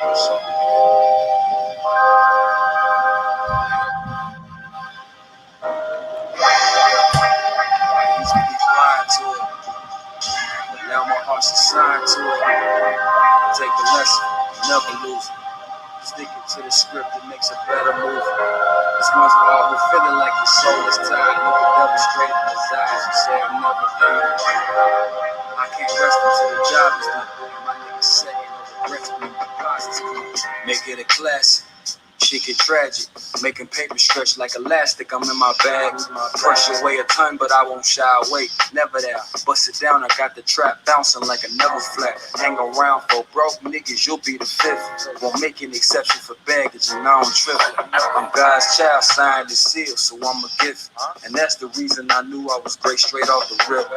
So, I used to be blind to it, but now my heart's assigned to it. Take the lesson, never lose it. Sticking to the script, it makes a better movie. This one's for all who feeling like your soul is tired. Look the devil straight in his eyes and say I'm never done. I can't rest until the job is done. My niggas say no regrets when the process comes. Make it a classic. Shit get tragic, making paper stretch like elastic. I'm in my bag, pressure weigh a ton, but I won't shy away. Never there, bust it down. I got the trap bouncing like a never flat. Hang around for broke niggas, you'll be the fifth. Won't make an exception for baggage, and I don't trip. I'm God's child, signed and sealed, so I'm a gift. And that's the reason I knew I was great straight off the rip.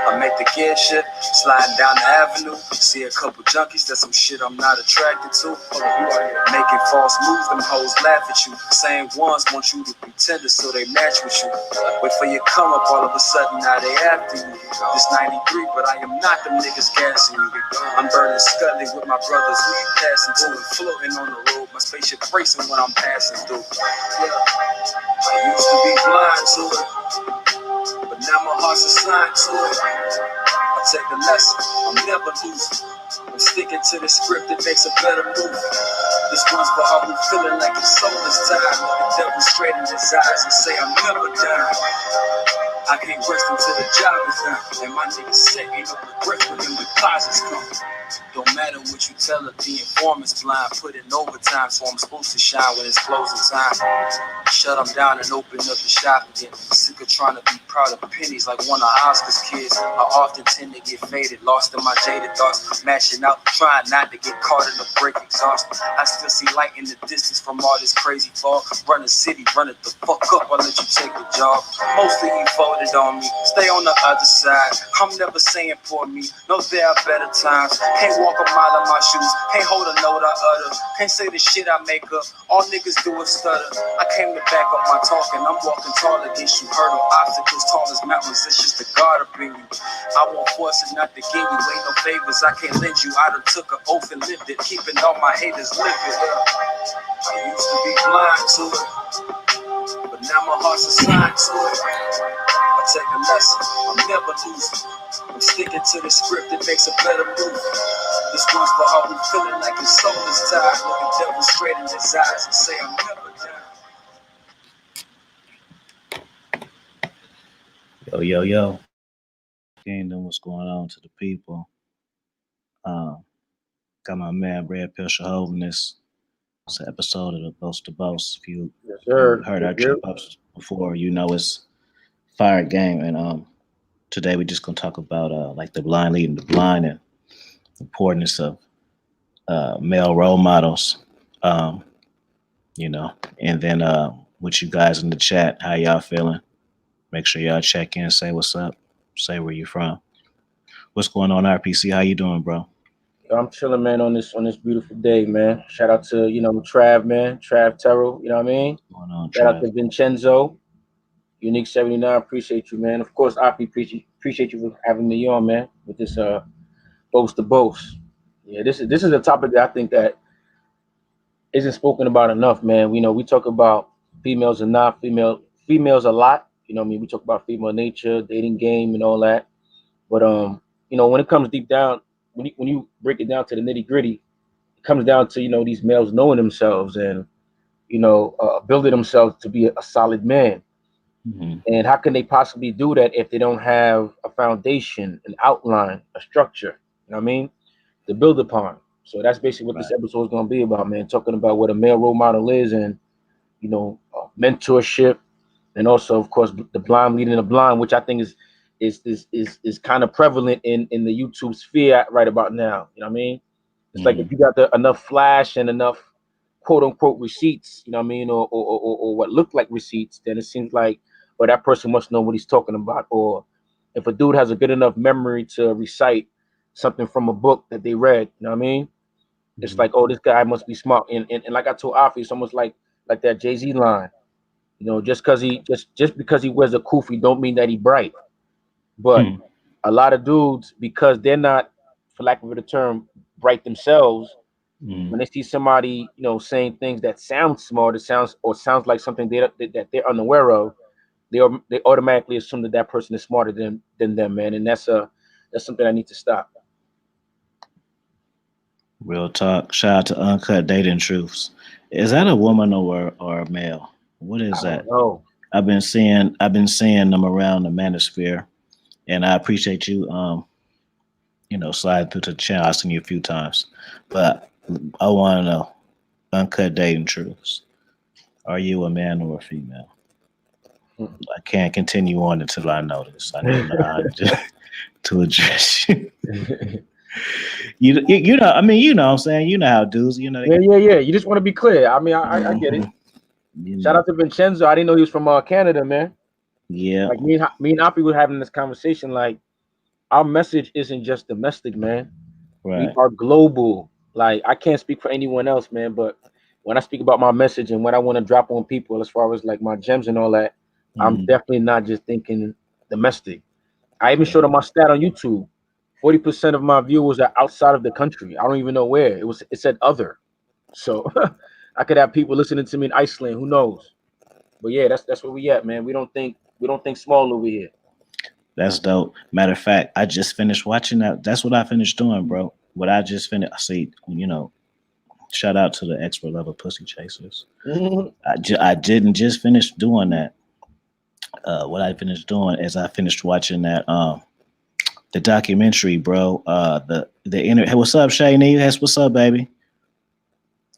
I make the gear shift, sliding down the avenue. See a couple junkies, that's some shit I'm not attracted to. Making false moves. Them hoes laugh at you. Same ones want you to be tender so they match with you. Wait for your come up, all of a sudden now they after you. This 93, but I am not them niggas gassing you. I'm burning Scully with my brothers, we passing to and floating on the road. My spaceship racing when I'm passing through. I used to be blind to it, but now my heart's assigned to it. I take the lesson, I'm never losing. I'm sticking to the script, it makes a better movie. This one's for all who feeling like your soul is tired. Look the devil straight in his eyes and say I'm never done. I can't rest until the job is done. And my niggas say ain't no regret when them deposits come. Don't matter what you tell her, the informant's blind. Put in overtime, so I'm supposed to shine when it's closing time. Shut them down and open up the shop again. Sick of trying to be proud of pennies like one of Oscar's kids. I often tend to get faded, lost in my jaded thoughts. Mashing out, trying not to get caught in the break exhaust. I still see light in the distance from all this crazy fog. Run the city, run it the fuck up, I'll let you take the job. Mostly you folded on me, stay on the other side. I'm never saying poor me, no there are better times. Can't walk a mile in my shoes, can't hold a note I utter. Can't say the shit I make up, all niggas do is stutter. I came to back up my talking, I'm walking tall against you. Hurdle obstacles tall as mountains, it's just the God up in you. I won't force it not to give you, ain't no favors I can't lend you. I done took an oath and lived it, keeping all my haters living. I used to be blind to it, but now my heart's assigned to it. I take a lesson, I'm never losing. I'm sticking to the script, it makes a better movie. This one's for all who feeling like his soul is tired. Look the devil straight in his eyes and say I'm never done. Yo. Kingdom, what's going on to the people? Got my man Red Pill Holiness. It's an episode of the Boast2Boast. If you heard our trip ups before, you know it's fire game. And today we're just gonna talk about like the blind leading the blind and the importance of male role models. You know, and then with you guys in the chat, how y'all feeling? Make sure y'all check in, say what's up, say where you from. What's going on, RPC? How you doing, bro? I'm chilling, man, on this beautiful day, man. Shout out to, Trav, man, Trav Terrell, you know what I mean? What's going on, Shout Trav? out to Vincenzo, Unique 79, appreciate you, man. Of course, Api, appreciate you for having me on, man, with this Boast2Boast. Yeah, this is a topic that I think that isn't spoken about enough, man. We talk about females and not females a lot. You know what I mean? We talk about female nature, dating game, and all that. But when it comes deep down, when you break it down to the nitty gritty, it comes down to these males knowing themselves and building themselves to be a solid man. Mm-hmm. And how can they possibly do that if they don't have a foundation, an outline, a structure? You know what I mean? To build upon. So that's basically what this episode is going to be about, man. Talking about what a male role model is, and mentorship, and also, of course, the blind leading the blind, which I think is kind of prevalent in the YouTube sphere right about now. You know what I mean? It's like if you got enough flash and enough quote unquote receipts, you know what I mean, or what look like receipts, then it seems like, well, that person must know what he's talking about. Or if a dude has a good enough memory to recite something from a book that they read, you know what I mean? It's like, oh, this guy must be smart. And like I told Afi, it's almost like that Jay-Z line. Just because he wears a kufi don't mean that he bright. But a lot of dudes, because they're not, for lack of a better term, bright themselves, When they see somebody, saying things that sound smart, it sounds like something that they're unaware of, they automatically assume that person is smarter than them, man. And that's something I need to stop. Real talk. Shout out to Uncut Dating Truths. Is that a woman or a male? What is I that? don't know. I've been seeing them around the manosphere, and I appreciate you sliding through to the channel. I've seen you a few times, but I want to know, Uncut Dating Truths. Are you a man or a female? I can't continue on until I know this. I need to know how to address you. You know, I mean, you know what I'm saying? You know how dudes, you know. Yeah. You just want to be clear. I mean, I get it. Shout out to Vincenzo. I didn't know he was from Canada, man. Yeah. Like me and Api were having this conversation. Like, our message isn't just domestic, man. Right. We are global. Like, I can't speak for anyone else, man. But when I speak about my message and what I want to drop on people, as far as like my gems and all that, I'm definitely not just thinking domestic. I even showed them my stat on YouTube. 40% of my viewers are outside of the country. I don't even know where. It said other. So I could have people listening to me in Iceland. Who knows? But yeah, that's where we at, man. We don't think small over here. That's dope. Matter of fact, I just finished watching that. That's what I finished doing, bro. What I just finished. See, shout out to the expert level pussy chasers. I didn't just finish doing that. What I finished doing is I finished watching that the documentary, bro. Hey, what's up, Shaynee? What's up, baby?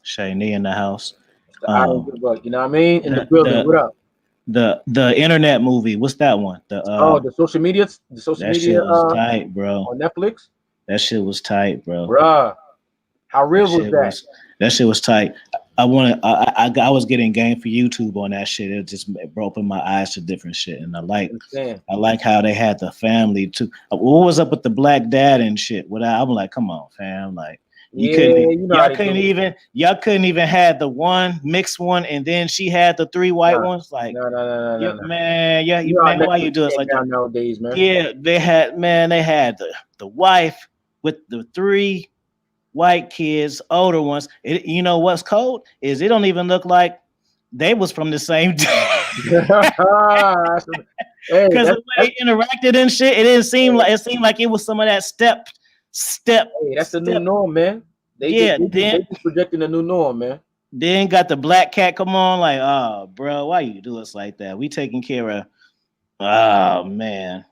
Shaynee in the house. You know what I mean? In the building. What up? The internet movie. What's that one? The social media. That shit was tight, bro. On Netflix. That shit was tight, bro. Bruh, how real was that? That shit was tight. I was getting game for YouTube on that shit. It just opened my eyes to different shit, and I like how they had the family too. What was up with the black dad and shit? I'm like, come on, fam, like. Y'all couldn't even had the one mixed one, and then she had the three white ones. Like, no. Man, man, why you do it like that nowadays, man? Yeah, they had the wife with the three white kids, older ones. You know what's cold is it don't even look like they was from the same day. Because the way they interacted and shit, it seemed like it was some of that step. Hey, that's the new norm, man. They just projecting the new norm, man. Then got the black cat come on, like, oh, bro, why you do us like that? We taking care of. Oh man,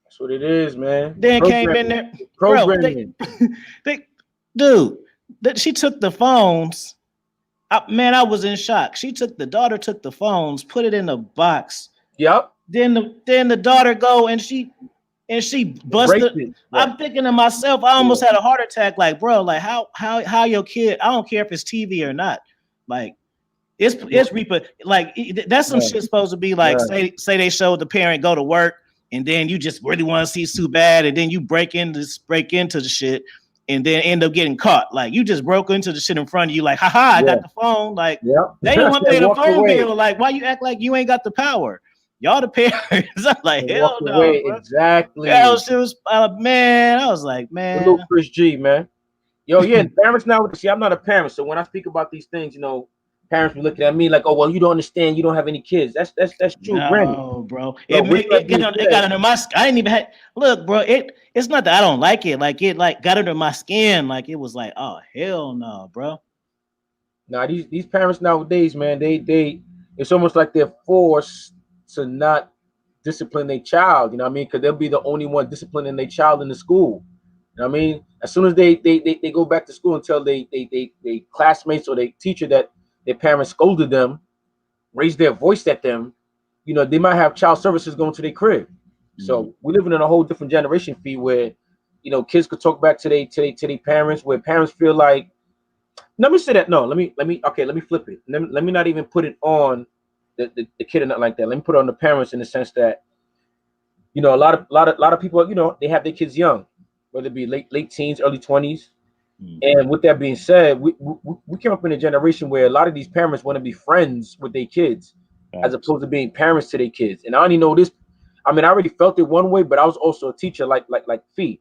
that's what it is, man. Then came in there, programming. Dude, she took the phones. I was in shock. The daughter took the phones, put it in the box. Yep. Then the daughter go and she busted. I'm thinking to myself, I almost had a heart attack. Like, bro, like how your kid? I don't care if it's TV or not. Like, it's Reaper. Like, that's some shit supposed to be like. Say they showed the parent go to work, and then you just really want to see Sue bad, and then you break into the shit, and then end up getting caught. Like, you just broke into the shit in front of you. Like, haha, I got the phone. Like, they don't want to pay the phone bill. Like, why you act like you ain't got the power? Y'all the parents. I'm like, hell no, bro. Exactly. Hell, she was, man. I was like, man. Little Chris G, man. Yo, yeah, parents now. See, I'm not a parent, so when I speak about these things, parents be looking at me like, oh, well, you don't understand. You don't have any kids. That's true, granted. No, bro. It got under my skin. I didn't even look, bro. It's not that I don't like it. Like, it got under my skin. Like, it was like, oh, hell no, bro. Now these parents nowadays, man, they it's almost like they're forced to not discipline their child, you know what I mean? Because they'll be the only one disciplining their child in the school. You know what I mean? As soon as they go back to school and tell they classmates or they teacher that their parents scolded them, raised their voice at them, they might have child services going to their crib. So we're living in a whole different generation feed where, kids could talk back to their parents, where parents feel like, let me say that. No, let me flip it. Let me not even put it on the kid or nothing like that. Let me put it on the parents in the sense that, a lot of people, they have their kids young, whether it be late teens, early 20s. And with that being said, we came up in a generation where a lot of these parents want to be friends with their kids, as opposed to being parents to their kids. And I only know this. I mean, I already felt it one way, but I was also a teacher, like Fee. You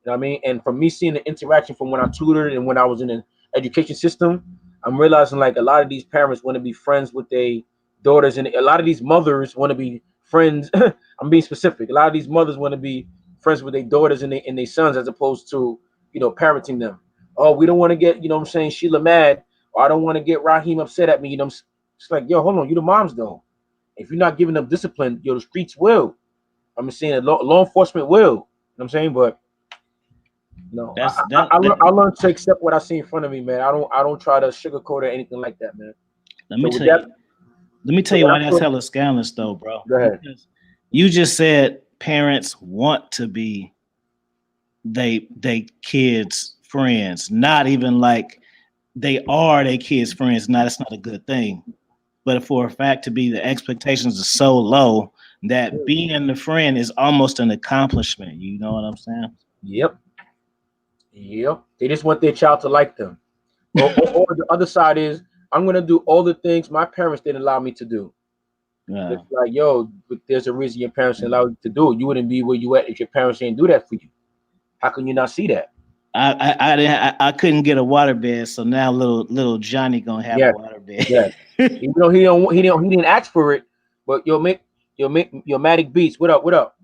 know what I mean? And from me seeing the interaction from when I tutored and when I was in education system, I'm realizing like a lot of these parents want to be friends with their daughters, and a lot of these mothers want to be friends. I'm being specific. A lot of these mothers want to be friends with their daughters and their sons, as opposed to, you know, parenting them. Oh, we don't want to get, you know what I'm saying, Sheila mad, or I don't want to get Raheem upset at me. You know, it's like, yo, hold on, you the moms though. If you're not giving them discipline, yo, the streets will. I'm saying law enforcement will. You know what I'm saying? But no, I learned to accept what I see in front of me, man. I don't try to sugarcoat or anything like that, man. Let me tell you why that's hella scandalous though, bro. Go ahead. Because you just said parents want to be they kids' friends, not even like they are their kids' friends. Now that's not a good thing. But for a fact to be, the expectations are so low that being the friend is almost an accomplishment. You know what I'm saying? Yep. They just want their child to like them. Or the other side is, I'm gonna do all the things my parents didn't allow me to do. Yeah. It's like, yo, but there's a reason your parents didn't allow you to do it. You wouldn't be where you at if your parents didn't do that for you. How can you not see that? I couldn't get a water bed, so now little Johnny gonna have a water bed. Yeah. Even though he didn't ask for it, but your Matic Beats, what up?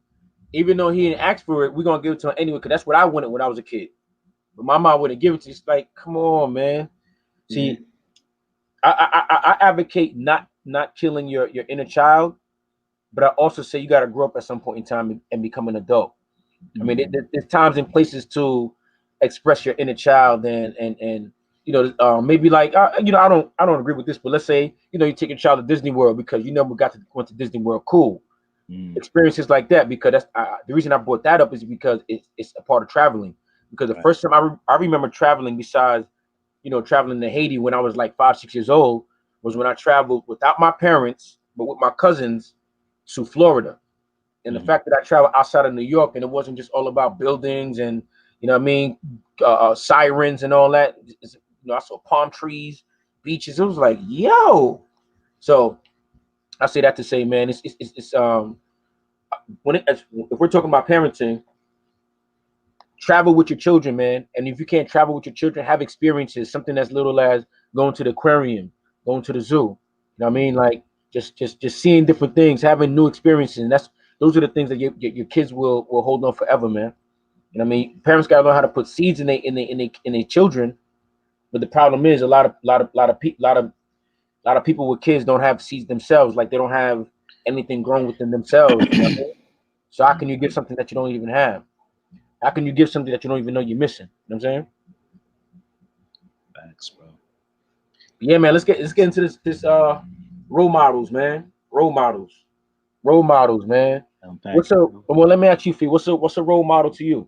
Even though he didn't ask for it, we're gonna give it to him anyway, because that's what I wanted when I was a kid. But my mom wouldn't give it to you. It's like, come on, man. See, I advocate not killing your inner child, but I also say you got to grow up at some point in time and become an adult. I mean, there's times and places to express your inner child, and you know, maybe like you know, I don't agree with this, but let's say, you know, you take your child to Disney World because you never got to go to Disney World. Cool. Experiences like that, because that's the reason I brought that up, is because it's a part of traveling. Because the first time I remember traveling, besides, you know, traveling to Haiti when I was like 5-6 years old, was when I traveled without my parents but with my cousins to Florida. And the fact that I traveled outside of New York, and it wasn't just all about buildings and, you know what I mean, sirens and all that. You know, I saw palm trees, beaches. It was like, yo. So I say that to say, man, it's if we're talking about parenting, travel with your children, man. And if you can't travel with your children, have experiences, something as little as going to the aquarium, going to the zoo. You know what I mean? Like just seeing different things, having new experiences. And those are the things that your kids will hold on forever, man. You know what I mean? Parents gotta learn how to put seeds in their children. But the problem is, a lot of people with kids don't have seeds themselves. Like they don't have anything grown within themselves. You know what I mean? So how can you give something that you don't even have? How can you give something that you don't even know you're missing? You know what I'm saying? Thanks, bro. Yeah, man. Let's get into this role models, man. Role models, man. Well, let me ask you, Fee. What's a role model to you?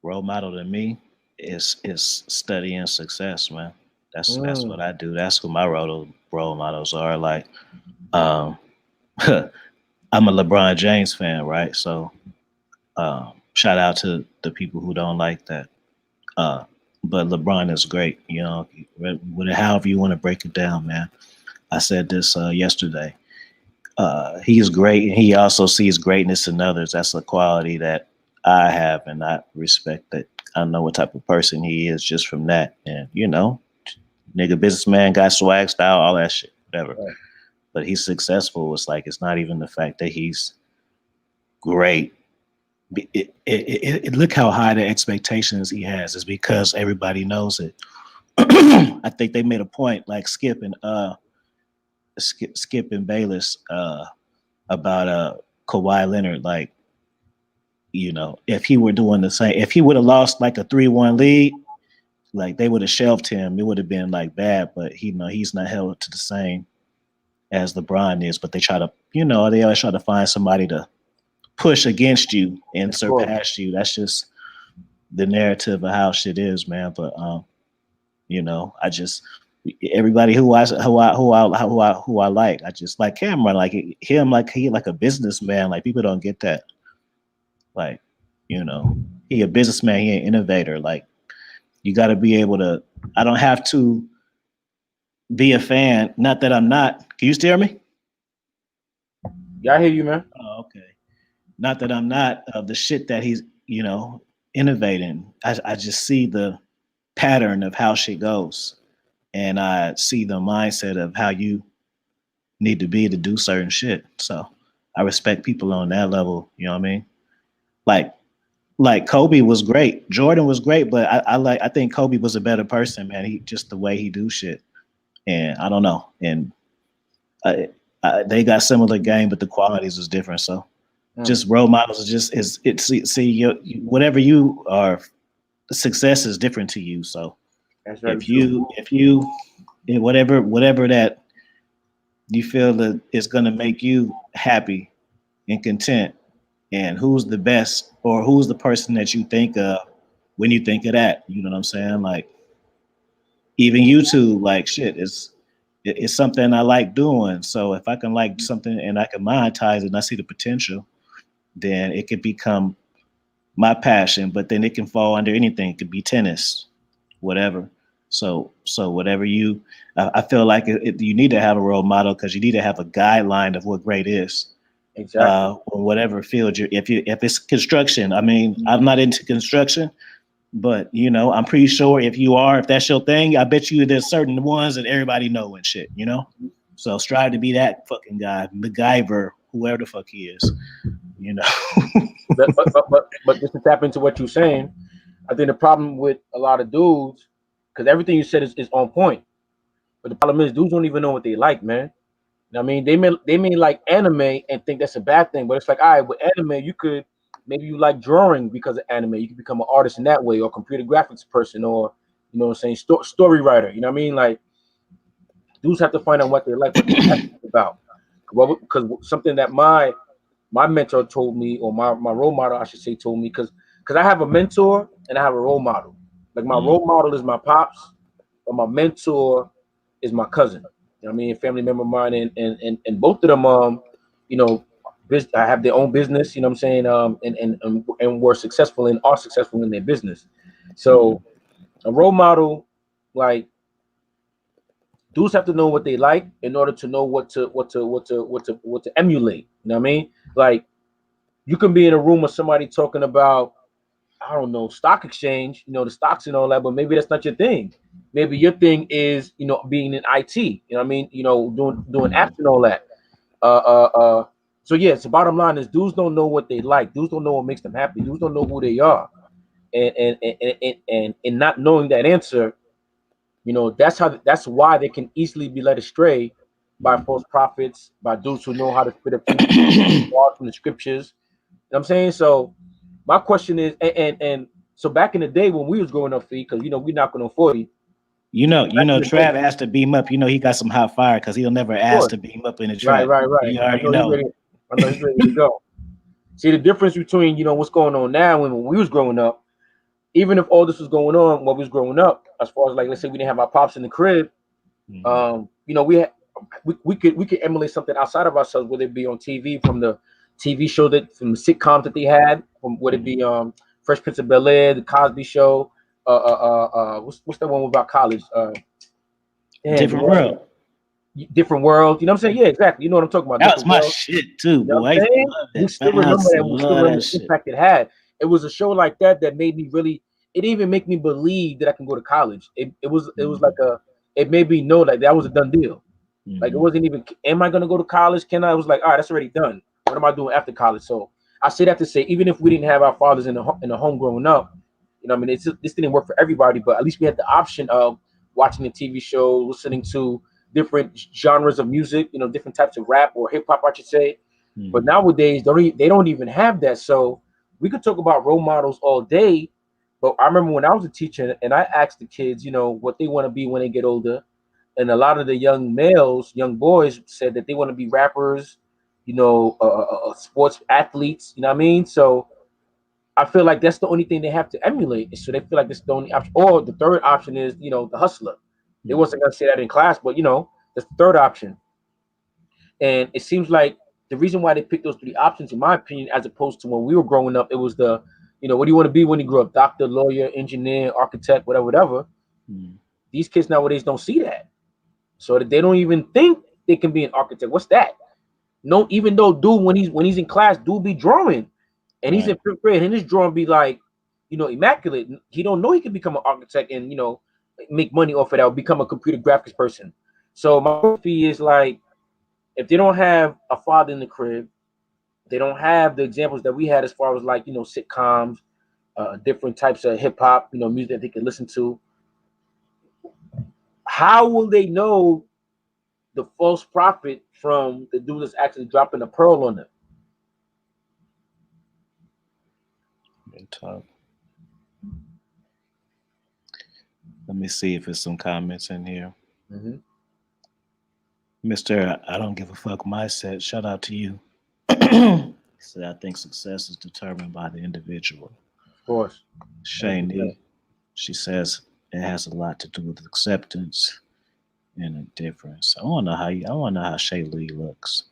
Role model to me is studying success, man. That's what I do. That's who my role models are. Like, I'm a LeBron James fan, right? So, shout out to the people who don't like that. But LeBron is great, you know, however you want to break it down, man. I said this yesterday. He is great, and he also sees greatness in others. That's a quality that I have, and I respect that. I know what type of person he is just from that. And, you know, nigga, businessman, got swag, style, all that shit, whatever. Right. But he's successful. It's like, it's not even the fact that he's great. Look how high the expectations he has. Is because everybody knows it. I think they made a point, like Skip and Bayless, about Kawhi Leonard. Like, you know, if he were doing the same, if he would have lost like a 3-1 lead, like they would have shelved him. It would have been like bad, but he's not held to the same as LeBron is. But they try to, you know, they always try to find somebody to push against you and surpass you. That's just the narrative of how shit is, man. But you know, everybody who I like, I just like Cameron, like him, like he like a businessman. Like people don't get that. Like, you know, he a businessman, he an innovator. Like you got to be able to. I don't have to be a fan. Not that I'm not. Can you still hear me? Yeah, I hear you, man. Oh, okay. Not that I'm not of the shit that he's, you know, innovating. I just see the pattern of how shit goes, and I see the mindset of how you need to be to do certain shit. So I respect people on that level. You know what I mean? Like like Kobe was great, Jordan was great, but I think Kobe was a better person, man. He just the way he do shit, and I don't know, and they got similar game, but the qualities was different. So just role models is just is it see whatever you are, success is different to you. So if you whatever that you feel that is going to make you happy and content, and who's the best or who's the person that you think of when you think of that, you know what I'm saying? Like even YouTube, like shit, it's something I like doing. So if I can like something and I can monetize it and I see the potential, then it could become my passion. But then it can fall under anything. It could be tennis, whatever. So whatever you, I feel like you need to have a role model because you need to have a guideline of what great is. Exactly. Or whatever field if it's construction. I mean, I'm not into construction, but you know, I'm pretty sure if that's your thing, I bet you there's certain ones that everybody know and shit, you know? So strive to be that fucking guy, MacGyver, whoever the fuck he is, you know. but just to tap into what you're saying, I think the problem with a lot of dudes, because everything you said is on point, but the problem is dudes don't even know what they like, man. I mean, they may like anime and think that's a bad thing, but it's like, all right, with anime, you could maybe you like drawing because of anime. You could become an artist in that way, or computer graphics person, or you know what I'm saying, story writer. You know what I mean? Like dudes have to find out what they like, what they're passionate about. Well, because something that my mentor told me, or my role model, I should say, told me, because I have a mentor and I have a role model. Like my role model is my pops, but my mentor is my cousin. You know what I mean, family member of mine, and both of them, you know, I have their own business. You know what I'm saying, and were successful and are successful in their business. So a role model, like dudes have to know what they like in order to know what to emulate. You know what I mean? Like you can be in a room with somebody talking about, I don't know, stock exchange, you know, the stocks and all that, but maybe that's not your thing. Maybe your thing is, you know, being in IT, you know what I mean? You know, doing apps and all that. Uh, uh, uh, so yeah, so bottom line is dudes don't know what they like. Dudes don't know what makes them happy. Dudes don't know who they are. And not knowing that answer, you know, that's why they can easily be led astray by false prophets, by dudes who know how to spit a few bars from the scriptures. You know what I'm saying? So my question is, and so back in the day when we was growing up, because you know we knocking on 40. You know, Back in the Trav day, asked to beam up. You know, he got some hot fire because he'll never of ask course. to beam up in the Right, track. right, right. You I already know he's know. ready. I know he's ready to go. See the difference between, you know, what's going on now and when we was growing up. Even if all this was going on while we was growing up, as far as like, let's say we didn't have our pops in the crib, you know, we could emulate something outside of ourselves, whether it be on TV, from the TV show, that from the sitcoms that they had, from whether it be Fresh Prince of Bel-Air, the Cosby Show, what's that one about college? Damn, Different world. Different World. You know what I'm saying? Yeah, exactly. You know what I'm talking about. That was Different my World. shit too, You know boy. what I I'm used to saying? love We that, still man. I remember used to that. We still love remember that the shit. impact it had. It was a show like that that made me really. It even make me believe that I can go to college. It was like it made me know that that was a done deal. Like it wasn't even, am I gonna go to college? Can I? It was like, all right, that's already done. What am I doing after college? So I say that to say, even if we didn't have our fathers in the home growing up, you know, what I mean, this didn't work for everybody, but at least we had the option of watching the TV show, listening to different genres of music, you know, different types of rap or hip hop, I should say. But nowadays, they don't even have that. So we could talk about role models all day. But I remember when I was a teacher and I asked the kids, you know, what they want to be when they get older, and a lot of the young males, young boys, said that they want to be rappers, you know, sports athletes. You know what I mean? So I feel like that's the only thing they have to emulate. So they feel like that's the only option. Or the third option is, you know, the hustler. They wasn't gonna say that in class, but you know, that's the third option. And it seems like the reason why they picked those three options, in my opinion, as opposed to when we were growing up, it was the, you know, what do you want to be when you grow up? Doctor, lawyer, engineer, architect, whatever, whatever. These kids nowadays don't see that. So that they don't even think they can be an architect. What's that? No, even though dude, when he's in class, dude be drawing. And he's in Right. fifth grade, and his drawing be like immaculate. He don't know he can become an architect and make money off of that or become a computer graphics person. So my fee is like, if they don't have a father in the crib, they don't have the examples that we had as far as like sitcoms, different types of hip hop, music that they can listen to. How will they know the false prophet from the dude that's actually dropping a pearl on them? Tough. Let me see if there's some comments in here. Mm-hmm. Mr. I don't give a fuck mindset. Shout out to you. So I think success is determined by the individual. Of course. Shane, she says it has a lot to do with acceptance and indifference. I want to know how Shay Lee looks.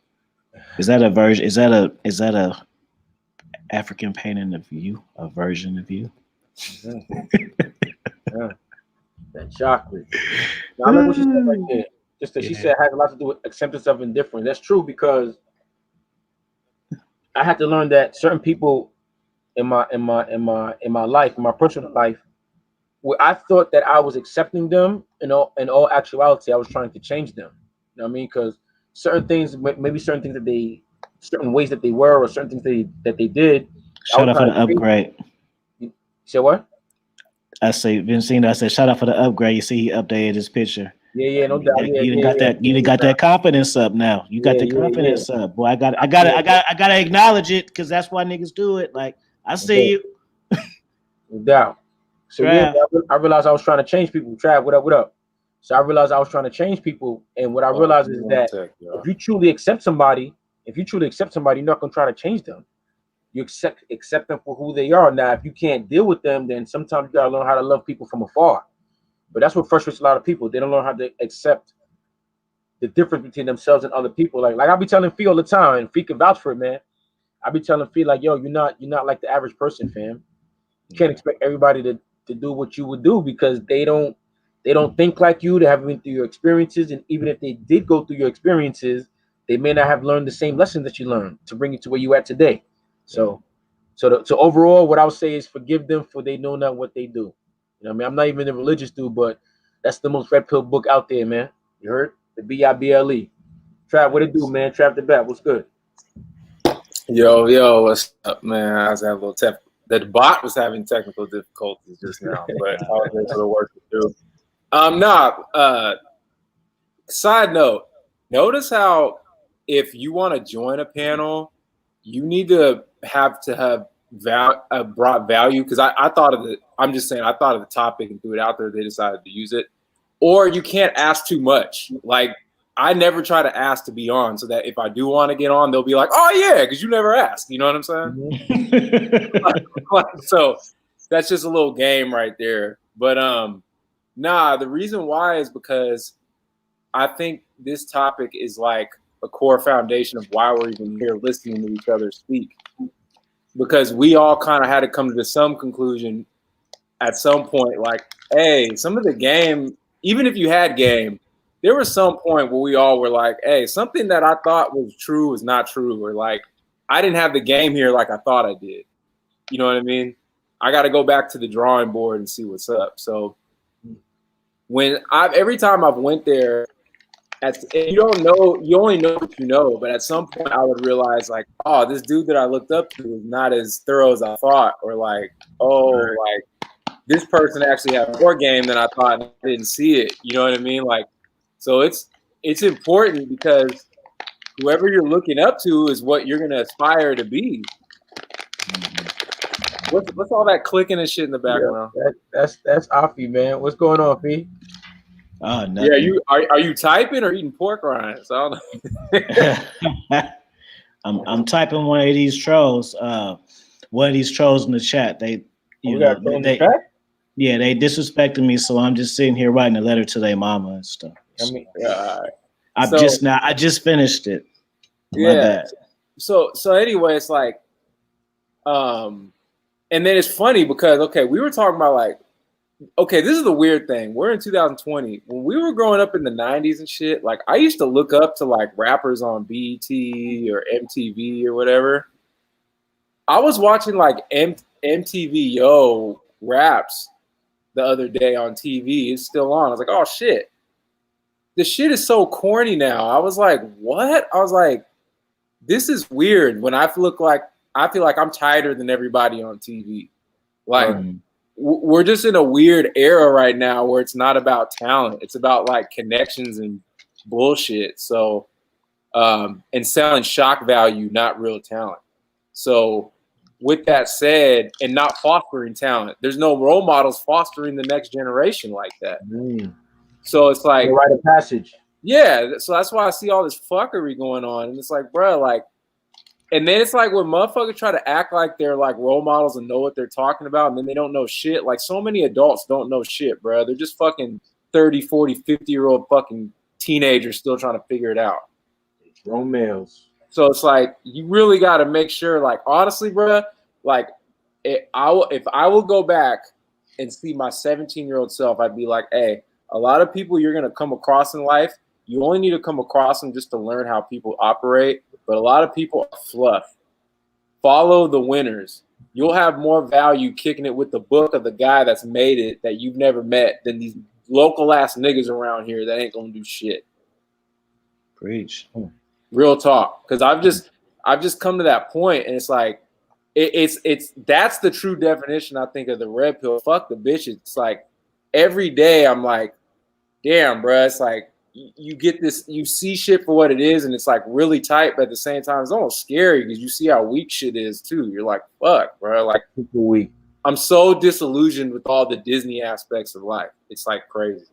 Is that a version? Is that a African painting of you? A version of you? Yeah. That chocolate. Now, I like what she said right there. Just that she said it has a lot to do with acceptance of indifference. That's true, because I had to learn that certain people in my life, in my personal life, where I thought that I was accepting them, in all actuality, I was trying to change them. You know what I mean? Because certain things, maybe certain things certain ways that they were, or certain things that they did. Shout out for the upgrade. You say what? I say, Vincino, I said, shout out for the upgrade. You see, he updated his picture. Yeah, no doubt. You got that confidence up now. You got the confidence up, boy. I gotta acknowledge it, because that's why niggas do it. Like, I see you. No doubt. So yeah, I realized I was trying to change people. Trav, what up? What up? So I realized I was trying to change people, and what I realized is that if you truly accept somebody, you're not gonna try to change them. You accept them for who they are. Now, if you can't deal with them, then sometimes you gotta learn how to love people from afar. But that's what frustrates a lot of people. They don't learn how to accept the difference between themselves and other people. Like I be telling Fee all the time, and Fee can vouch for it, man. I be telling Fee, like, yo, you're not like the average person, fam. You can't expect everybody to do what you would do, because they don't think like you. They haven't been through your experiences, and even if they did go through your experiences, they may not have learned the same lessons that you learned to bring you to where you at today. So overall, what I would say is forgive them, for they know not what they do. You know what I mean? I'm not even a religious dude, but that's the most red pill book out there, man. You heard? The Bible. Trav, what it do, man? Trav the Bat, what's good? Yo, what's up, man? I was having a little the bot was having technical difficulties just now, but I was able to work it through. Side note, notice how if you want to join a panel, you need to have brought value, because I thought of I'm just saying, I thought of the topic and threw it out there. They decided to use it. Or you can't ask too much. Like, I never try to ask to be on, so that if I do want to get on, they'll be like, oh yeah, because you never asked. You know what I'm saying? So that's just a little game right there. But the reason why is because I think this topic is like a core foundation of why we're even here listening to each other speak. Because we all kind of had to come to some conclusion at some point, like, hey, some of the game, even if you had game, there was some point where we all were like, hey, something that I thought was true is not true. Or like, I didn't have the game here like I thought I did. You know what I mean? I got to go back to the drawing board and see what's up. So every time I've went there, you don't know, you only know what you know, but at some point I would realize, like, oh, this dude that I looked up to is not as thorough as I thought, or like, oh, like this person actually had more game than I thought and I didn't see it. You know what I mean? Like, so it's important, because whoever you're looking up to is what you're gonna aspire to be. What's all that clicking and shit in the background? Yeah, that's Afi, man. What's going on, Fee? Oh, nothing. Yeah, are you typing or eating pork rinds? I don't know. I'm typing one of these trolls. One of these trolls in the chat. They disrespected me, so I'm just sitting here writing a letter to their mama and stuff. I just finished it. My bad. So anyway, it's like, and then it's funny because, okay, we were talking about, like, okay, this is the weird thing. We're in 2020. When we were growing up in the 90s and shit, like, I used to look up to, like, rappers on BET or MTV or whatever. I was watching, like, MTV Yo Raps the other day on TV. It's still on. I was like, oh shit. The shit is so corny now. I was like, what? I was like, this is weird. When I feel like I'm tighter than everybody on TV. Like, we're just in a weird era right now where it's not about talent. It's about like connections and bullshit. So, and selling shock value, not real talent. So with that said, and not fostering talent, there's no role models fostering the next generation like that. So it's like a rite of passage. Yeah. So that's why I see all this fuckery going on. And it's like, bro, like, and then it's like when motherfuckers try to act like they're like role models and know what they're talking about, and then they don't know shit. Like so many adults don't know shit, bro. They're just fucking 30, 40, 50-year-old fucking teenagers still trying to figure it out. Grown males. So it's like you really got to make sure, like, honestly, bro, like if I will go back and see my 17-year-old self, I'd be like, hey, a lot of people you're going to come across in life, you only need to come across them just to learn how people operate. But a lot of people are fluff. Follow the winners. You'll have more value kicking it with the book of the guy that's made it that you've never met than these local ass niggas around here that ain't gonna do shit. Preach. Real talk. Because I've just come to that point, and it's like it's that's the true definition, I think, of the red pill. Fuck the bitches. It's like every day I'm like, damn, bro. It's like you get this, you see shit for what it is, and it's like really tight, but at the same time, it's almost scary because you see how weak shit is too. You're like, fuck, bro. Like, super weak. I'm so disillusioned with all the Disney aspects of life. It's like crazy.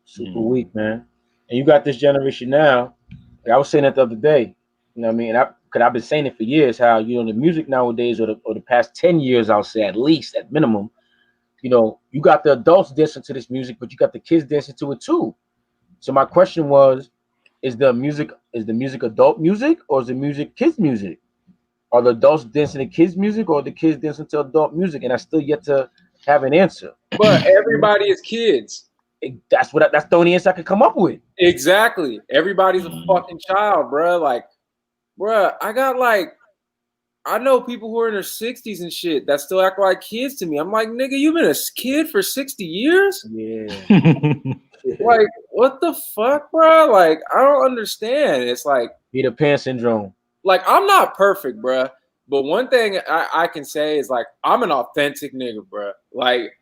Super weak, man. And you got this generation now. Like I was saying it the other day. You know what I mean? Because I've been saying it for years. How, you know, the music nowadays, or the past 10 years, I'll say at least, at minimum, you know, you got the adults dancing to this music, but you got the kids dancing to it too. So my question was, is the music adult music, or is the music kids music? Are the adults dancing to kids music, or the kids dancing to adult music? And I still yet to have an answer. But everybody is kids. That's the only answer I could come up with. Exactly. Everybody's a fucking child, bro. Like, bro, I know people who are in their 60s and shit that still act like kids to me. I'm like, nigga, you've been a kid for 60 years? Yeah. Like, what the fuck, bro? Like, I don't understand. It's like Peter Pan syndrome. Like, I'm not perfect, bro. But one thing I can say is, like, I'm an authentic nigga, bro. Like,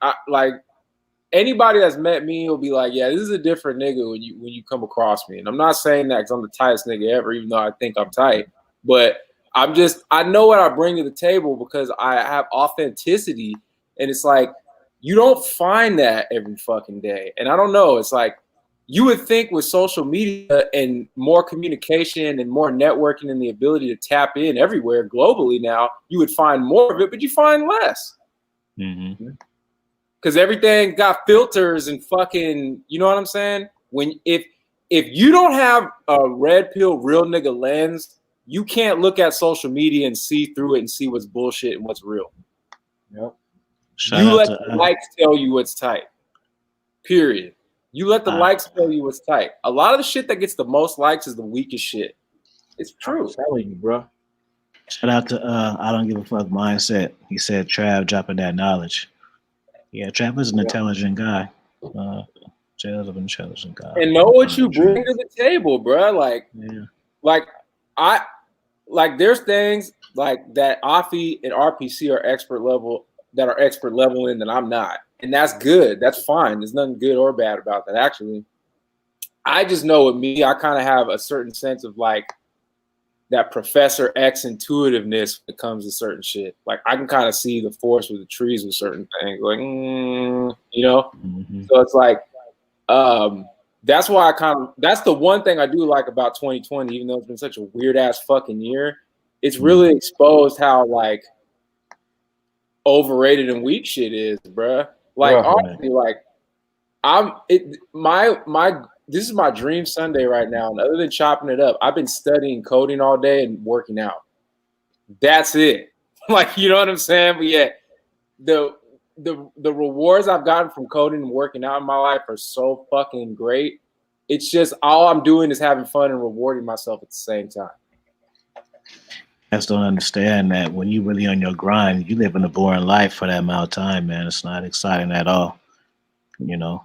anybody that's met me will be like, yeah, this is a different nigga when you come across me. And I'm not saying that because I'm the tightest nigga ever, even though I think I'm tight. But I know what I bring to the table because I have authenticity. And it's like, you don't find that every fucking day. And I don't know. It's like, you would think with social media and more communication and more networking and the ability to tap in everywhere globally now, you would find more of it, but you find less. Because everything got filters and fucking, you know what I'm saying? If you don't have a red pill real nigga lens, you can't look at social media and see through it and see what's bullshit and what's real. Yep. You let the likes tell you what's tight. Period. You let the likes tell you what's tight. A lot of the shit that gets the most likes is the weakest shit. It's true. I'm telling you, bro. Shout out to I don't give a fuck mindset. He said Trav dropping that knowledge. Yeah, Trav is an intelligent guy. Trav is an intelligent guy. And know what you bring to the table, bro. Like, there's things like that Afi and RPC are expert level in that I'm not. And that's good. That's fine. There's nothing good or bad about that, actually. I just know with me, I kind of have a certain sense of like that Professor X intuitiveness when it comes to certain shit. Like I can kind of see the forest with the trees with certain things. Like, you know? So it's like, that's why that's the one thing I do like about 2020, even though it's been such a weird ass fucking year. It's really exposed how like overrated and weak shit is, bruh. Like honestly, like this is my dream Sunday right now. And other than chopping it up, I've been studying coding all day and working out. That's it. Like, you know what I'm saying? But yeah, the rewards I've gotten from coding and working out in my life are so fucking great. It's just all I'm doing is having fun and rewarding myself at the same time. Guys don't understand that when you really on your grind, you live in a boring life for that amount of time, man. It's not exciting at all. You know.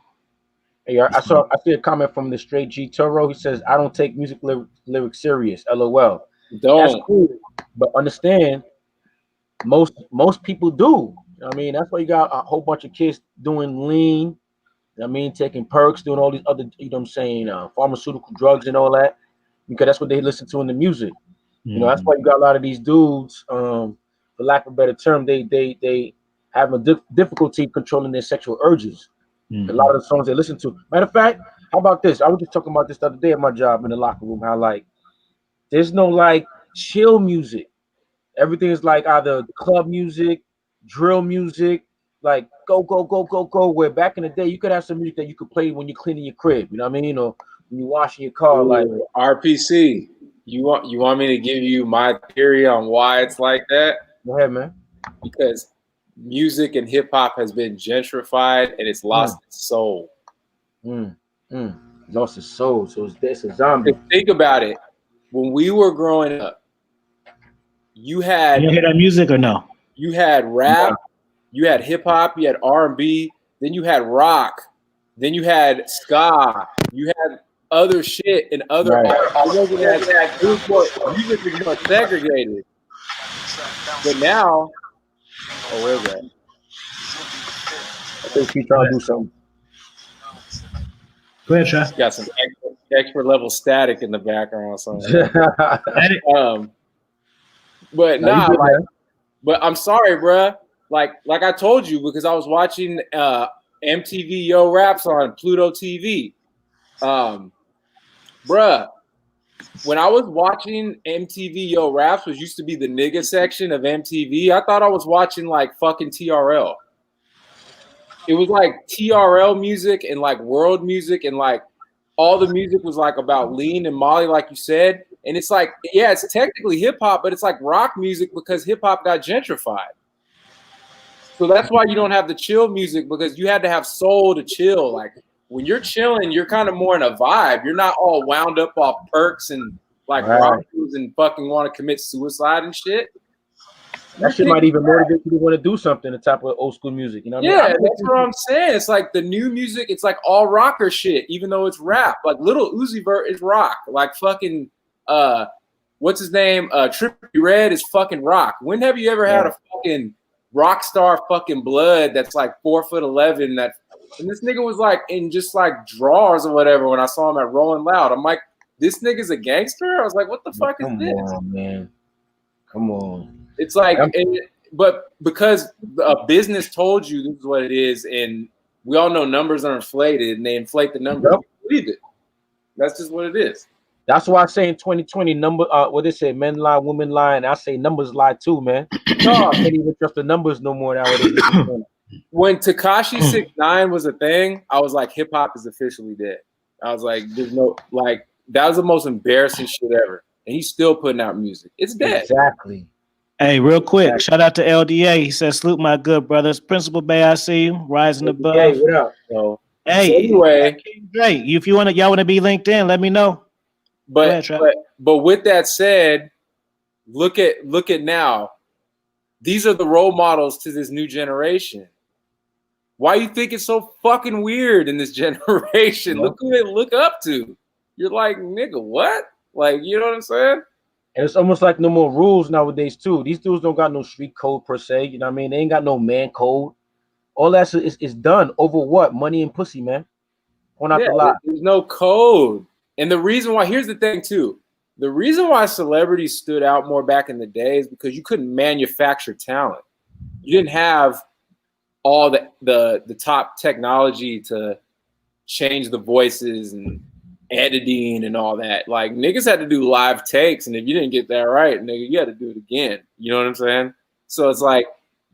Hey, I see a comment from the Straight G Toro. He says, "I don't take music lyrics serious." LOL. That's Don't. cool, but understand, most people do. I mean, that's why you got a whole bunch of kids doing lean. I mean, taking perks, doing all these other, you know what I'm saying, pharmaceutical drugs and all that, because that's what they listen to in the music. You know, that's why you got a lot of these dudes, for lack of a better term, they have a difficulty controlling their sexual urges. A lot of the songs they listen to. Matter of fact, how about this? I was just talking about this the other day at my job in the locker room. How like there's no like chill music. Everything is like either club music, drill music, like go go go go go. Where back in the day, you could have some music that you could play when you're cleaning your crib. You know what I mean? Or when you're washing your car. Like RPC. You want me to give you my theory on why it's like that? go ahead, man. Because music and hip hop has been gentrified and it's lost its soul. Lost its soul. So it's a zombie. Think about it. When we were growing up, you hear that music or no? You had rap, you had hip hop, you had R&B, then you had rock, then you had ska, you had other shit and other art. Music was more segregated. But now, where is that? I think she's trying to do something. Go ahead, Trey. Got some expert level static in the background or something. But but I'm sorry, bruh. Like I told you, because I was watching MTV Yo Raps on Pluto TV. Bruh, when I was watching MTV Yo Raps, which used to be the nigga section of MTV, I thought I was watching like fucking TRL. It was like TRL music and like world music, and like all the music was like about lean and Molly, like you said. And it's like, yeah, it's technically hip hop, but it's like rock music because hip hop got gentrified. So that's why you don't have the chill music, because you had to have soul to chill. Like when you're chilling, you're kind of more in a vibe. You're not all wound up off perks and like rock and fucking want to commit suicide and shit. That shit might even motivate you to want to do something, the type of old school music. You know what I mean? That's what I'm saying. It's like the new music, it's like all rocker shit, even though it's rap. Like Little Uzi Vert is rock. Like fucking what's his name? Trippie Redd is fucking rock. When have you ever had a fucking rock star fucking blood that's like 4'11" that, and this nigga was like in just like drawers or whatever when I saw him at Rolling Loud. I'm like, this nigga's a gangster? I was like, what the fuck is this? Come on, man. Come on. It's like, but because a business told you this is what it is, and we all know numbers are inflated, and they inflate the numbers. Yep. Believe it. That's just what it is. That's why I say in 2020, what they say, men lie, women lie, and I say numbers lie too, man. No, I can't even trust the numbers no more nowadays. When Tekashi 6ix9ine was a thing, I was like, hip hop is officially dead. I was like, there's no, like, that was the most embarrassing shit ever, and he's still putting out music. It's dead. Exactly. Hey, real quick, shout out to LDA. He said, salute my good brothers. Principal Bay, I see you. Rising above. Hey, what up? So anyway, great. If y'all want to be linked in, let me know. But with that said, look at now. These are the role models to this new generation. Why you think it's so fucking weird in this generation? Look who they look up to. You're like, nigga, what? Like, you know what I'm saying? And it's almost like no more rules nowadays too. These dudes don't got no street code per se. You know what I mean? They ain't got no man code. All that is done over what? Money and pussy, man. Point out the lot. There's no code. And the reason why, here's the thing too. The reason why celebrities stood out more back in the day is because you couldn't manufacture talent. You didn't have all the top technology to change the voices and editing and all that. Like niggas had to do live takes, and if you didn't get that right, nigga, you had to do it again. You know what I'm saying? So it's like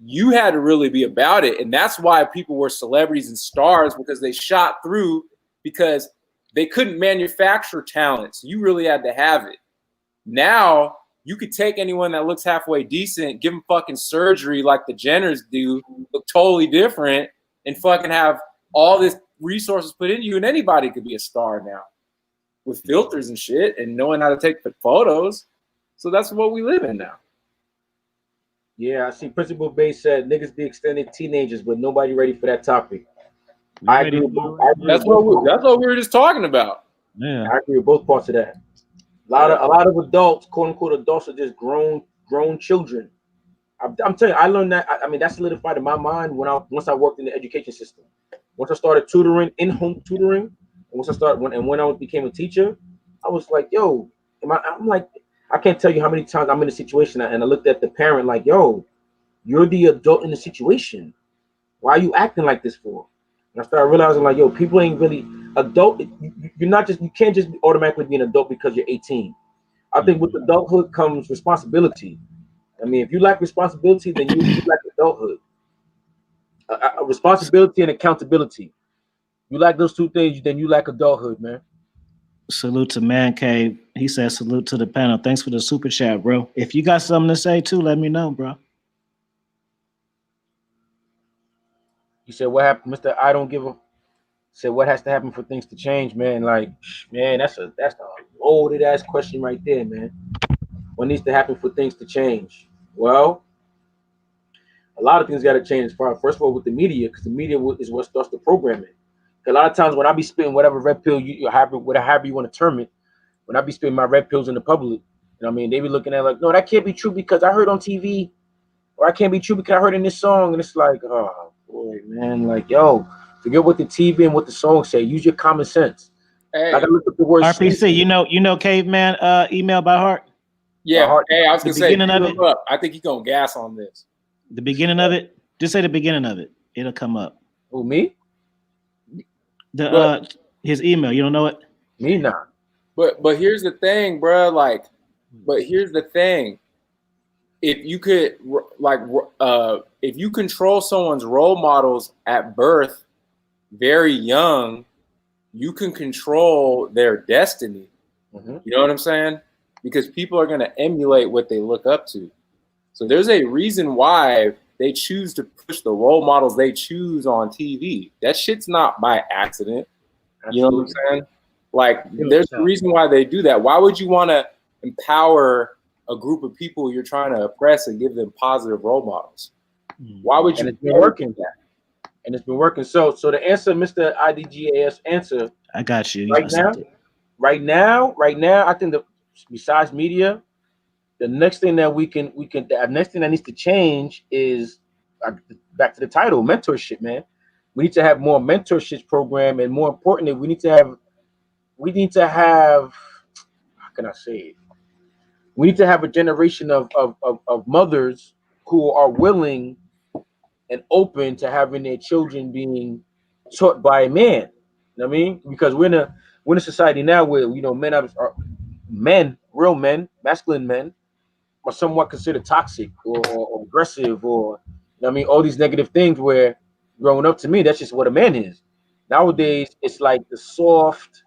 you had to really be about it, and that's why people were celebrities and stars, because they shot through, because they couldn't manufacture talent. So you really had to have it. Now you could take anyone that looks halfway decent, give them fucking surgery like the Jenners do, look totally different, and fucking have all this resources put in you, and anybody could be a star now with filters and shit and knowing how to take the photos. So that's what we live in now. Yeah, I see. Principal Bay said niggas be extended teenagers, but nobody ready for that topic. I agree with both. That's what we were just talking about. Yeah, I agree with both parts of that. A lot of adults, quote unquote adults, are just grown children. I'm telling you, I learned that. I mean, that solidified in my mind once I worked in the education system. Once I started tutoring, in-home tutoring, and when I became a teacher, I was like, yo, I'm like, I can't tell you how many times I'm in a situation and I looked at the parent like, yo, you're the adult in the situation. Why are you acting like this for? And I started realizing like, yo, people ain't really adult. You can't just automatically be an adult because you're 18. I think with adulthood comes responsibility. I mean, if you lack responsibility, then you lack adulthood. Responsibility and accountability. You lack those two things, then you lack adulthood, man. Salute to Man Cave. He said salute to the panel. Thanks for the super chat, bro. If you got something to say too, let me know, bro. He said, what happened, Mr. I don't give a said what has to happen for things to change, man. Like, man, that's a loaded ass question right there, man. What needs to happen for things to change? Well, a lot of things got to change as far. First of all, with the media, because the media is what starts the programming. A lot of times when I be spitting whatever red pill however you want to term it, when I be spitting my red pills in the public, you know what I mean, they be looking at it like, no, that can't be true because I heard on TV, or I can't be true because I heard in this song, and it's like, oh boy, man, like, yo, forget what the TV and what the song say. Use your common sense. Hey, like I look at the word RPC, you know Caveman email by heart? Yeah, heart. hey, I was gonna say, beginning of it. Up. I think he's gonna gas on this. The beginning of it? Just say the beginning of it. It'll come up. Who, me? His email. You don't know it? Me not. But here's the thing, bro. Like, but here's the thing. If you could, like, if you control someone's role models at birth, very young, you can control their destiny. Mm-hmm. You know what I'm saying? Because people are going to emulate what they look up to. So there's a reason why they choose to push the role models they choose on TV. That shit's not by accident. Absolutely. You know what I'm saying? Like, there's a reason why they do that. Why would you want to empower a group of people you're trying to oppress and give them positive role models? Why would you? And it's been working. And it's been working. So the answer, Mr. IDGAS answer. I got you. Right now, I think besides media, the next thing that the next thing that needs to change is back to the title, mentorship, man. We need to have more mentorships program, and more importantly, we need to have how can I say it? We need to have a generation of mothers who are willing and open to having their children being taught by a man. You know what I mean? Because we're in a society now where, you know, real men, masculine men, are somewhat considered toxic or aggressive, or, you know what I mean, all these negative things where growing up, to me, that's just what a man is. Nowadays, it's like the soft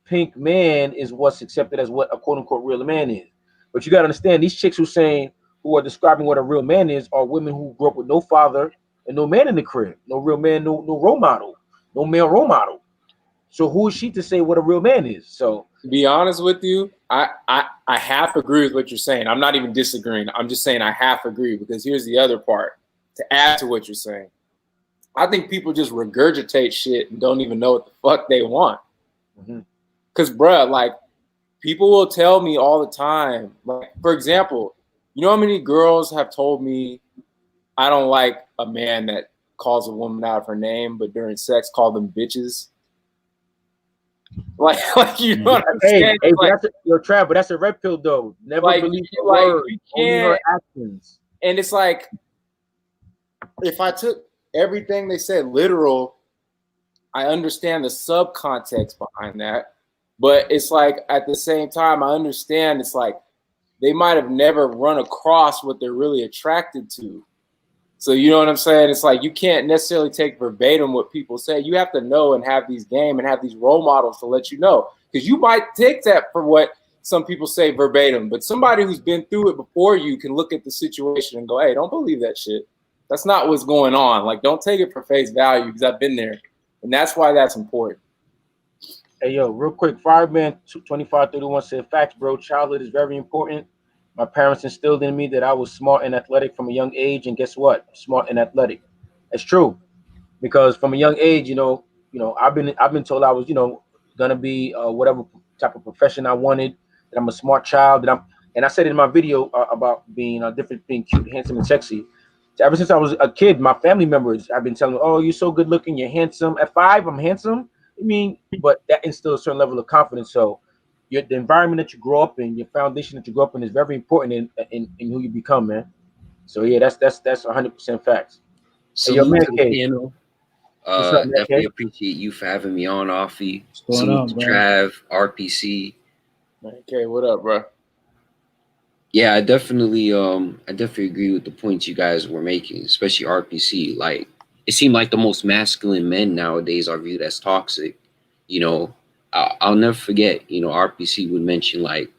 pink man is what's accepted as what a quote unquote real man is. But you got to understand, these chicks who are describing what a real man is are women who grew up with no father and no man in the crib, no real man, no role model, no male role model. So who is she to say what a real man is? So, to be honest with you, I half agree with what you're saying. I'm not even disagreeing. I'm just saying I half agree, because here's the other part to add to what you're saying. I think people just regurgitate shit and don't even know what the fuck they want. Because, bruh, like, people will tell me all the time, like, for example, you know how many girls have told me, I don't like a man that calls a woman out of her name, but during sex call them bitches? Like you know what I'm saying? Hey, like, Trav, but that's a red pill though. Never like, believe the like, word, only her actions. And it's like, if I took everything they said literal, I understand the subcontext behind that. But it's like, at the same time, I understand it's like they might have never run across what they're really attracted to. So you know what I'm saying? It's like you can't necessarily take verbatim what people say. You have to know and have these game and have these role models to let you know. Because you might take that for what some people say verbatim, but somebody who's been through it before you can look at the situation and go, hey, don't believe that shit. That's not what's going on. Like, don't take it for face value, because I've been there. And that's why that's important. Hey, yo, real quick, Fireman 2531 said, facts, bro. Childhood is very important. My parents instilled in me that I was smart and athletic from a young age, and guess what? Smart and athletic. It's true, because from a young age, I've been told I was, gonna be whatever type of profession I wanted. That I'm a smart child. And I said in my video about being different, being cute, handsome, and sexy. So ever since I was a kid, my family members have been telling me, "Oh, you're so good looking. You're handsome." At 5, I'm handsome. I mean, but that instills a certain level of confidence. So, the environment that you grow up in, your foundation that you grow up in, is very important in who you become, man. So yeah, that's 100% facts. Hey, yo, Salute man, to the K. panel. What's up, man, Definitely K? appreciate you for having me on, Offie. What's going Salute on, to bro? Trav, RPC. Okay, what up, bro? Yeah, I definitely agree with the points you guys were making, especially RPC. Like, it seemed like the most masculine men nowadays are viewed as toxic. You know, I'll never forget, RPC would mention, like,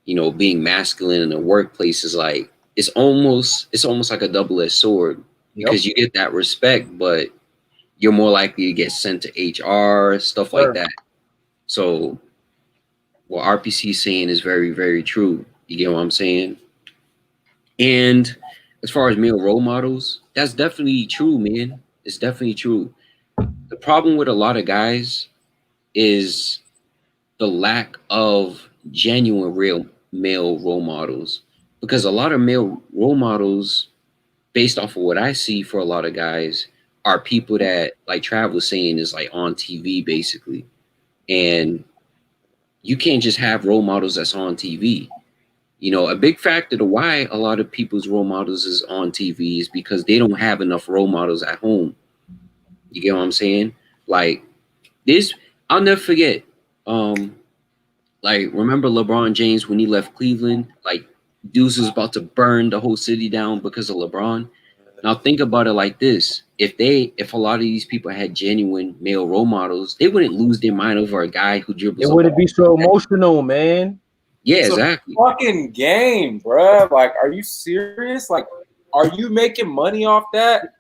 being masculine in the workplace is like, it's almost like a double-edged sword, because you get that respect, but you're more likely to get sent to HR, stuff like that. So what RPC is saying is very, very true. You get what I'm saying? And as far as male role models, that's definitely true, man. It's definitely true. The problem with a lot of guys is the lack of genuine real male role models. Because a lot of male role models, based off of what I see for a lot of guys, are people that, like Trav was saying, is like on TV basically. And you can't just have role models that's on TV. A big factor to why a lot of people's role models is on TV is because they don't have enough role models at home. You get what I'm saying? Like this, I'll never forget. Like, remember LeBron James when he left Cleveland? Like, dudes was about to burn the whole city down because of LeBron. Now think about it like this: if a lot of these people had genuine male role models, they wouldn't lose their mind over a guy who dribbles. It wouldn't be so emotional, man. Yeah, It's exactly. a fucking game, bro. Like, are you serious? Like, are you making money off that?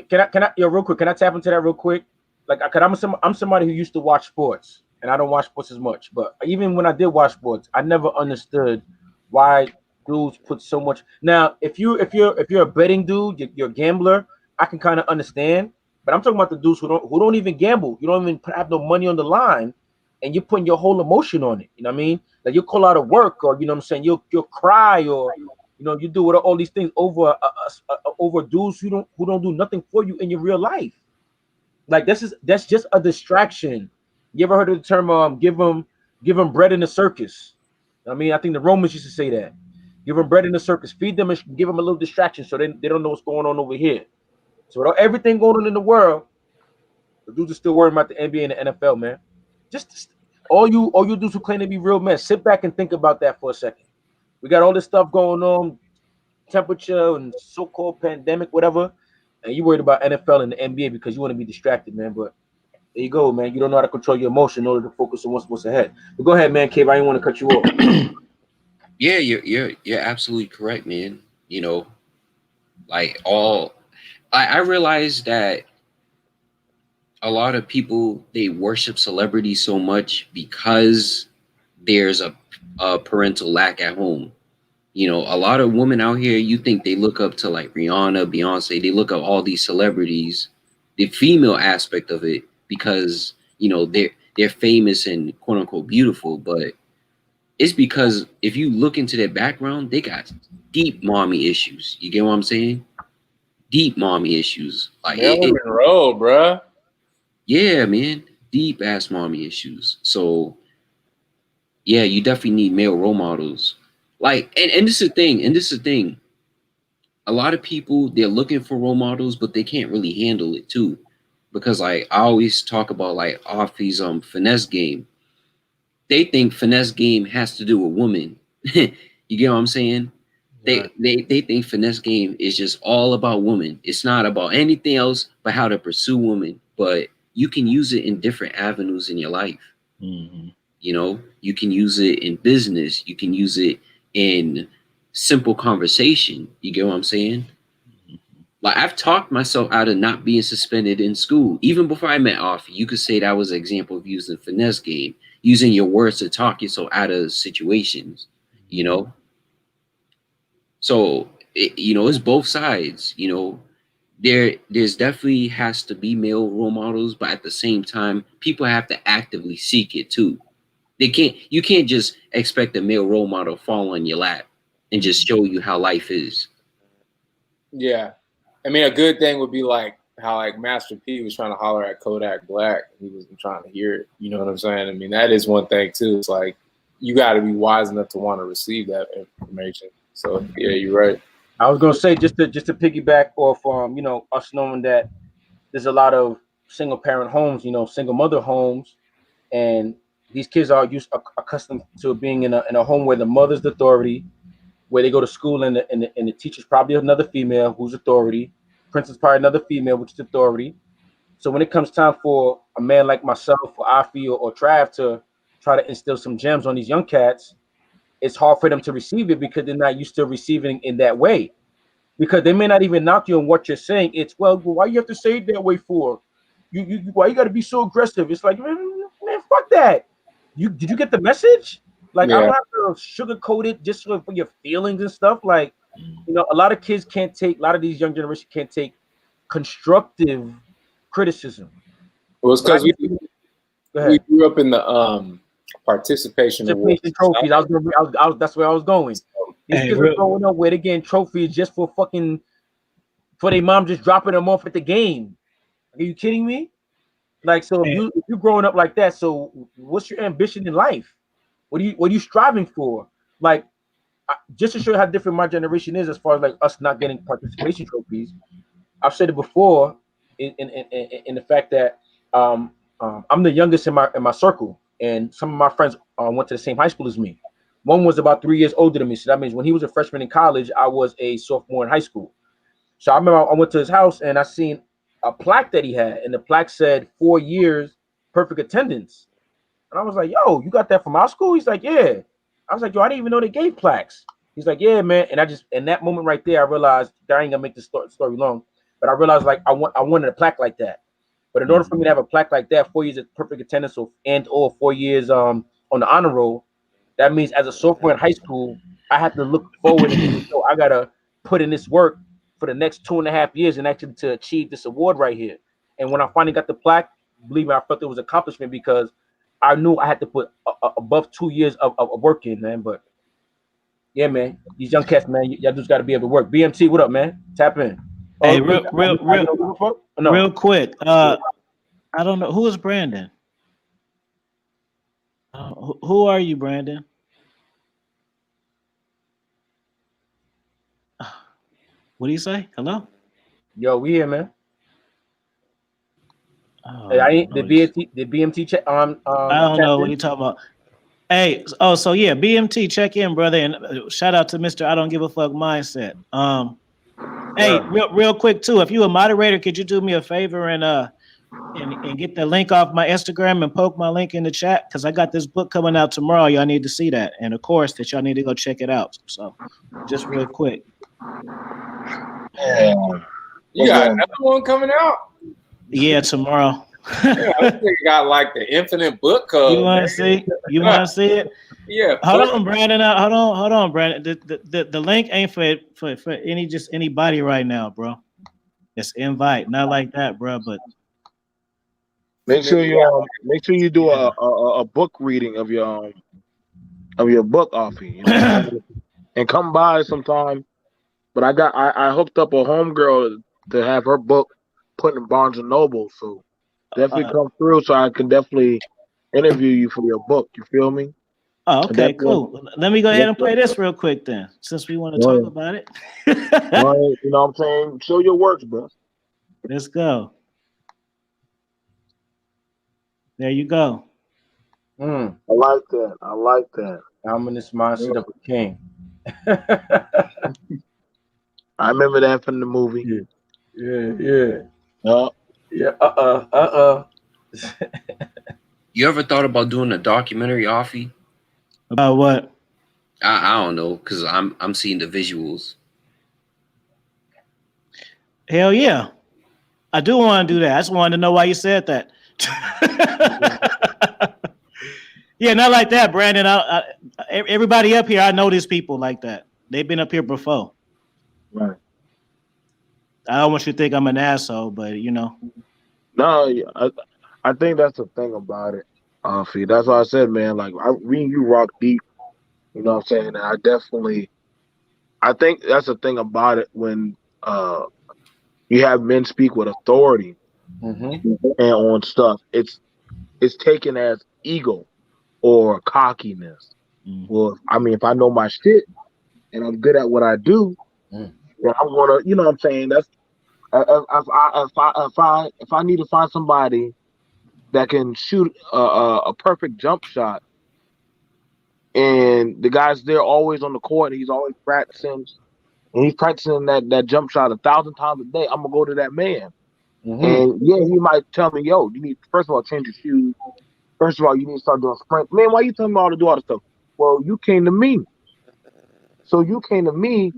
Can I, real quick? Can I tap into that real quick? Like, I'm somebody who used to watch sports, and I don't watch sports as much. But even when I did watch sports, I never understood why dudes put so much. Now, if you're a betting dude, you're a gambler, I can kind of understand. But I'm talking about the dudes who don't even gamble. You don't even have no money on the line, and you're putting your whole emotion on it. You know what I mean? Like, you'll call out of work, or what I'm saying, you'll cry, or you do all these things over over dudes who don't do nothing for you in your real life. Like, that's just a distraction. You ever heard of the term give them bread in the circus? I mean, I think the Romans used to say that. Give them bread in the circus, feed them and give them a little distraction so they don't know what's going on over here. So with everything going on in the world, the dudes are still worrying about the NBA and the NFL, man. Just all you dudes who claim to be real men, sit back and think about that for a second. We got all this stuff going on, temperature and so-called pandemic, whatever, and you worried about NFL and the NBA because you want to be distracted, man. But there you go, man. You don't know how to control your emotion in order to focus on what's ahead. But go ahead, man, Cave. I didn't want to cut you off. Yeah, you're absolutely correct, man. Like I realized that a lot of people, they worship celebrities so much because there's a parental lack at home. A lot of women out here, you think they look up to like Rihanna, Beyonce, they look up all these celebrities, the female aspect of it, because they're famous and quote unquote beautiful, but it's because if you look into their background, they got deep mommy issues. You get what I'm saying? Deep mommy issues. Like Marilyn Monroe, bruh. Yeah, man. Deep ass mommy issues. So yeah, you definitely need male role models. Like, and this is the thing, a lot of people, they're looking for role models, but they can't really handle it too. Because like I always talk about like Offie's finesse game. They think finesse game has to do with women. You get what I'm saying? They think finesse game is just all about women. It's not about anything else but how to pursue women. But you can use it in different avenues in your life. Mm-hmm. You can use it in business. You can use it in simple conversation. You get what I'm saying? Like, I've talked myself out of not being suspended in school. Even before I met Offie, you could say that was an example of using finesse game, using your words to talk yourself out of situations, So it's both sides. There's definitely has to be male role models, but at the same time, people have to actively seek it too. You can't just expect a male role model to fall on your lap and just show you how life is. Yeah. I mean, a good thing would be like how like Master P was trying to holler at Kodak Black. He wasn't trying to hear it. You know what I'm saying? I mean, that is one thing too. It's like you got to be wise enough to want to receive that information. So yeah, you're right. I was gonna say just to piggyback off us knowing that there's a lot of single parent homes, single mother homes, and these kids are accustomed to being in a home where the mother's the authority, where they go to school and the teacher's probably another female who's authority, principal's probably another female which is authority. So when it comes time for a man like myself or Afi or Trav to try to instill some gems on these young cats, it's hard for them to receive it because they're not used to receiving in that way. Because they may not even knock you on what you're saying. It's why you have to say it that way for? Why you got to be so aggressive? It's like, man, fuck that. Did you get the message? Like, I don't have to sugarcoat it just for your feelings and stuff. Like, a lot of kids can't take, a lot of these young generation can't take constructive criticism. Well, it's because we grew up in the participation awards. Trophies. That's where I was going. These kids are growing up where they're getting trophies just for their mom just dropping them off at the game. Are you kidding me? Like, so if you're growing up like that, so what's your ambition in life? What are you striving for? Like, just to show you how different my generation is as far as like us not getting participation trophies. I've said it before in the fact that I'm the youngest in my circle, and some of my friends went to the same high school as me. One was about 3 years older than me, so that means when he was a freshman in college, I was a sophomore in high school. So I remember I went to his house and I seen a plaque that he had, and the plaque said 4 years perfect attendance. And I was like, yo, you got that from our school? He's like, yeah. I was like, yo, I didn't even know they gave plaques. He's like, yeah, man. And in that moment right there, I realized that I ain't gonna make the story long, but I realized like I wanted a plaque like that. But in order for me to have a plaque like that, 4 years of perfect attendance or 4 years on the honor roll, that means as a sophomore in high school, I had to look forward and think, I gotta put in this work for the next 2.5 years and actually to achieve this award right here. And when I finally got the plaque, believe me, I felt it was an accomplishment because I knew I had to put above 2 years of work in, man. But yeah, man, these young cats, man, y'all just got to be able to work. BMT, what up, man? Tap in. Hey, real quick. I don't know who is Brandon. Who are you, Brandon? What do you say? Hello? Yo, we here, man. Hey, I ain't the BMT check on. I don't know what you talking about. Hey, so yeah, BMT, check in, brother, and shout out to Mr. I don't give a fuck mindset. Hey, real quick too, if you a moderator, could you do me a favor and get the link off my Instagram and poke my link in the chat? Because I got this book coming out tomorrow. Y'all need to see that. And of course that y'all need to go check it out. So just real quick. You got another one coming out? Yeah, tomorrow. Yeah, I think you got like the infinite book code. You want to see? You want to see it? Yeah. Hold on, Brandon. Hold on, Brandon. The link ain't for anybody right now, bro. It's invite, not like that, bro. But make sure you do a book reading of your book, Offie, and come by sometime. But I hooked up a homegirl to have her book put in Barnes and Noble, so definitely come through so I can definitely interview you for your book. You feel me? Oh, okay, cool. Let me go ahead and play this real quick then, since we want to talk about it. Right, you know what I'm saying? Show your works, bro. Let's go. There you go. I like that. I'm in this mindset of a king. I remember that from the movie. Yeah. You ever thought about doing a documentary, Offie? About what? I don't know, because I'm seeing the visuals. Hell yeah. I do want to do that. I just wanted to know why you said that. Yeah, not like that, Brandon. Everybody up here, I know these people like that. They've been up here before. Right. I don't want you to think I'm an asshole, but you know. No, I think that's the thing about it. Fee. That's why I said, man, like me and you rock deep. You know what I'm saying? And I think that's the thing about it when you have men speak with authority and on stuff. It's taken as ego or cockiness. Well, I mean, if I know my shit and I'm good at what I do, then I'm gonna, you know what I'm saying? That's if I need to find somebody that can shoot a perfect jump shot, and the guy's there always on the court, and he's always practicing, and he's practicing that jump shot 1,000 times a day, I'm gonna go to that man. And yeah, he might tell me, yo, you need first of all change your shoes. First of all, you need to start doing sprint. Man, why you telling me all to do all this stuff? Well, you came to me. So you came to me.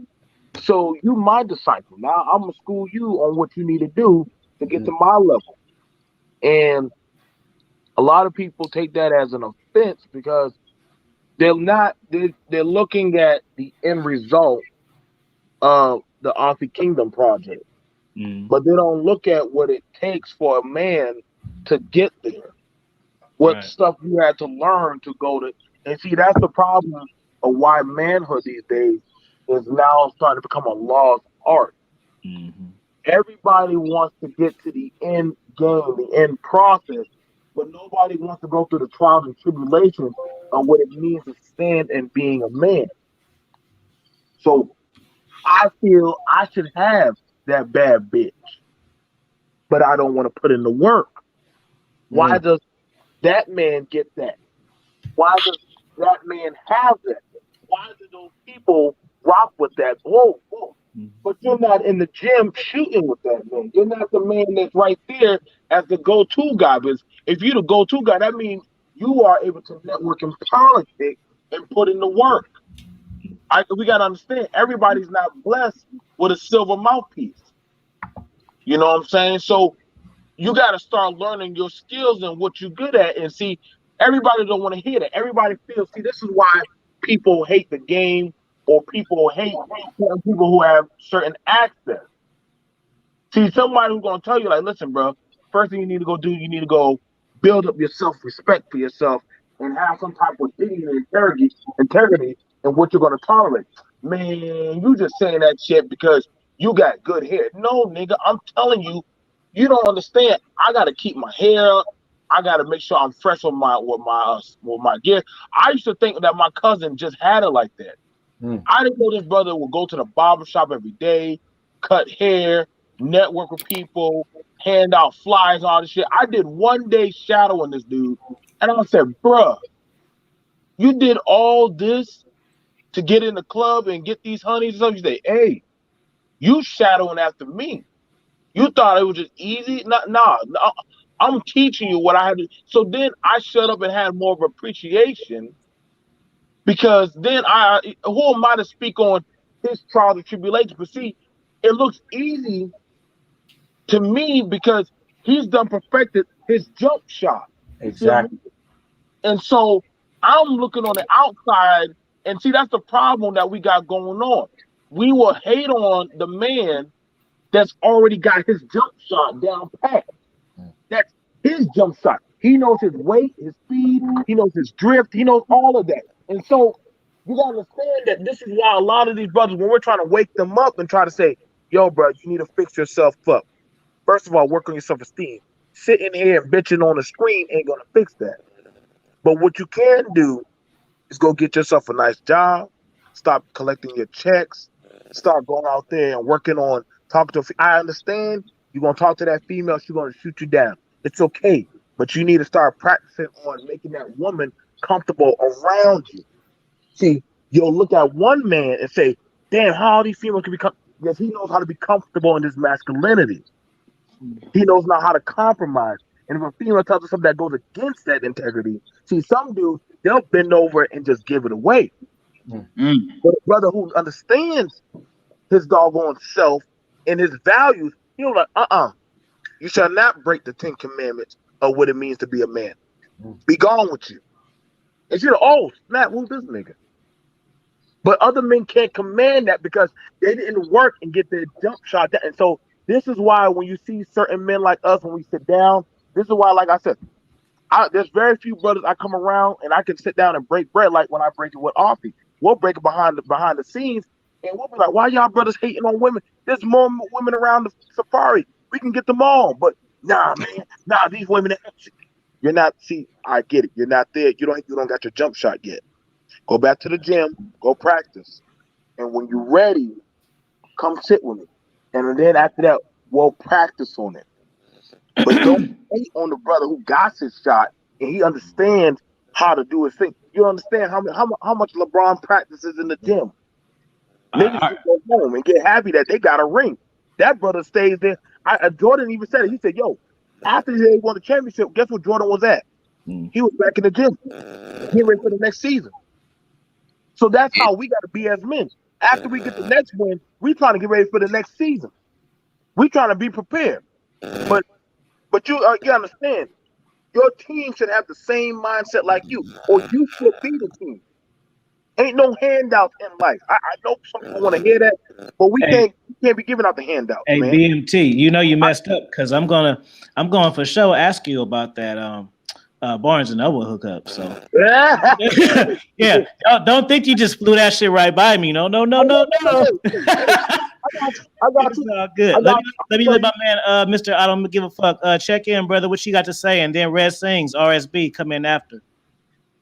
So you my disciple. Now I'm gonna school you on what you need to do to get to my level. And a lot of people take that as an offense because they're looking at the end result of the Afi Kingdom project. But they don't look at what it takes for a man to get there. What stuff you had to learn to go to, and see that's the problem of why manhood these days is now starting to become a lost art. Everybody wants to get to the end game, the end process, but nobody wants to go through the trials and tribulations of what it means to stand and being a man. So I feel I should have that bad bitch, but I don't want to put in the work. Why does that man get that? Why does that man have that? Why do those people rock with that? Whoa, whoa. But you're not in the gym shooting with that man. You're not the man that's right there as the go-to guy. Because if you're the go-to guy, that means you are able to network and politic and put in the work. We got to understand, everybody's not blessed with a silver mouthpiece. You know what I'm saying? So you got to start learning your skills and what you're good at. And see, everybody don't want to hear that. Everybody feels, see, this is why people hate the game or people hate certain people who have certain access. See, somebody who's going to tell you, like, listen, bro, first thing you need to go do, you need to go build up your self-respect for yourself and have some type of dignity and integrity in what you're going to tolerate. Man, you just saying that shit because you got good hair. No, nigga, I'm telling you, you don't understand. I got to keep my hair up. I got to make sure I'm fresh with my gear. I used to think that my cousin just had it like that. I didn't know this brother would go to the barbershop every day, cut hair, network with people, hand out flyers, all this shit. I did one day shadowing this dude, and I said, bruh, you did all this to get in the club and get these honeys and stuff? You say, hey, you shadowing after me. You thought it was just easy? Nah. I'm teaching you what I had to. So then I shut up and had more of appreciation because then who am I to speak on his trials and tribulations? But see, it looks easy to me because he's done perfected his jump shot. Exactly. And so I'm looking on the outside and see that's the problem that we got going on. We will hate on the man that's already got his jump shot down pat. That's his jump shot. He knows his weight, his speed, he knows his drift, he knows all of that. And so you gotta understand that this is why a lot of these brothers, when we're trying to wake them up and try to say, yo, bro, you need to fix yourself up. First of all, work on your self-esteem. Sitting here and bitching on the screen ain't gonna fix that. But what you can do is go get yourself a nice job, stop collecting your checks, start going out there and working on talking to. I understand you're gonna talk to that female, she's gonna shoot you down. It's okay, but you need to start practicing on making that woman comfortable around you. See, you'll look at one man and say, "Damn, how these females can become?" Because he knows how to be comfortable in his masculinity. He knows now how to compromise. And if a female tells us something that goes against that integrity, see, some dudes, they'll bend over and just give it away. But a brother who understands his doggone self and his values, he'll like, you shall not break the 10 commandments of what it means to be a man. Be gone with you. And you're like, oh, snap, who's this nigga? But other men can't command that because they didn't work and get their jump shot down. And so this is why when you see certain men like us, when we sit down, this is why, like I said, there's very few brothers I come around and I can sit down and break bread like when I break it with Offie. We'll break it behind the scenes and we'll be like, why y'all brothers hating on women? There's more women around the safari. We can get them all. But nah, man, these women, you're not, see, I get it. You're not there. You don't got your jump shot yet. Go back to the gym, go practice. And when you're ready, come sit with me. And then after that, we'll practice on it. But don't hate on the brother who got his shot and he understands how to do his thing. You understand how much LeBron practices in the gym. Niggas just go home and get happy that they got a ring. That brother stays there. Jordan even said it. He said, yo, after they won the championship, guess what Jordan was at? He was back in the gym. Getting ready for the next season. So that's how we got to be as men. After we get the next win, we trying to get ready for the next season. We trying to be prepared. But you understand, your team should have the same mindset like you, or you should be the team. Ain't no handouts in life. I know some people want to hear that, but we can't be giving out the handouts. Hey, man. BMT, you know you messed up because I'm going for sure ask you about that Barnes and Noble hookup. So yeah, don't think you just flew that shit right by me. No. I got you. All good. Let me let my man, Mr. I don't give a fuck. Check in, brother. What you got to say, and then Red Sings RSB come in after.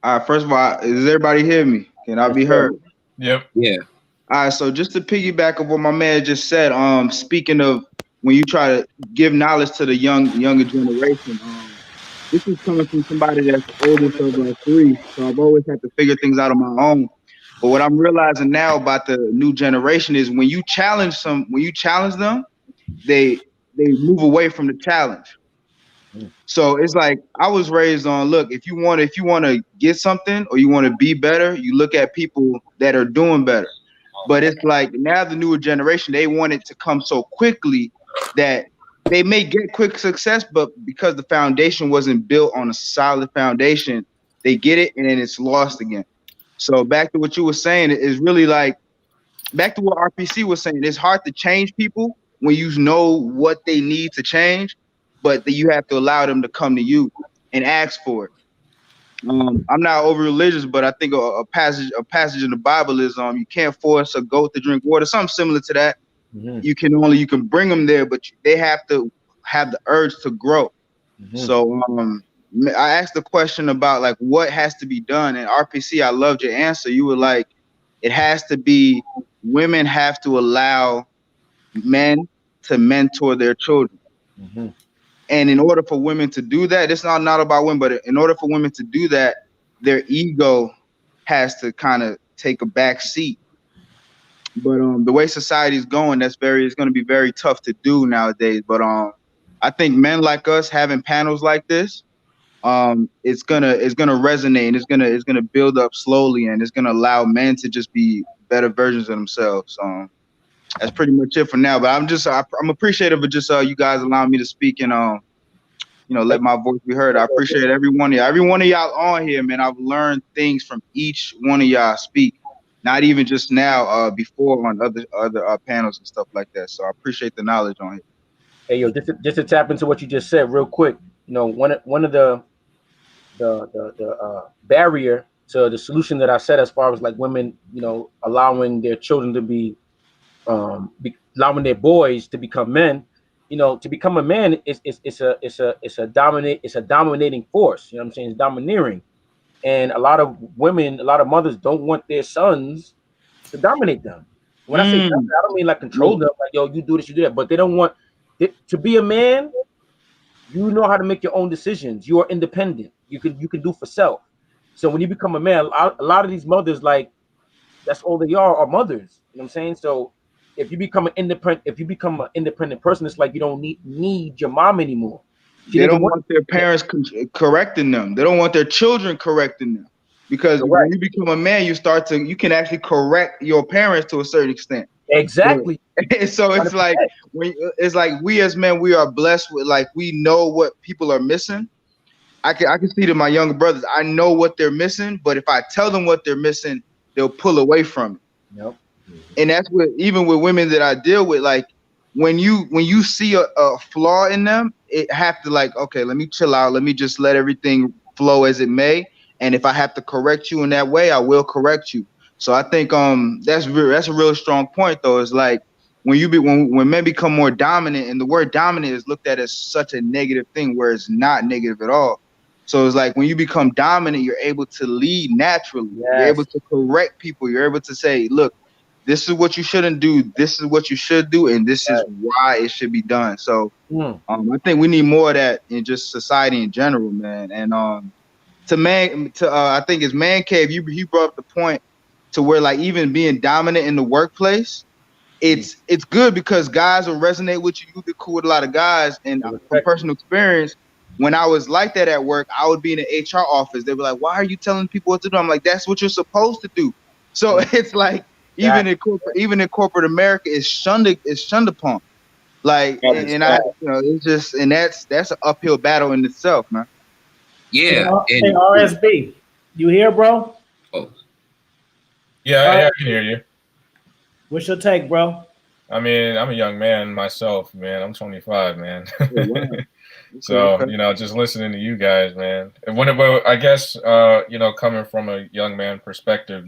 All right. First of all, does everybody hear me? Can I be heard? Yep. Yeah. All right. So just to piggyback of what my man just said, speaking of when you try to give knowledge to the younger generation, this is coming from somebody that's the oldest of 3, so I've always had to figure things out on my own. But what I'm realizing now about the new generation is when you challenge them, they move away from the challenge. So it's like I was raised on, look, if you want to get something or you want to be better, you look at people that are doing better. But it's like now the newer generation, they want it to come so quickly that they may get quick success, but because the foundation wasn't built on a solid foundation, they get it and then it's lost again. So back to what you were saying, is really like back to what RPC was saying. It's hard to change people when you know what they need to change, but you have to allow them to come to you and ask for it. I'm not over religious, but I think a passage in the Bible is you can't force a goat to drink water, something similar to that. Mm-hmm. You can bring them there, but they have to have the urge to grow. Mm-hmm. So I asked the question about like what has to be done, and RPC, I loved your answer. You were like, it has to be, women have to allow men to mentor their children. Mm-hmm. And in order for women to do that, it's not about women, but in order for women to do that, their ego has to kind of take a back seat. But the way society is going, it's going to be very tough to do nowadays. But I think men like us having panels like this, it's gonna resonate, and it's gonna build up slowly, and it's gonna allow men to just be better versions of themselves. That's pretty much it for now. But I'm appreciative of just you guys allowing me to speak and let my voice be heard. I appreciate every one of y'all on here, man. I've learned things from each one of y'all speak. Not even just now, before on other panels and stuff like that. So I appreciate the knowledge on here. Hey, yo, just to tap into what you just said real quick. One of the barrier to the solution that I said, as far as like women, allowing their children to be allowing their boys to become men. To become a man it's a dominating force. You know what I'm saying? It's domineering. And a lot of women, a lot of mothers don't want their sons to dominate them. When I say dominate, I don't mean like control them, like, yo, you do this, you do that. But they don't want to be a man. You know how to make your own decisions. You are independent. You can do for self. So when you become a man, a lot of these mothers, like, that's all they are mothers. You know what I'm saying? So if you become an independent person, it's like you don't need your mom anymore. They don't want their parents correcting them. They don't want their children correcting them, because when you become a man, you can actually correct your parents to a certain extent. Exactly. So it's like we as men, we are blessed with, like, we know what people are missing. I can see to my younger brothers, I know what they're missing, but if I tell them what they're missing, they'll pull away from it. Yep. And that's what, even with women that I deal with, like when you see a flaw in them, it have to like, okay, let me chill out. Let me just let everything flow as it may. And if I have to correct you in that way, I will correct you. So I think that's a real strong point though. It's like when men become more dominant, and the word dominant is looked at as such a negative thing where it's not negative at all. So it's like when you become dominant, you're able to lead naturally. Yes. You're able to correct people. You're able to say, look, this is what you shouldn't do. This is what you should do, and this is why it should be done. So, I think we need more of that in just society in general, man. And I think it's Man Cave. He brought up the point to where like even being dominant in the workplace, it's good because guys will resonate with you. You get cool with a lot of guys, and from personal experience, when I was like that at work, I would be in the HR office. They'd be like, "Why are you telling people what to do?" I'm like, "That's what you're supposed to do." So it's like. Even in corporate America, it's shunned upon. Like, and I, it's just, and that's an uphill battle in itself, man. Yeah. Hey, RSB, you here, bro? Oh. Yeah, I can hear you. What's your take, bro? I mean, I'm a young man myself, man. I'm 25, man. Oh, wow. So, just listening to you guys, man. And I guess, coming from a young man perspective,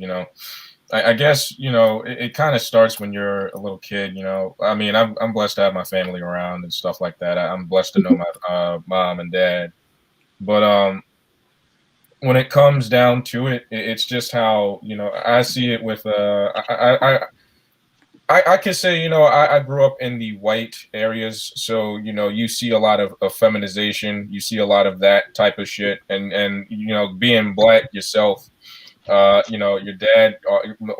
I guess, it kind of starts when you're a little kid, I mean, I'm blessed to have my family around and stuff like that. I'm blessed to know my mom and dad. But when it comes down to it, it's just how, I see it with, I can say, I grew up in the white areas. So, you see a lot of feminization. You see a lot of that type of shit. And being black yourself, your dad,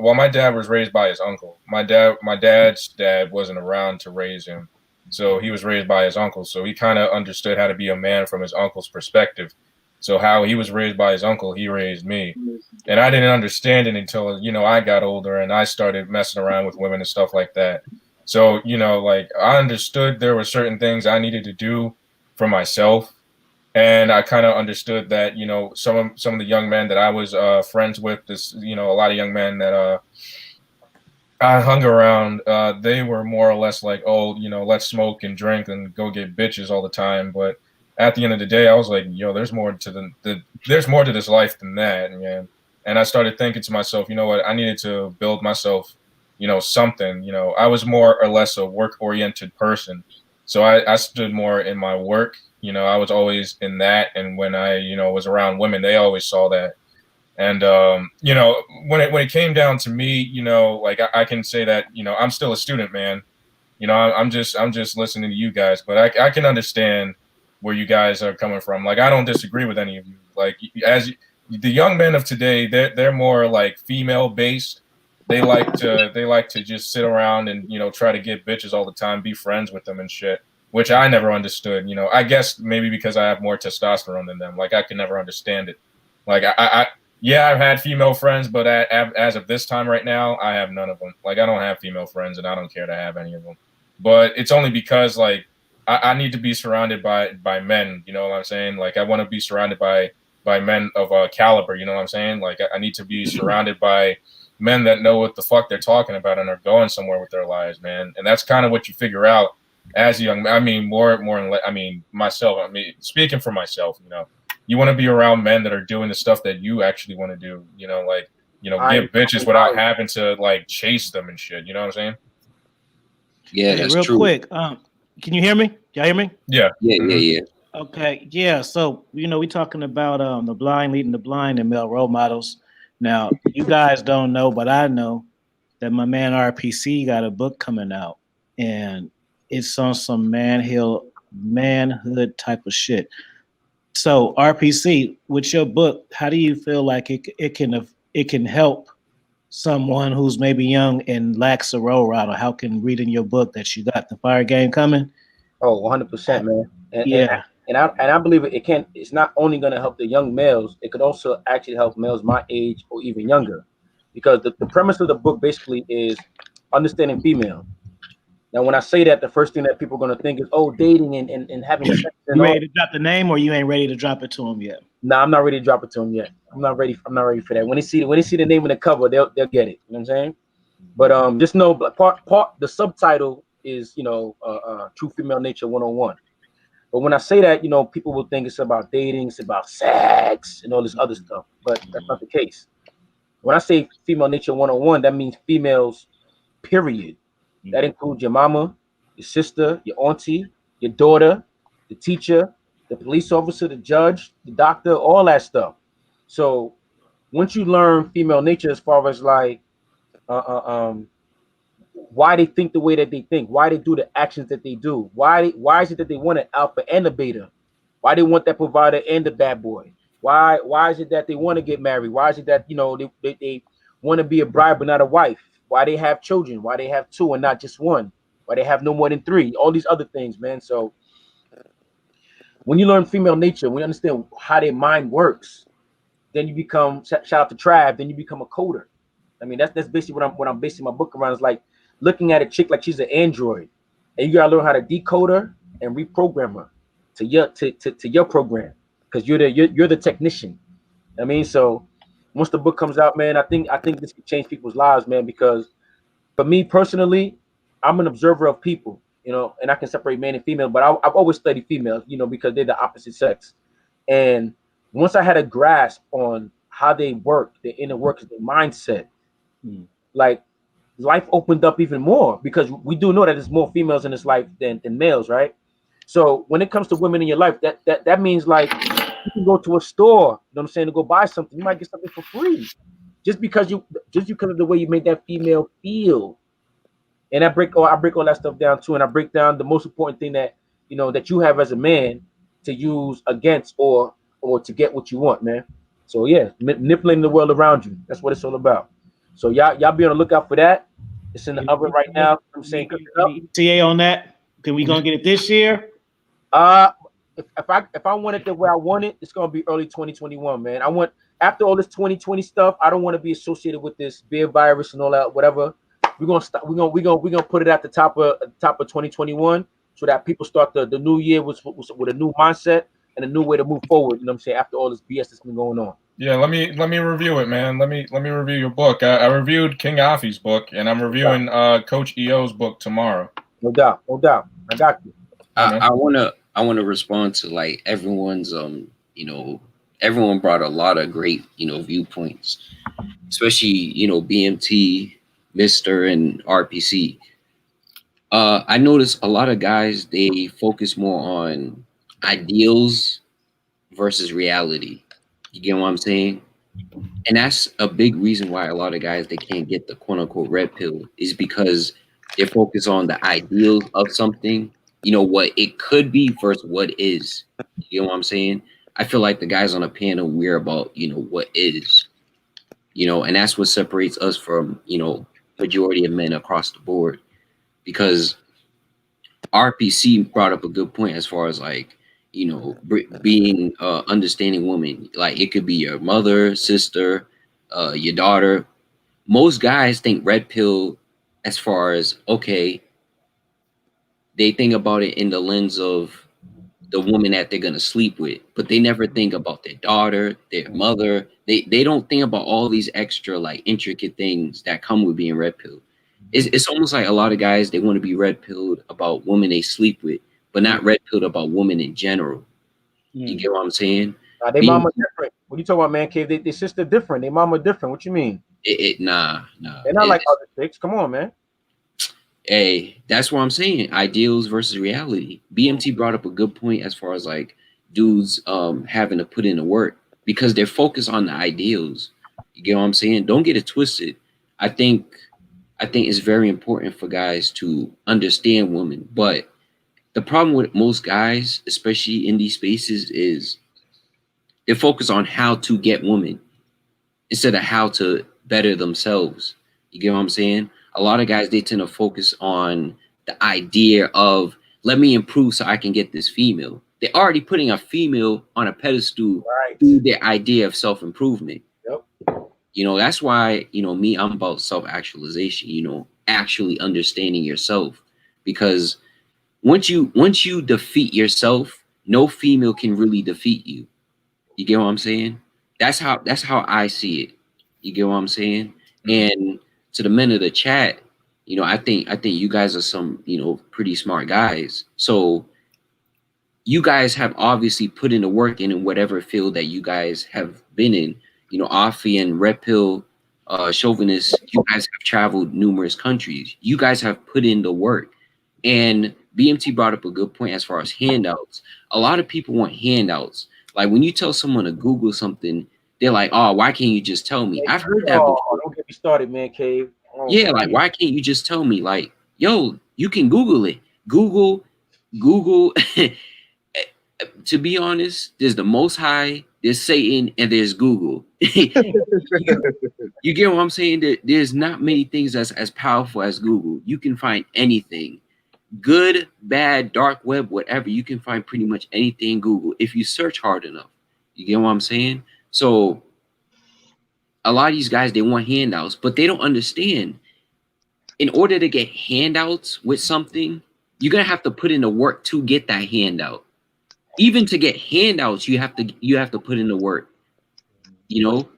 my dad was raised by his uncle. My dad's dad wasn't around to raise him. So he was raised by his uncle. So he kind of understood how to be a man from his uncle's perspective. So how he was raised by his uncle, he raised me. And I didn't understand it until, I got older and I started messing around with women and stuff like that. So, I understood there were certain things I needed to do for myself. And I kind of understood that, some of the young men that I was friends with, a lot of young men that I hung around, they were more or less like, oh, let's smoke and drink and go get bitches all the time. But at the end of the day, I was like, there's more to there's more to this life than that, man. And I started thinking to myself, you know what, I needed to build myself, something. I was more or less a work-oriented person. So I stood more in my work. I was always in that. And when I, was around women, they always saw that. And, when it came down to me, I can say that, I'm still a student, man. I'm just listening to you guys, but I can understand where you guys are coming from. Like, I don't disagree with any of you. Like, as the young men of today, they're more like female based. They like to just sit around and, try to get bitches all the time, be friends with them and shit, which I never understood. I guess maybe because I have more testosterone than them. Like, I can never understand it. Like, yeah, I've had female friends, but as of this time right now, I have none of them. Like, I don't have female friends, and I don't care to have any of them. But it's only because, like, I need to be surrounded by men. You know what I'm saying? Like, I want to be surrounded by men of caliber. You know what I'm saying? Like, I need to be surrounded by men that know what the fuck they're talking about and are going somewhere with their lives, man. And that's kind of what you figure out as a young man. I mean, myself. I mean, speaking for myself, you want to be around men that are doing the stuff that you actually want to do, get bitches without having to like chase them and shit. You know what I'm saying? Yeah, that's real true. Quick, can you hear me? Y'all hear me? Yeah. Yeah. Okay, yeah. So we talking about the blind leading the blind and male role models. Now, you guys don't know, but I know that my man RPC got a book coming out, and it's on some manhood type of shit. So RPC, with your book, how do you feel like it can help someone who's maybe young and lacks a role model? How can reading your book that you got the fire game coming? Oh, 100%, man. And Yeah. I believe it's not only going to help the young males, it could also actually help males my age or even younger, because the premise of the book basically is understanding female. Now, when I say that, the first thing that people are going to think is, oh, dating and having sex. You ready to drop the name, or you ain't ready to drop it to them yet? Nah, I'm not ready to drop it to them yet. I'm not ready for that. When they see the name of the cover, they'll get it. You know what I'm saying? But just know part the subtitle is, you know, True Female Nature 101. But when I say that, you know, people will think it's about dating, it's about sex and all this other stuff. But that's not the case. When I say Female Nature 101, that means females, period. That includes your mama, your sister, your auntie, your daughter, the teacher, the police officer, the judge, the doctor, all that stuff. So once you learn female nature, as far as like uh, uh, um, why they think the way that they think, why they do the actions that they do, why is it that they want an alpha and a beta, why they want that provider and the bad boy, why is it that they want to get married, why is it that, you know, they want to be a bride but not a wife, why they have children, why they have two and not just one, why they have no more than three, all these other things, man. So when you learn female nature, when you understand how their mind works, then you become, shout out to Trav, then you become a coder. I mean, that's basically what I'm basing my book around. Is like looking at a chick like she's an android, and you gotta learn how to decode her and reprogram her to your program, because you're the technician. I mean, so once the book comes out, man, I think this could change people's lives, man. Because for me personally, I'm an observer of people, you know, and I can separate man and female. But I've always studied females, you know, because they're the opposite sex. And once I had a grasp on how they work, their inner workings, their mindset, like life opened up even more, because we do know that there's more females in this life than males, right? So when it comes to women in your life, that means like you can go to a store, you know what I'm saying, to go buy something, you might get something for free just because of the way you make that female feel. And I break all that stuff down too, and I break down the most important thing that, you know, that you have as a man to use against or to get what you want, man. So yeah, manipulating the world around you. That's what it's all about. So y'all be on the lookout for that. It's in the oven right now. I'm saying cook it up. ETA on that? Can we gonna get it this year? If I want it the way I want it, it's gonna be early 2021, man. I want, after all this 2020 stuff, I don't want to be associated with this beer virus and all that, whatever. We're gonna stop. We're gonna put it at the top of 2021, so that people start the new year with a new mindset and a new way to move forward. You know what I'm saying? After all this BS that's been going on. Yeah, let me review it, man. Let me review your book. I reviewed King Afi's book, and I'm reviewing Coach EO's book tomorrow. No doubt. I got you. I wanna respond to like everyone's you know, everyone brought a lot of great, you know, viewpoints, especially, you know, BMT, Mister, and RPC. I noticed a lot of guys, they focus more on ideals versus reality. You get what I'm saying? And that's a big reason why a lot of guys, they can't get the quote unquote red pill, is because they're focused on the ideals of something, you know, what it could be versus what is. You know what I'm saying? I feel like the guys on the panel, we're about, you know, what is, you know, and that's what separates us from, you know, majority of men across the board. Because RPC brought up a good point as far as like, you know, being understanding woman. Like it could be your mother, sister, your daughter. Most guys think red pill as far as, okay, they think about it in the lens of the woman that they're gonna sleep with, but they never think about their daughter, their mother. They don't think about all these extra like intricate things that come with being red pill. It's almost like a lot of guys, they want to be red pilled about women they sleep with, but not red pilled about women in general. You get what I'm saying? They mama different. What you talking about, man cave? They sister different. They mama different. What you mean? Nah. They're not like other chicks. Come on, man. Hey, that's what I'm saying. Ideals versus reality. BMT brought up a good point as far as like dudes having to put in the work because they're focused on the ideals. You get what I'm saying? Don't get it twisted. I think it's very important for guys to understand women, but the problem with most guys, especially in these spaces, is they're focused on how to get women instead of how to better themselves. You get what I'm saying? A lot of guys, they tend to focus on the idea of, let me improve so I can get this female. They're already putting a female on a pedestal through their idea of self-improvement. Yep. You know, that's why, you know, me, I'm about self-actualization, you know, actually understanding yourself. Because once you defeat yourself, no female can really defeat you. You get what I'm saying? That's how I see it. You get what I'm saying? And to the men of the chat, you know, I think you guys are some, you know, pretty smart guys. So you guys have obviously put in the work in whatever field that you guys have been in. You know, Afi and Red Pill, Chauvinist, you guys have traveled numerous countries. You guys have put in the work. And BMT brought up a good point as far as handouts. A lot of people want handouts. Like when you tell someone to Google something, they're like, "Oh, why can't you just tell me?" I've heard that before. Don't get me started, man, Cave. Yeah, like why can't you just tell me? Like, yo, you can Google it. Google. To be honest, there's the Most High, there's Satan, and there's Google. you get what I'm saying? There's not many things that's as powerful as Google. You can find anything. Good, bad, dark web, whatever. You can find pretty much anything in Google if you search hard enough. You get what I'm saying? So a lot of these guys, they want handouts, but they don't understand. In order to get handouts with something, you're gonna have to put in the work to get that handout. Even to get handouts, you have to put in the work. You know,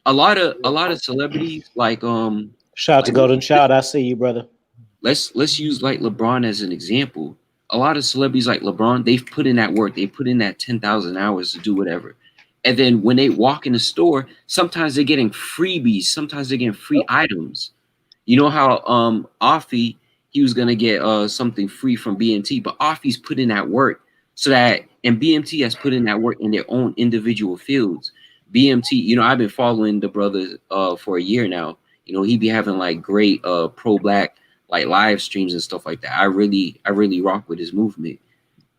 a lot of celebrities like shout out to Golden Child. I see you, brother. Let's use like LeBron as an example. A lot of celebrities like LeBron, they've put in that work. They put in that 10,000 hours to do whatever. And then when they walk in the store, sometimes they're getting freebies. Sometimes they're getting free items. You know how Afi, he was gonna get something free from BMT, but Afi's put in that work so that, and BMT has put in that work in their own individual fields. BMT, you know, I've been following the brothers for a year now. You know, he be having like great pro-black like live streams and stuff like that. I really rock with his movement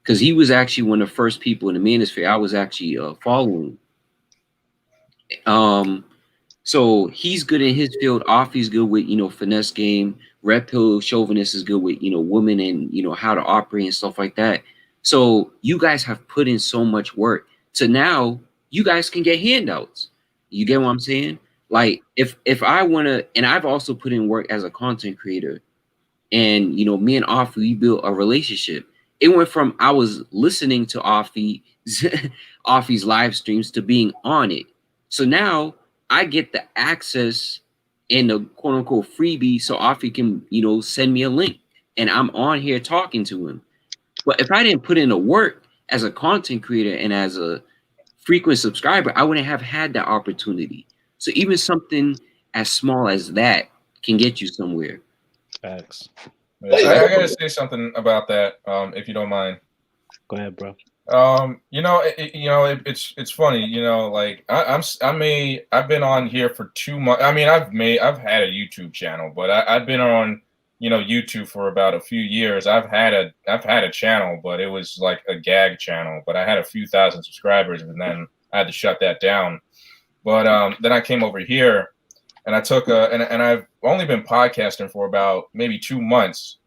because he was actually one of the first people in the manosphere I was actually following. So he's good in his field. Afi's good with, you know, finesse game. Red Pill Chauvinist is good with, you know, women and, you know, how to operate and stuff like that. So you guys have put in so much work to now you guys can get handouts. You get what I'm saying? Like if I want to, and I've also put in work as a content creator. And, you know, me and Afi, we built a relationship. It went from I was listening to Afi's live streams to being on it. So now I get the access and the quote unquote freebie so Afi can, you know, send me a link and I'm on here talking to him. But if I didn't put in the work as a content creator and as a frequent subscriber, I wouldn't have had that opportunity. So even something as small as that can get you somewhere. Facts. I gotta say something about that, if you don't mind. Go ahead, bro. You know, it's funny. You know, like I've been on here for 2 months. I mean, I've had a YouTube channel, but I've been on, you know, YouTube for about a few years. I've had a channel, but it was like a gag channel. But I had a few thousand subscribers, and then I had to shut that down. But then I came over here. And I took and I've only been podcasting for about maybe 2 months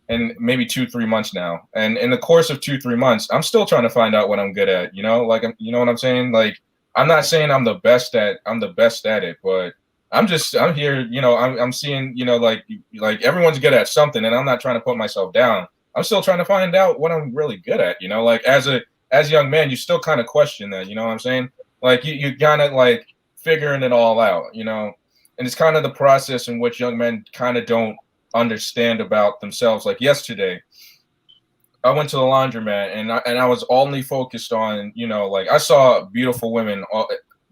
and maybe 2-3 months now. And in the course of 2-3 months, I'm still trying to find out what I'm good at, you know, like, you know what I'm saying? Like, I'm not saying I'm the best at it, but I'm here, you know, I'm seeing, you know, like everyone's good at something and I'm not trying to put myself down. I'm still trying to find out what I'm really good at, you know, like as a young man, you still kind of question that, you know what I'm saying? Like you kind of like figuring it all out, you know? And it's kind of the process in which young men kind of don't understand about themselves. Like yesterday, I went to the laundromat and I was only focused on, you know, like I saw beautiful women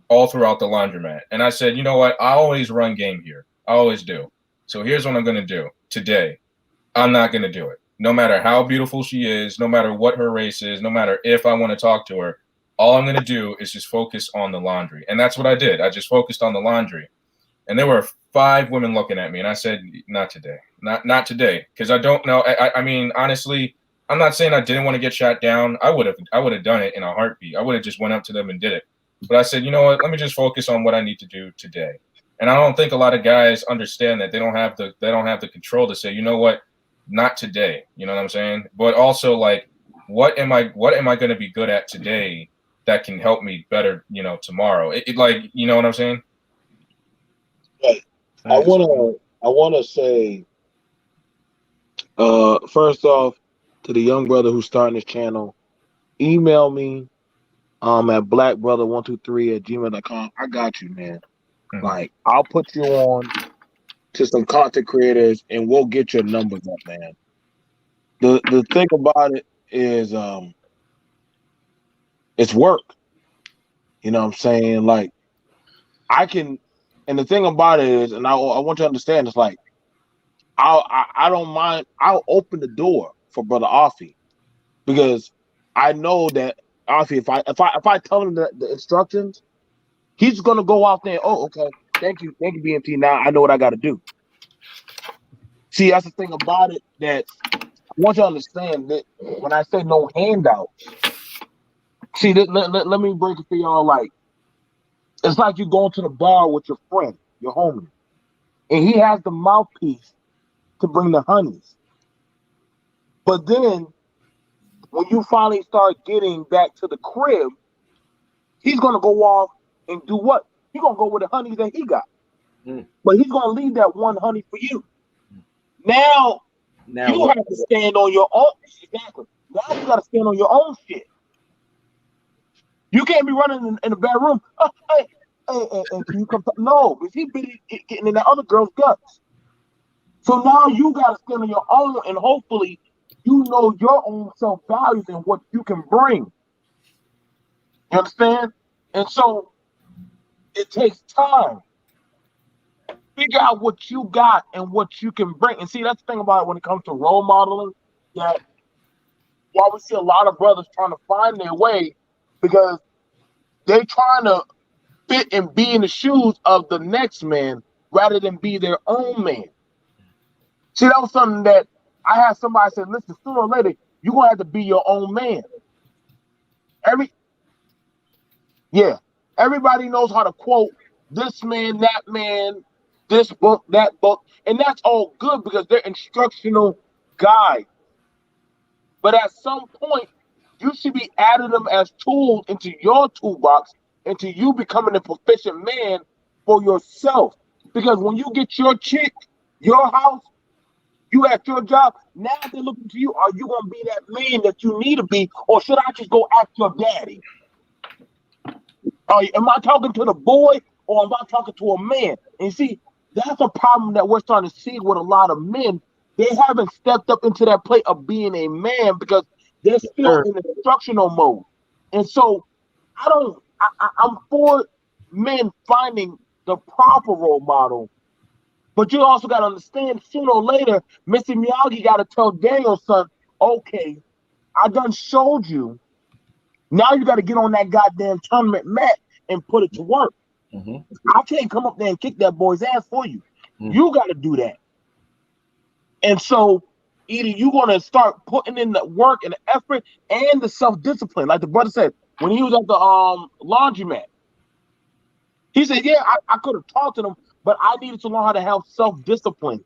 all throughout the laundromat. And I said, you know what? I always run game here. I always do. So here's what I'm going to do today. I'm not going to do it. No matter how beautiful she is, no matter what her race is, no matter if I want to talk to her, all I'm going to do is just focus on the laundry. And that's what I did. I just focused on the laundry. And there were 5 women looking at me, and I said, "Not today, not today," because I don't know. I mean, honestly, I'm not saying I didn't want to get shot down. I would have done it in a heartbeat. I would have just went up to them and did it. But I said, you know what? Let me just focus on what I need to do today. And I don't think a lot of guys understand that they don't have the control to say, you know what, not today. You know what I'm saying? But also, like, what am I going to be good at today that can help me better, you know, tomorrow? It like, you know what I'm saying? Right. I wanna say, first off, to the young brother who's starting this channel, email me at blackbrother123@gmail.com. I got you, man. Mm-hmm. Like, I'll put you on to some content creators, and we'll get your numbers up, man. The thing about it is, it's work. You know what I'm saying? Like, I can, and the thing about it is, and I want you to understand, it's like, I don't mind. I'll open the door for Brother Offie, because I know that Offie, if I tell him the instructions, he's gonna go out there. Oh, okay. Thank you, BMT. Now I know what I got to do. See, that's the thing about it, that I want you to understand that when I say no handouts, see, let me break it for y'all. Like, it's like you going to the bar with your friend, your homie, and he has the mouthpiece to bring the honeys. But then when you finally start getting back to the crib, he's gonna go off and do what? He's gonna go with the honeys that he got. But he's gonna leave that one honey for you. Now you have to stand on your own. Exactly. Now you gotta stand on your own shit. You can't be running in the bedroom. Oh, hey, can you come? No, because he been getting in that other girl's guts. So now you gotta stand on your own, and hopefully you know your own self-values and what you can bring. You understand? And so it takes time. Figure out what you got and what you can bring. And see, that's the thing about it when it comes to role modeling, that while we see a lot of brothers trying to find their way, because they're trying to fit and be in the shoes of the next man rather than be their own man. See, that was something that I had somebody say, listen, sooner or later, you're going to have to be your own man. Everybody knows how to quote this man, that man, this book, that book, and that's all good because they're instructional guides. But at some point, you should be adding them as tools into your toolbox, into you becoming a proficient man for yourself. Because when you get your chick, your house, you at your job, now they're looking to you. Are you going to be that man that you need to be, or should I just go ask your daddy? Am I talking to the boy, or am I talking to a man? And see, that's a problem that we're starting to see with a lot of men. They haven't stepped up into that plate of being a man because they're still in instructional mode. And so I'm for men finding the proper role model, but you also got to understand, sooner or later, Mr. Miyagi got to tell Daniel's son, okay, I done showed you. Now you got to get on that goddamn tournament mat and put it to work. I can't come up there and kick that boy's ass for you. You got to do that. And so either you're going to start putting in the work and the effort and the self-discipline. Like the brother said, when he was at the laundromat, he said, yeah, I could have talked to them, but I needed to learn how to have self-discipline.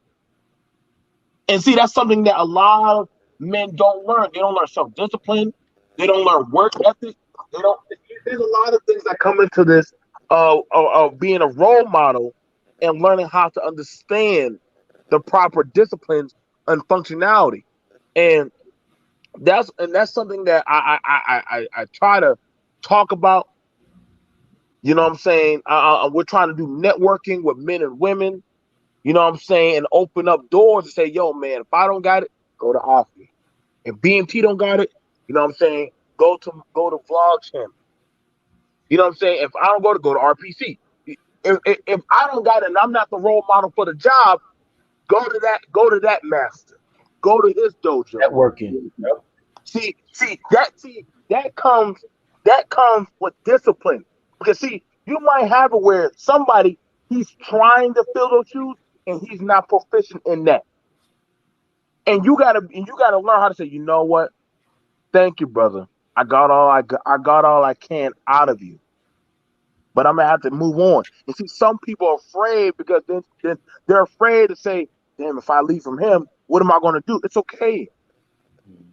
And see, that's something that a lot of men don't learn. They don't learn self-discipline. They don't learn work ethic. There's a lot of things that come into this of being a role model and learning how to understand the proper disciplines and functionality. And that's something that I try to talk about. You know what I'm saying? We're trying to do networking with men and women. You know what I'm saying? And open up doors and say, yo, man, if I don't got it, go to Offie. If BMT don't got it, you know what I'm saying? Go to Vlog Channel. You know what I'm saying? If I don't go to RPC. If I don't got it and I'm not the role model for the job, go to that master. Go to his dojo. Networking. Yep. See that comes with discipline. Because see, you might have it where somebody, he's trying to fill those shoes and he's not proficient in that. And you gotta learn how to say, you know what? Thank you, brother. I got all I can out of you. But I'm gonna have to move on. And see, some people are afraid because they're afraid to say, damn, if I leave from him, what am I gonna do? It's okay.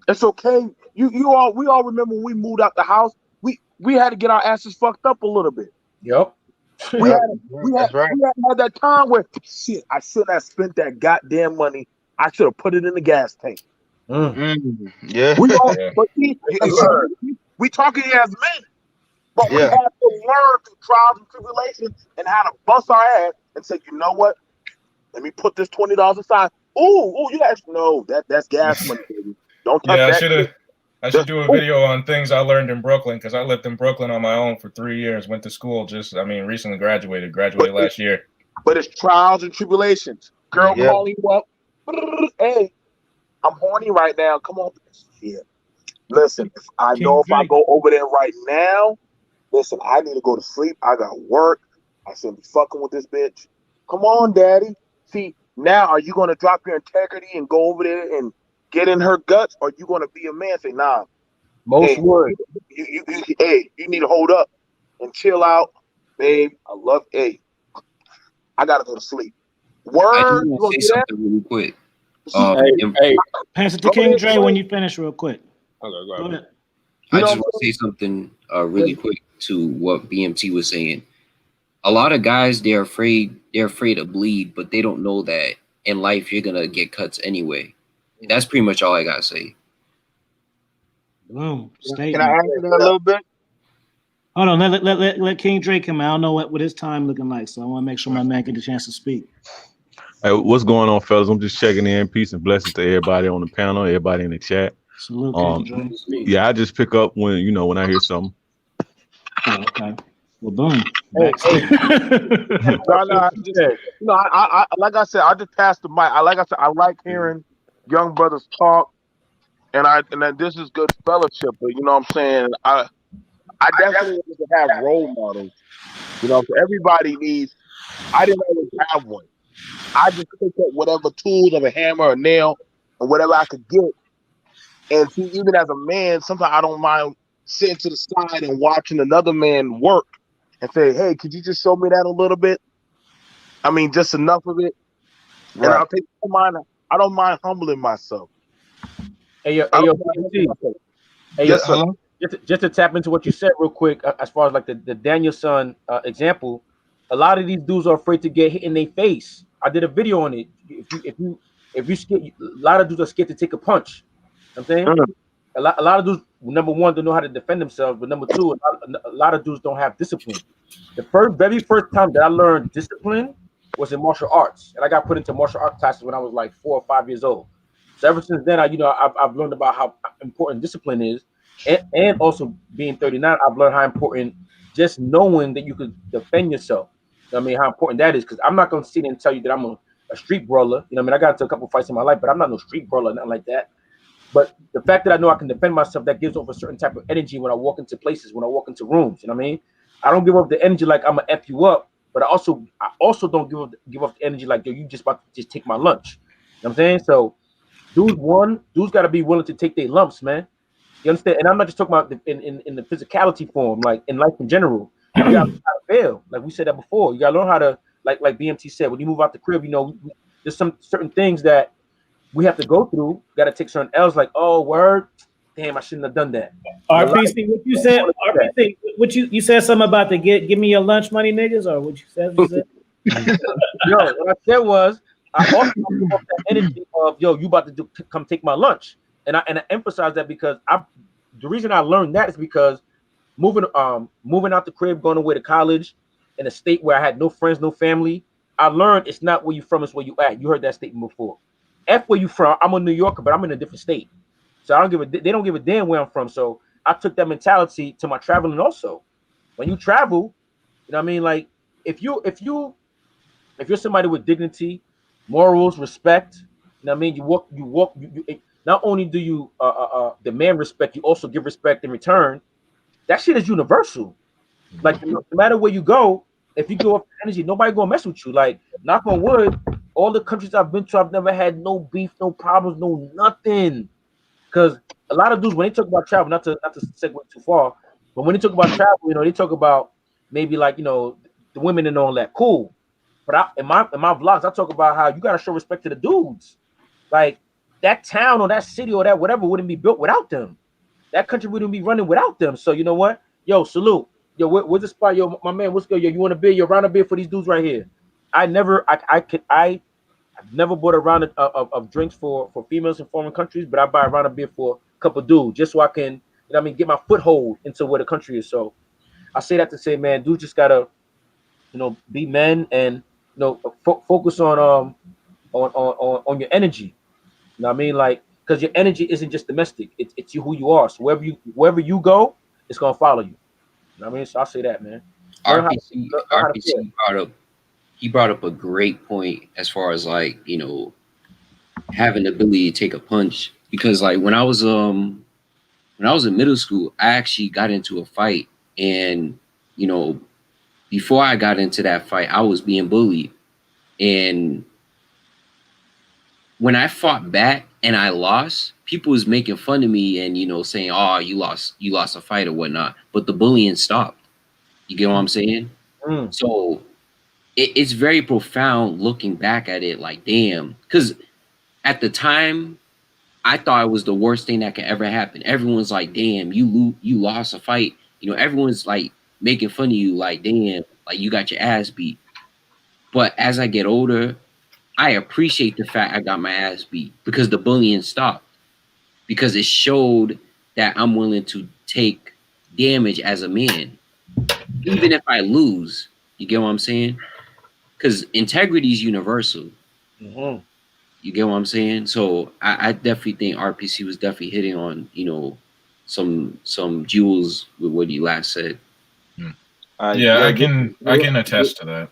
It's okay. We all remember when we moved out the house, we had to get our asses fucked up a little bit. Yep. We had that time where shit, I shouldn't have spent that goddamn money. I should have put it in the gas tank. Yeah. We talking as men, but we have to learn through trials and tribulations and how to bust our ass and say, you know what? Let me put this $20 aside. Ooh, you guys know that's gas money, baby. Don't touch that. I should do a video on things I learned in Brooklyn because I lived in Brooklyn on my own for 3 years. Went to school. Recently graduated last year. But it's trials and tribulations. Girl calling you up. Hey, I'm horny right now. Come on. Yeah. Listen, if I go over there right now, listen, I need to go to sleep. I got work. I shouldn't be fucking with this bitch. Come on, daddy. See, now are you going to drop your integrity and go over there and get in her guts? Or are you going to be a man? Say, nah. Most would. You need to hold up and chill out. Babe, I love I got to go to sleep. Word. I just want to say something really quick. Pass it to King Dre when you finish real quick. Okay, go ahead. I just want to say something really quick to what BMT was saying. A lot of guys, they're afraid to bleed, but they don't know that in life you're gonna get cuts anyway. That's pretty much all I gotta say. Boom. Can I answer that a little bit? Hold on, let King Dre come out. I don't know what his time looking like, so I want to make sure my man get the chance to speak. Hey, what's going on, fellas? I'm just checking in. Peace and blessings to everybody on the panel, everybody in the chat. Salute, King Dre. Yeah, I just pick up when I hear something. Oh, okay. Well, boom. I like I said, I just passed the mic. I like hearing young brothers talk, and then this is good fellowship. But you know what I'm saying? I definitely need to have role models. You know, so everybody needs. I didn't always have one. I just picked up whatever tools of a hammer, a nail, and whatever I could get. And see, even as a man, sometimes I don't mind sitting to the side and watching another man work and say, hey, could you just show me that a little bit? I mean, just enough of it. Right. And I don't mind humbling myself. Just to tap into what you said real quick, as far as like the Danielson example, a lot of these dudes are afraid to get hit in their face. I did a video on it. If you scared, a lot of dudes are scared to take a punch. You know what I'm saying? A lot of dudes, number one, don't know how to defend themselves, but number two, a lot of dudes don't have discipline. The very first time that I learned discipline was in martial arts, and I got put into martial arts classes when I was like 4 or 5 years old. So ever since then, I've learned about how important discipline is, and also being 39, I've learned how important just knowing that you could defend yourself. You know what I mean, how important that is, because I'm not going to sit and tell you that I'm a street brawler. You know what I mean? I got into a couple fights in my life, but I'm not no street brawler, nothing like that. But the fact that I know I can defend myself, that gives off a certain type of energy when I walk into places, when I walk into rooms. You know what I mean? I don't give off the energy like I'm gonna F you up, but I also don't give off the energy like, yo, you just about to just take my lunch. You know what I'm saying? So dudes got to be willing to take their lumps, man. You understand? And I'm not just talking about in the physicality form, like in life in general. You got to learn how to fail. Like we said that before. You got to learn how to, like BMT said, when you move out the crib, you know, there's some certain things that we have to go through. Got to take certain L's. Like, oh, word, damn, I shouldn't have done that. RPC, what you said? RPC, what you said something about the give me your lunch money, niggas, or what you said? Yo, what I said was, I also give off that energy of, yo, you about to come take my lunch, and I emphasize that because the reason I learned that is because moving out the crib, going away to college in a state where I had no friends, no family, I learned it's not where you from, it's where you at. You heard that statement before. F where you from. I'm a New Yorker, but I'm in a different state, so they don't give a damn where I'm from. So I took that mentality to my traveling also. When you travel, you know what I mean? Like if you're somebody with dignity, morals, respect, you know what I mean? You not only do you demand respect, you also give respect in return. That shit is universal. Like no matter where you go, if you go up energy, nobody gonna mess with you. Like knock on wood, all the countries I've been to, I've never had no beef, no problems, no nothing. Because a lot of dudes, when they talk about travel, not to segue too far, but when they talk about travel, you know, they talk about maybe like, you know, the women and all that. Cool. But in my vlogs, I talk about how you gotta show respect to the dudes. Like that town or that city or that whatever wouldn't be built without them. That country wouldn't be running without them. So you know what? Yo, salute. Yo, where's the spot? Yo, my man, what's good? Yo, you want a beer? Yo, round a beer for these dudes right here. I've never bought a round of drinks for females in foreign countries, but I buy a round of beer for a couple dudes just so I can, you know what I mean, get my foothold into where the country is. So I say that to say, man, dudes just gotta, you know, be men and focus on your energy. You know what I mean? Like, because your energy isn't just domestic; it's you who you are. So wherever you go, it's gonna follow you. You know what I mean? So I'll say that, man. RPC Learn how to feel. he brought up a great point as far as like, having the ability to take a punch. Because like when I was in middle school, I actually got into a fight, and you know, before I got into that fight, I was being bullied. And when I fought back and I lost, people was making fun of me and saying, "Oh, you lost a fight or whatnot." But the bullying stopped. You get what I'm saying? Mm. So it's very profound looking back at it. Like, damn, because at the time, I thought it was the worst thing that could ever happen. Everyone's like, "Damn, you lost a fight." Everyone's like making fun of you. Like, damn, like you got your ass beat. But as I get older, I appreciate the fact I got my ass beat because the bullying stopped. Because it showed that I'm willing to take damage as a man, even if I lose. You get what I'm saying? Because integrity is universal. Mm-hmm. You get what I'm saying? So I definitely think RPC was definitely hitting on some jewels with what he last said. Yeah, I can attest to that.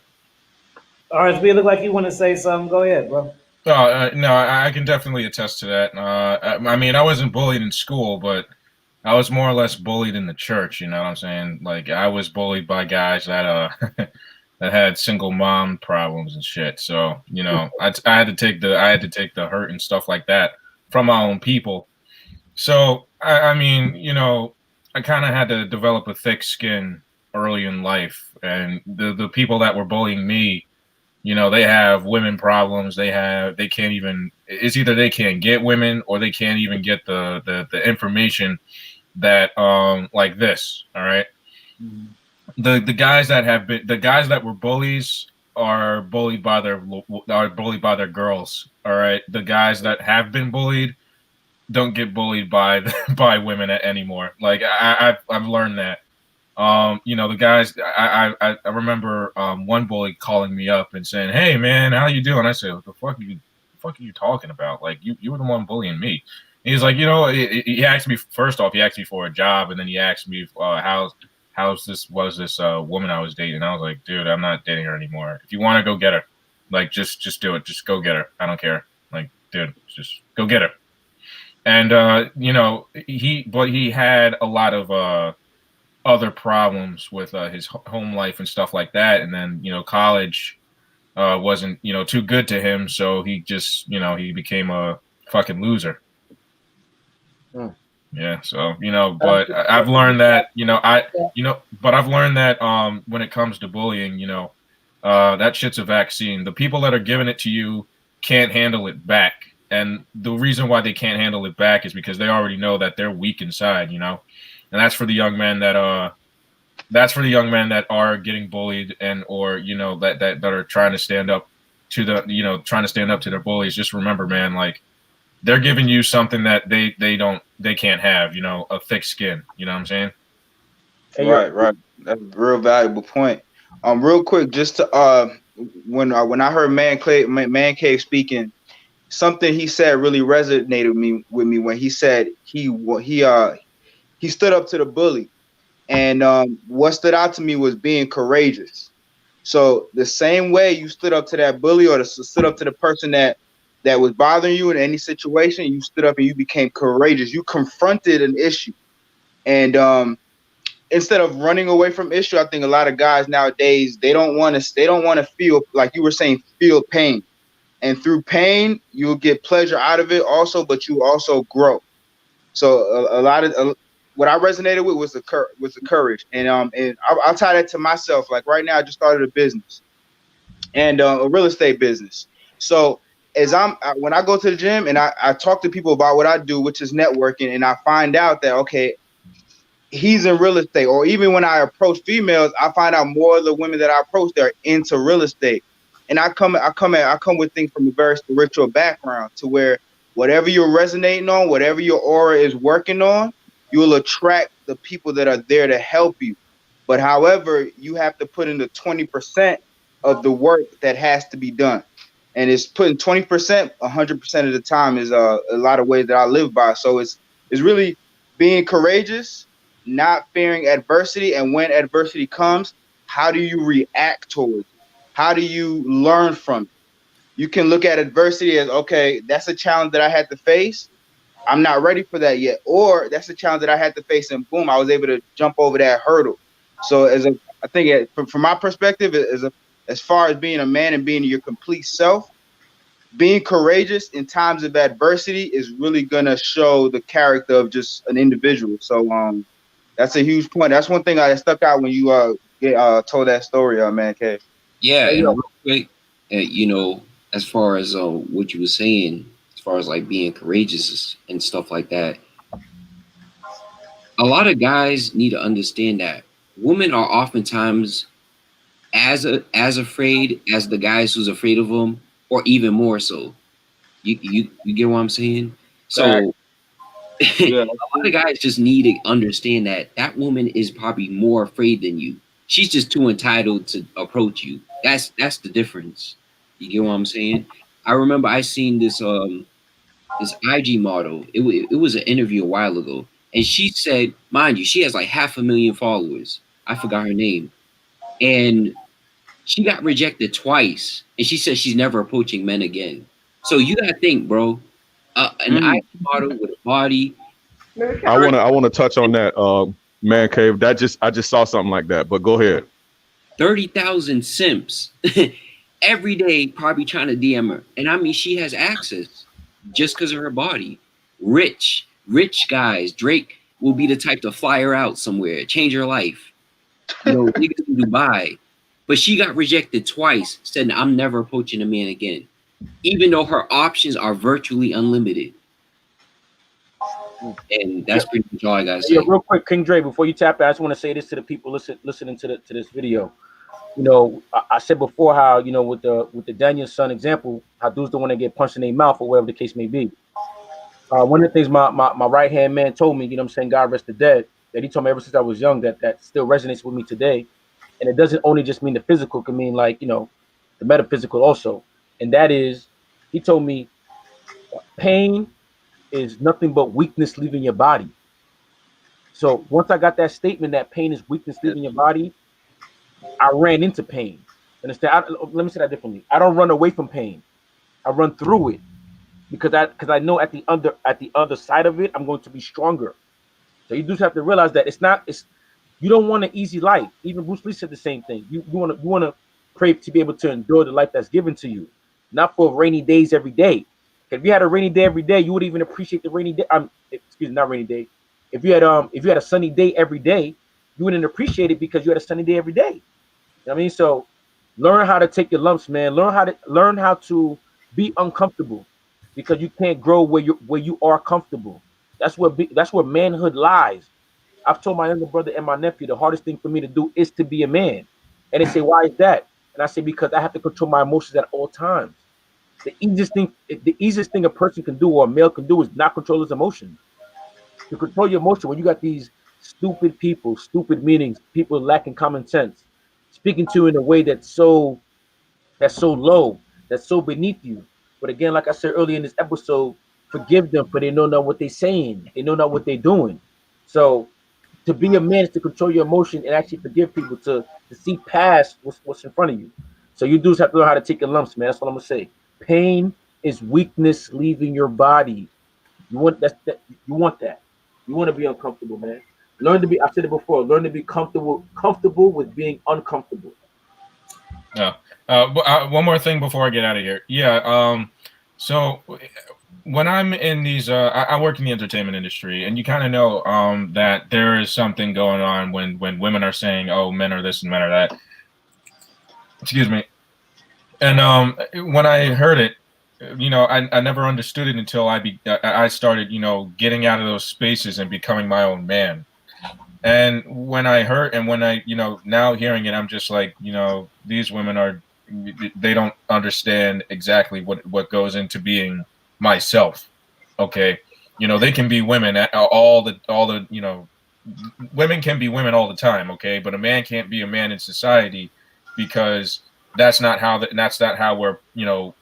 RSB, look like you want to say something. Go ahead, bro. No, I can definitely attest to that. I mean, I wasn't bullied in school, but I was more or less bullied in the church. You know what I'm saying? Like I was bullied by guys that that had single mom problems and shit. So I had to take the hurt and stuff like that from my own people. So I mean, I kind of had to develop a thick skin early in life, and the people that were bullying me, they have women problems. They can't even. It's either they can't get women or they can't even get the information that like this. All right. The guys that were bullies are bullied by their girls. All right. The guys that have been bullied don't get bullied by by women anymore. Like I've learned that. The guys. I remember one bully calling me up and saying, "Hey man, how you doing?" I said, "What the fuck are you talking about? Like you were the one bullying me." And he's like, he asked me first off. He asked me for a job, and then he asked me how's this woman I was dating. And I was like, dude, I'm not dating her anymore. If you want to go get her, like just do it. Just go get her. I don't care. Like, dude, just go get her. And he had a lot of other problems with his home life and stuff like that. And then college wasn't too good to him, so he just he became a fucking loser. Yeah, so but I've learned that but I've learned that when it comes to bullying, that shit's a vaccine. The people that are giving it to you can't handle it back. And the reason why they can't handle it back is because they already know that they're weak inside, and that's for the young men that are getting bullied and or that are trying to stand up to their bullies. Just remember, man, like they're giving you something that they can't have, a thick skin. You know what I'm saying? Right. That's a real valuable point. Real quick, just to when I heard Man Cave speaking, something he said really resonated with me when he said he stood up to the bully, and what stood out to me was being courageous. So the same way you stood up to that bully or stood up to the person that was bothering you in any situation, you stood up and you became courageous. You confronted an issue, and instead of running away from issue, I think a lot of guys nowadays they don't want to feel, like you were saying, feel pain. And through pain, you'll get pleasure out of it also, but you also grow. So a lot of what I resonated with was the courage, and I'll tie that to myself. Like right now, I just started a business, and a real estate business. So when I go to the gym and I talk to people about what I do, which is networking, and I find out that okay, he's in real estate, or even when I approach females, I find out more of the women that I approach, they're into real estate. And I come with things from a very spiritual background, to where whatever you're resonating on, whatever your aura is working on, you'll attract the people that are there to help you. But however, you have to put in the 20% of the work that has to be done. And it's putting 20%, 100% of the time is a lot of ways that I live by. So it's really being courageous, not fearing adversity. And when adversity comes, how do you react towards it? How do you learn from it? You can look at adversity as, okay, that's a challenge that I had to face. I'm not ready for that yet. Or that's a challenge that I had to face, and boom, I was able to jump over that hurdle. So I think from my perspective, as far as being a man and being your complete self, being courageous in times of adversity is really gonna show the character of just an individual. So that's a huge point. That's one thing that stuck out when you told that story, man, K. Yeah, and real quick, you know, as far as what you were saying, as far as like being courageous and stuff like that, a lot of guys need to understand that women are oftentimes as afraid as the guys who's afraid of them, or even more so. You get what I'm saying? So yeah. a lot of guys just need to understand that that woman is probably more afraid than you. She's just too entitled to approach you. That's the difference. You get what I'm saying? I remember I seen this this IG model. It was an interview a while ago, and she said, mind you, she has like 500,000 followers. I forgot her name, and she got rejected twice, and she said she's never approaching men again. So you gotta think, bro. An IG model with a body. I wanna touch on that, man cave. I just saw something like that, but go ahead. 30,000 simps every day, probably trying to DM her, and I mean she has access just because of her body. Rich guys. Drake will be the type to fly her out somewhere, change her life. You know, niggas in Dubai. But she got rejected twice, said, I'm never approaching a man again, even though her options are virtually unlimited. And that's pretty much all I gotta say. Yeah, real quick, King Dre, before you tap out, I just want to say this to the people listening to this video. You know, I said before how, you know, with the Daniel's son example, how dudes don't want to get punched in their mouth or whatever the case may be. One of the things my right hand man told me, you know what I'm saying, God rest the dead, that he told me ever since I was young that still resonates with me today. And it doesn't only just mean the physical, it can mean like, you know, the metaphysical also. And that is, he told me pain is nothing but weakness leaving your body. So once I got that statement that pain is weakness leaving your body, I ran into pain. Understand? Let me say that differently. I don't run away from pain. I run through it because I know at the other side of it, I'm going to be stronger. So you just have to realize that you don't want an easy life. Even Bruce Lee said the same thing. You want to pray to be able to endure the life that's given to you, not for rainy days every day. If you had a rainy day every day, you would even appreciate the rainy day. Excuse me, not rainy day. If you had a sunny day every day, you wouldn't appreciate it because you had a sunny day every day. You know what I mean? So learn how to take your lumps, man. Learn how to be uncomfortable, because you can't grow where you are comfortable. That's where manhood lies. I've told my younger brother and my nephew the hardest thing for me to do is to be a man. And they say, why is that? And I say, because I have to control my emotions at all times. The easiest thing a person can do or a male can do is not control his emotions. To control your emotion when you got these stupid people, stupid meanings, people lacking common sense, speaking to you in a way that's so low, that's so beneath you. But again, like I said earlier in this episode, forgive them, for they know not what they're saying. They know not what they're doing. So to be a man is to control your emotion and actually forgive people, to see past what's in front of you. So you dudes have to learn how to take your lumps, man. That's what I'm gonna say. Pain is weakness leaving your body. You want that. You want that. You want to be uncomfortable, man. Learn to be. I said it before. Learn to be comfortable with being uncomfortable. Yeah. One more thing before I get out of here. Yeah. So when I'm in these, I work in the entertainment industry, and you kind of know that there is something going on when women are saying, "Oh, men are this and men are that." Excuse me. And when I heard it, you know, I never understood it until I started, you know, getting out of those spaces and becoming my own man. And when I heard, and when I, you know, now hearing it, I'm just like, you know, these women they don't understand exactly what goes into being myself. Okay. You know, they can be women at all the, you know, women can be women all the time. Okay. But a man can't be a man in society because that's not how we're, you know,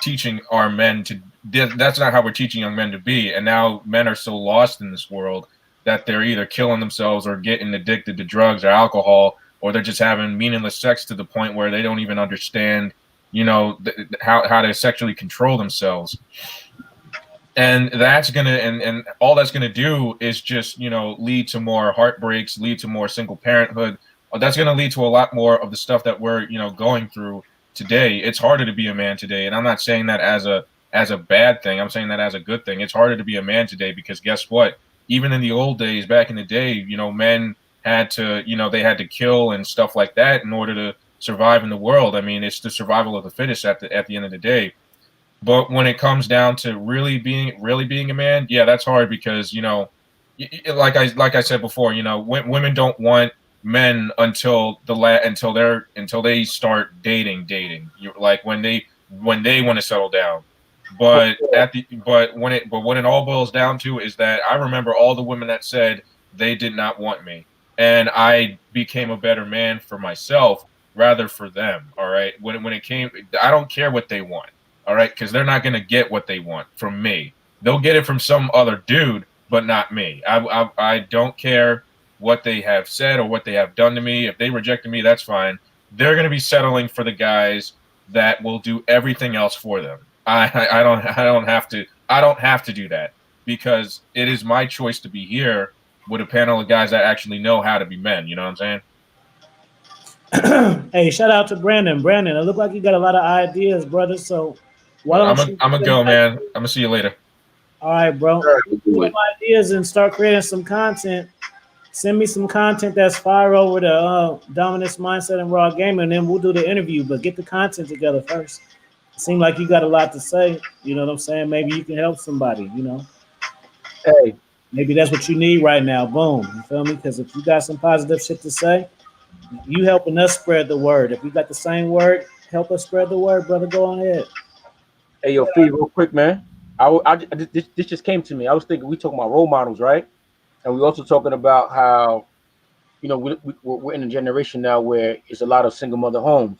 teaching our men to. That's not how we're teaching young men to be. And now men are so lost in this world that they're either killing themselves or getting addicted to drugs or alcohol, or they're just having meaningless sex to the point where they don't even understand, you know, how to sexually control themselves. And that's gonna and all that's gonna do is just, you know, lead to more heartbreaks, lead to more single parenthood. That's gonna lead to a lot more of the stuff that we're, you know, going through today. It's harder to be a man today, and I'm not saying that as a bad thing. I'm saying that as a good thing. It's harder to be a man today because guess what? Even in the old days, back in the day, you know, men had to, you know, they had to kill and stuff like that in order to survive in the world. I mean, it's the survival of the fittest at the end of the day. But when it comes down to really being a man, yeah, that's hard because, you know, like I said before, you know, women don't want men until they start dating. Like when they want to settle down. But when it all boils down to is that I remember all the women that said they did not want me, and I became a better man for myself rather for them. All right, when it came, I don't care what they want. All right, because they're not going to get what they want from me. They'll get it from some other dude, but not me. I don't care what they have said or what they have done to me. If they rejected me, that's fine. They're going to be settling for the guys that will do everything else for them. I don't have to do that because it is my choice to be here with a panel of guys that actually know how to be men. You know what I'm saying? Hey, shout out to Brandon. Brandon, it look like you got a lot of ideas, brother. So why don't I'm gonna go, man. I'm gonna see you later. All right, bro. Some ideas and start creating some content. Send me some content that's fire over the Dominance Mindset and Raw Gaming, and then we'll do the interview. But get the content together first. It seems like you got a lot to say. You know what I'm saying? Maybe you can help somebody, you know? Hey. Maybe that's what you need right now. Boom. You feel me? Because if you got some positive shit to say, you helping us spread the word. If you got the same word, help us spread the word, brother. Go on ahead. Hey, yo, Fee, real quick, man. This just came to me. I was thinking we talking about role models, right? And we also talking about how, you know, we're in a generation now where it's a lot of single mother homes.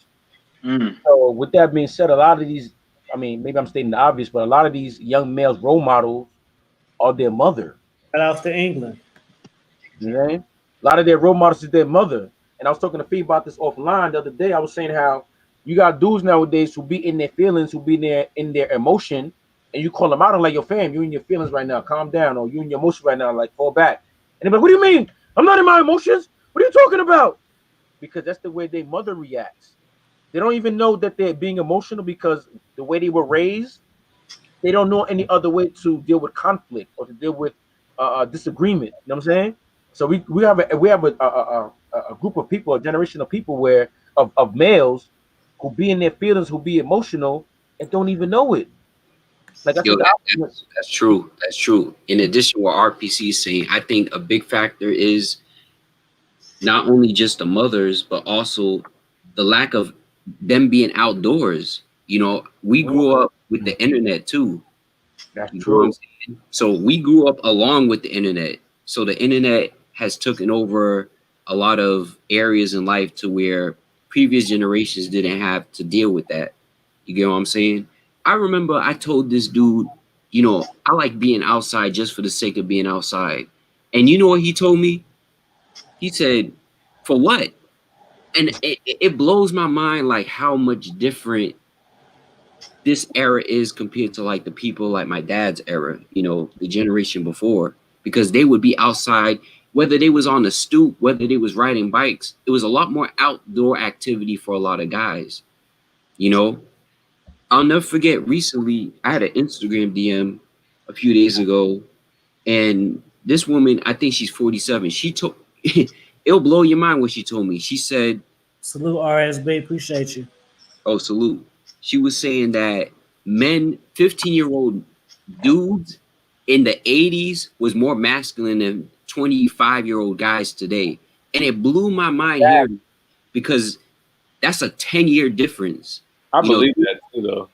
So with that being said, a lot of these, I mean, maybe I'm stating the obvious, but a lot of these young males role models are their mother. Shout out to England. You know what I mean? A lot of their role models is their mother. And I was talking to Fee about this offline the other day. I was saying how you got dudes nowadays who be in their feelings, who be in their emotion, and you call them out and like, your fam, you in your feelings right now, calm down, or you in your emotion right now, like fall back. And they're like, what do you mean? I'm not in my emotions. What are you talking about? Because that's the way their mother reacts. They don't even know that they're being emotional because the way they were raised, they don't know any other way to deal with conflict or to deal with disagreement. You know what I'm saying? So we have a group of people, a generation of people where of males who be in their feelings, who be emotional and don't even know it. Like that's true. That's true. In addition to what RPC is saying, I think a big factor is not only just the mothers, but also the lack of them being outdoors. You know, we grew up with the internet too. That's true. So we grew up along with the internet. So the internet has taken over a lot of areas in life to where previous generations didn't have to deal with that. You get what I'm saying? I remember I told this dude, you know, I like being outside just for the sake of being outside. And you know what he told me? He said, for what? And it blows my mind like how much different this era is compared to like the people like my dad's era, you know, the generation before, because they would be outside, whether they was on the stoop, whether they was riding bikes, it was a lot more outdoor activity for a lot of guys, you know. I'll never forget recently, I had an Instagram DM a few days ago, and this woman, I think she's 47. She told, it'll blow your mind what she told me. She said, salute RSB, appreciate you. Oh, salute. She was saying that men, 15-year-old dudes in the 80s was more masculine than 25-year-old guys today. And it blew my mind here because that's a 10-year difference. I believe that too, though.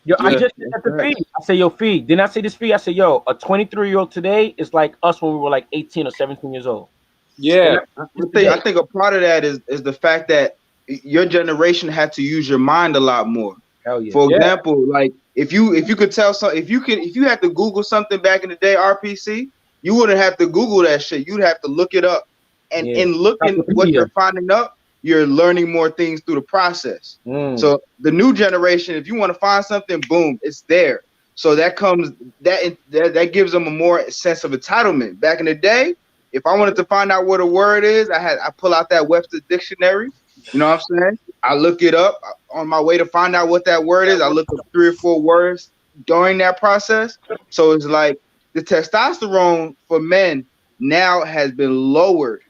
Yo, I just said that to Fee. I say, yo, Fee. Didn't I say this, Fee? I say, yo, a 23-year-old today is like us when we were like 18 or 17 years old. Yeah. I think a part of that is the fact that your generation had to use your mind a lot more. Hell yeah. For example, like if you could tell if you had to Google something back in the day, RPC, you wouldn't have to Google that shit. You'd have to look it up. And in looking what you're finding up, you're learning more things through the process. So the new generation, if you want to find something, boom, it's there. So that gives them a more sense of entitlement. Back in the day, if I wanted to find out what a word is, I pull out that Webster dictionary. You know what I'm saying? I look it up on my way to find out what that word is. I look up 3 or 4 words during that process. So it's like the testosterone for men now has been lowered.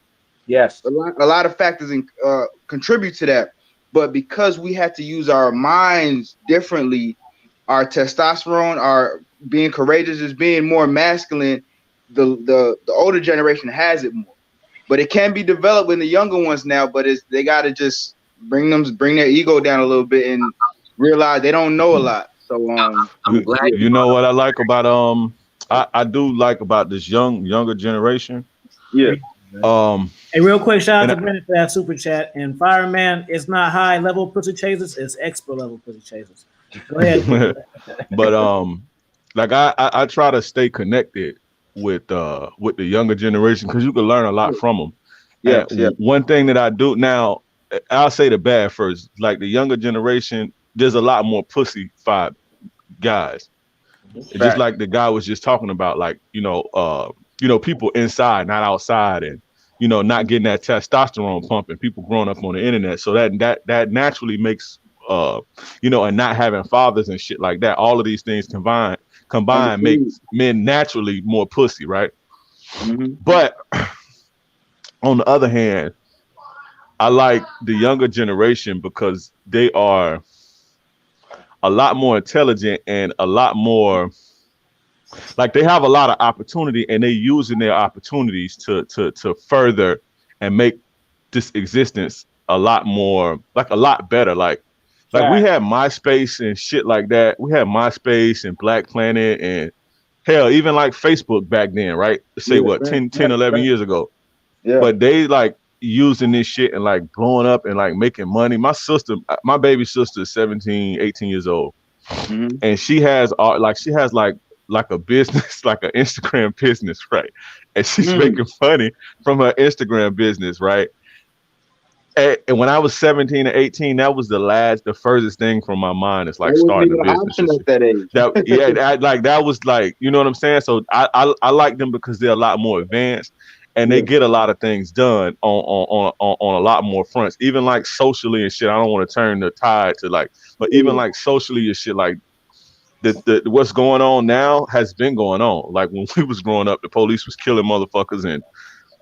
Yes, a lot of factors contribute to that, but because we had to use our minds differently, our testosterone, our being courageous, is being more masculine. The older generation has it more, but it can be developed in the younger ones now. But they got to just bring their ego down a little bit and realize they don't know a lot. So I'm glad you know what I like about I do like about this younger generation. Yeah. Hey, real quick, shout out to Brendan for that super chat. And Fireman, it's not high level pussy chasers, it's expert level pussy chasers. Go ahead. But like I try to stay connected with the younger generation because you can learn a lot from them. Yeah. One thing that I do now, I'll say the bad first. Like the younger generation, there's a lot more pussy-fied guys. Just like the guy was just talking about, like people inside, not outside, and not getting that testosterone pumping. People growing up on the internet, so that naturally makes and not having fathers and shit like that. All of these things combined makes men naturally more pussy, right? Mm-hmm. But on the other hand, I like the younger generation because they are a lot more intelligent and a lot more like they have a lot of opportunity, and they using their opportunities to further and make this existence a lot more, like a lot better. Like we had MySpace and shit like that. We had MySpace and Black Planet and hell, even like Facebook back then, right? Say 10, 11 years ago. Yeah. But they like using this shit and like blowing up and like making money. My baby sister is 17, 18 years old. Mm-hmm. And she has like a business, like an Instagram business, right? And she's making money from her Instagram business, right? And when I was 17 or 18, that was the furthest thing from my mind. It's like starting a business. At that age. That was like, you know what I'm saying? So I like them because they're a lot more advanced and they get a lot of things done on a lot more fronts, even like socially and shit. I don't want to turn the tide to like, but even like socially and shit, like the what's going on now has been going on. Like when we was growing up, the police was killing motherfuckers and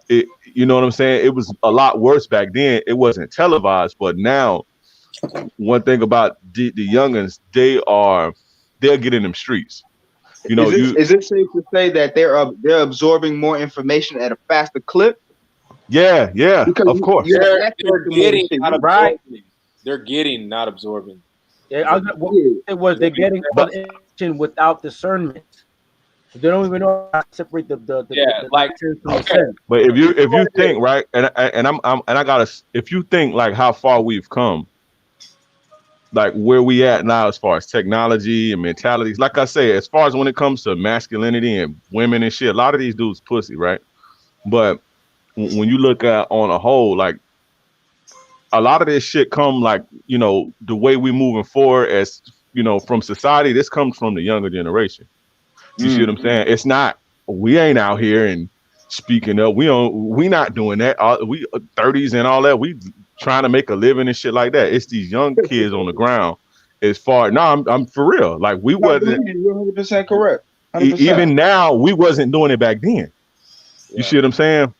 it, you know what I'm saying? It was a lot worse back then. It wasn't televised, but now one thing about the youngins, they're getting them streets. Is it safe to say that they're absorbing more information at a faster clip? Yeah, because of course. They're getting not absorbing. They're getting not absorbing. Yeah, they're getting information without discernment. They don't even know how to separate the But if you think right, if you think like how far we've come, like where we at now as far as technology and mentalities, like I say, as far as when it comes to masculinity and women and shit, a lot of these dudes pussy, right? But when you look at on a whole, like a lot of this shit come like, the way we moving forward as, from society, this comes from the younger generation. You see what I'm saying? It's not, we ain't out here and speaking up. We not doing that. We 30s and all that. We trying to make a living and shit like that. It's these young kids on the ground. As far, no, I'm for real. Like we wasn't. You're 100% correct. 100%. Even now, we wasn't doing it back then. You see what I'm saying?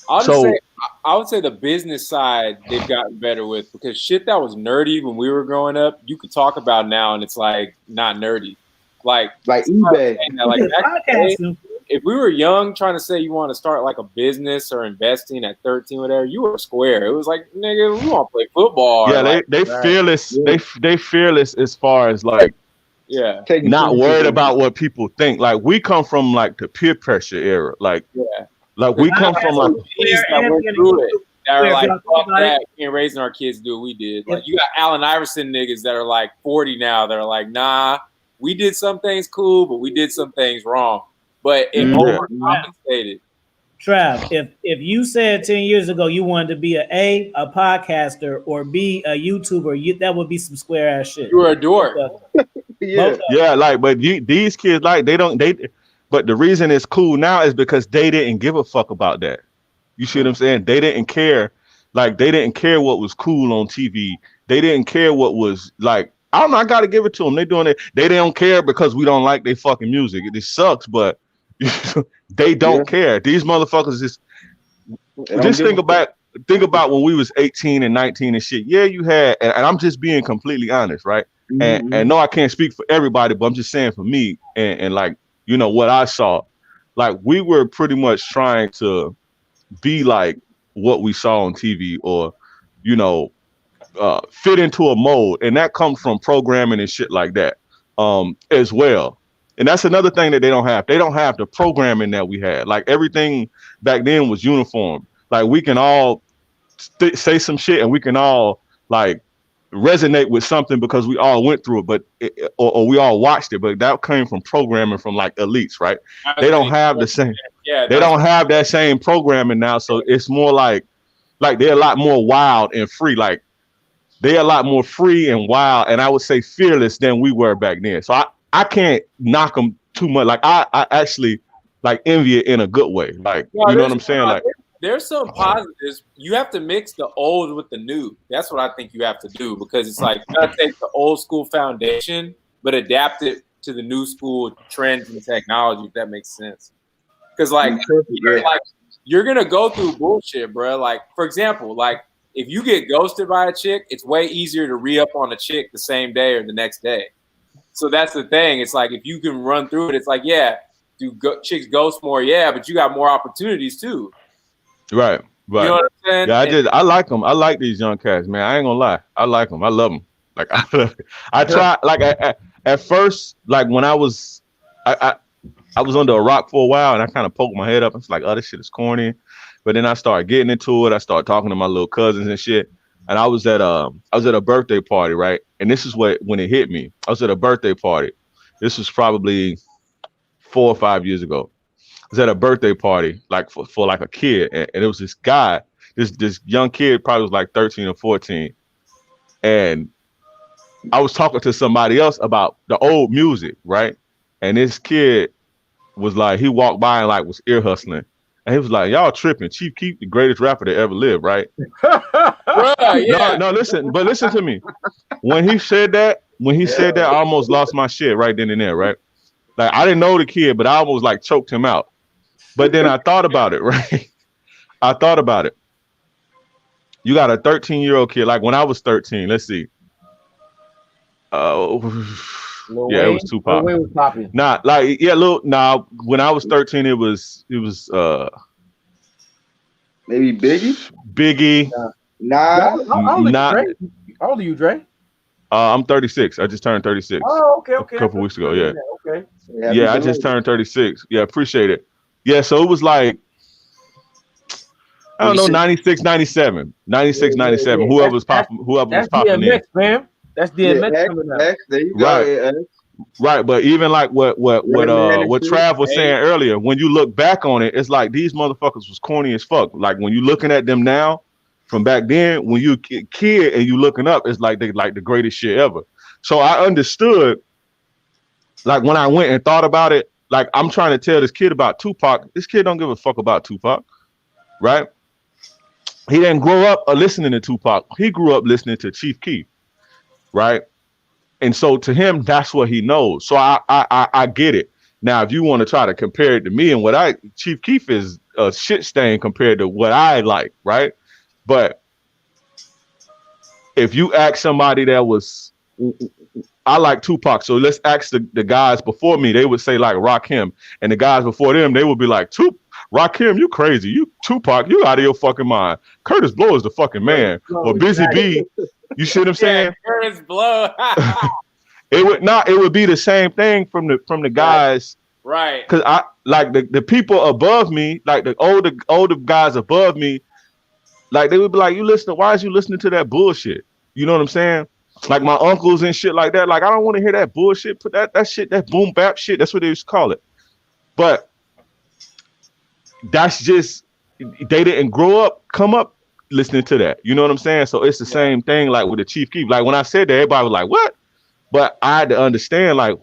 I would say the business side they've gotten better with, because shit that was nerdy when we were growing up, you could talk about now and it's like not nerdy. Like eBay. Like back then, if we were young trying to say you want to start like a business or investing at 13, whatever, you were square. It was like, nigga, we want to play football. Yeah, they fearless. Yeah. They fearless as far as like, not worried about what people think. Like we come from like the peer pressure era. Like, like we come from like that went through it. that are like, If fuck that, we ain't raising our kids to do what we did. Like, you got Allen Iverson niggas that are like 40 now that are like, nah, we did some things cool, but we did some things wrong. But it overcompensated. Trav, if you said 10 years ago you wanted to be a podcaster or B, a YouTuber, that would be some square ass shit. You were a dork. Yeah, like, but these kids, like, but the reason it's cool now is because they didn't give a fuck about that. You see what I'm saying? They didn't care. Like, they didn't care what was cool on TV. They didn't care what was, like, I don't know, I got to give it to them. They're doing it. They don't care because we don't like their fucking music. It sucks, but they don't care. These motherfuckers just think about when we was 18 and 19 and shit. Yeah, you had, and I'm just being completely honest, right? And no, I can't speak for everybody, but I'm just saying for me and like, you know, what I saw, like, we were pretty much trying to be like what we saw on TV, or, you know, fit into a mold, and that comes from programming and shit like that as well. And that's another thing that they don't have. They don't have the programming that we had. Like, everything back then was uniform. Like, we can all say some shit and we can all like resonate with something because we all went through it, but or we all watched it. But that came from programming from like elites, right? They don't have the same. Yeah, they don't have that same programming now. So it's more like they're a lot more wild and free. Like, they're a lot more free and wild, and I would say fearless than we were back then. So I can't knock them too much. Like, I actually like envy it in a good way. Like, you know what I'm saying? Like, there's some positives. You have to mix the old with the new. That's what I think you have to do, because it's like, you gotta take the old school foundation, but adapt it to the new school trends and technology, if that makes sense. Because like, you're gonna go through bullshit, bro. Like, for example, like, if you get ghosted by a chick, it's way easier to re-up on a chick the same day or the next day. So that's the thing. It's like, if you can run through it, it's like, yeah, chicks ghost more, yeah, but you got more opportunities too. Right. You know what I'm saying? Yeah, I like them. I like these young cats, man. I ain't gonna lie. I like them. I love them. Like, I try. Like, at first, like, when I was under a rock for a while, and I kind of poked my head up. It's like, oh, this shit is corny. But then I started getting into it. I started talking to my little cousins and shit. And I was at a birthday party, right? And this is when it hit me. I was at a birthday party. This was probably 4 or 5 years ago. I was at a birthday party, like for like a kid, and it was this guy, this young kid, probably was like 13 or 14, and I was talking to somebody else about the old music, right? And this kid was like, he walked by and like was ear hustling, and he was like, "Y'all tripping? Chief Keef, the greatest rapper that ever lived, right?" Bruh, yeah. No, listen to me. When he said that, I almost lost my shit right then and there, right? Like, I didn't know the kid, but I almost like choked him out. But then I thought about it, right? I thought about it. You got a 13-year-old kid. Like, when I was 13, let's see. Yeah, it was Tupac. Lil Wayne was popping. Nah, like, yeah, when I was 13, it was maybe Biggie. Biggie. Nah. How old are you, Dre? I'm 36. I just turned 36. Oh, okay. A couple weeks ago, yeah. Okay. Yeah, I just turned 36. Yeah, appreciate it. Yeah, so it was like, I don't know, 96, 97. 96, 97. Whoever was popping in. DMX, man. That's DMX. X, there you go. Right, but even like what Trav was saying earlier, when you look back on it, it's like these motherfuckers was corny as fuck. Like, when you looking at them now, from back then, when you a kid and you looking up, it's like they like the greatest shit ever. So I understood, like, when I went and thought about it, like, I'm trying to tell this kid about Tupac. This kid don't give a fuck about Tupac, right? He didn't grow up listening to Tupac. He grew up listening to Chief Keef, right? And so to him, that's what he knows. So I get it. Now, if you want to try to compare it to me and Chief Keef is a shit stain compared to what I like, right? But if you ask somebody that was, I like Tupac, so let's ask the guys before me, they would say like Rakim, and the guys before them, they would be like, Rakim, you crazy, you Tupac, you out of your fucking mind. Curtis Blow is the fucking man. Or Busy B, you see what I'm saying? Curtis Blow. It would be the same thing from the guys. Right. Because I like the people above me, like the older guys above me, Like they would be like, why is you listening to that bullshit? You know what I'm saying? Like my uncles and shit like that. Like I don't want to hear that bullshit. Put that shit, that boom bap shit. That's what they used to call it. But that's just, they didn't come up listening to that. You know what I'm saying? So it's the same thing like with the Chief Keef. Like when I said that, everybody was like, what? But I had to understand, like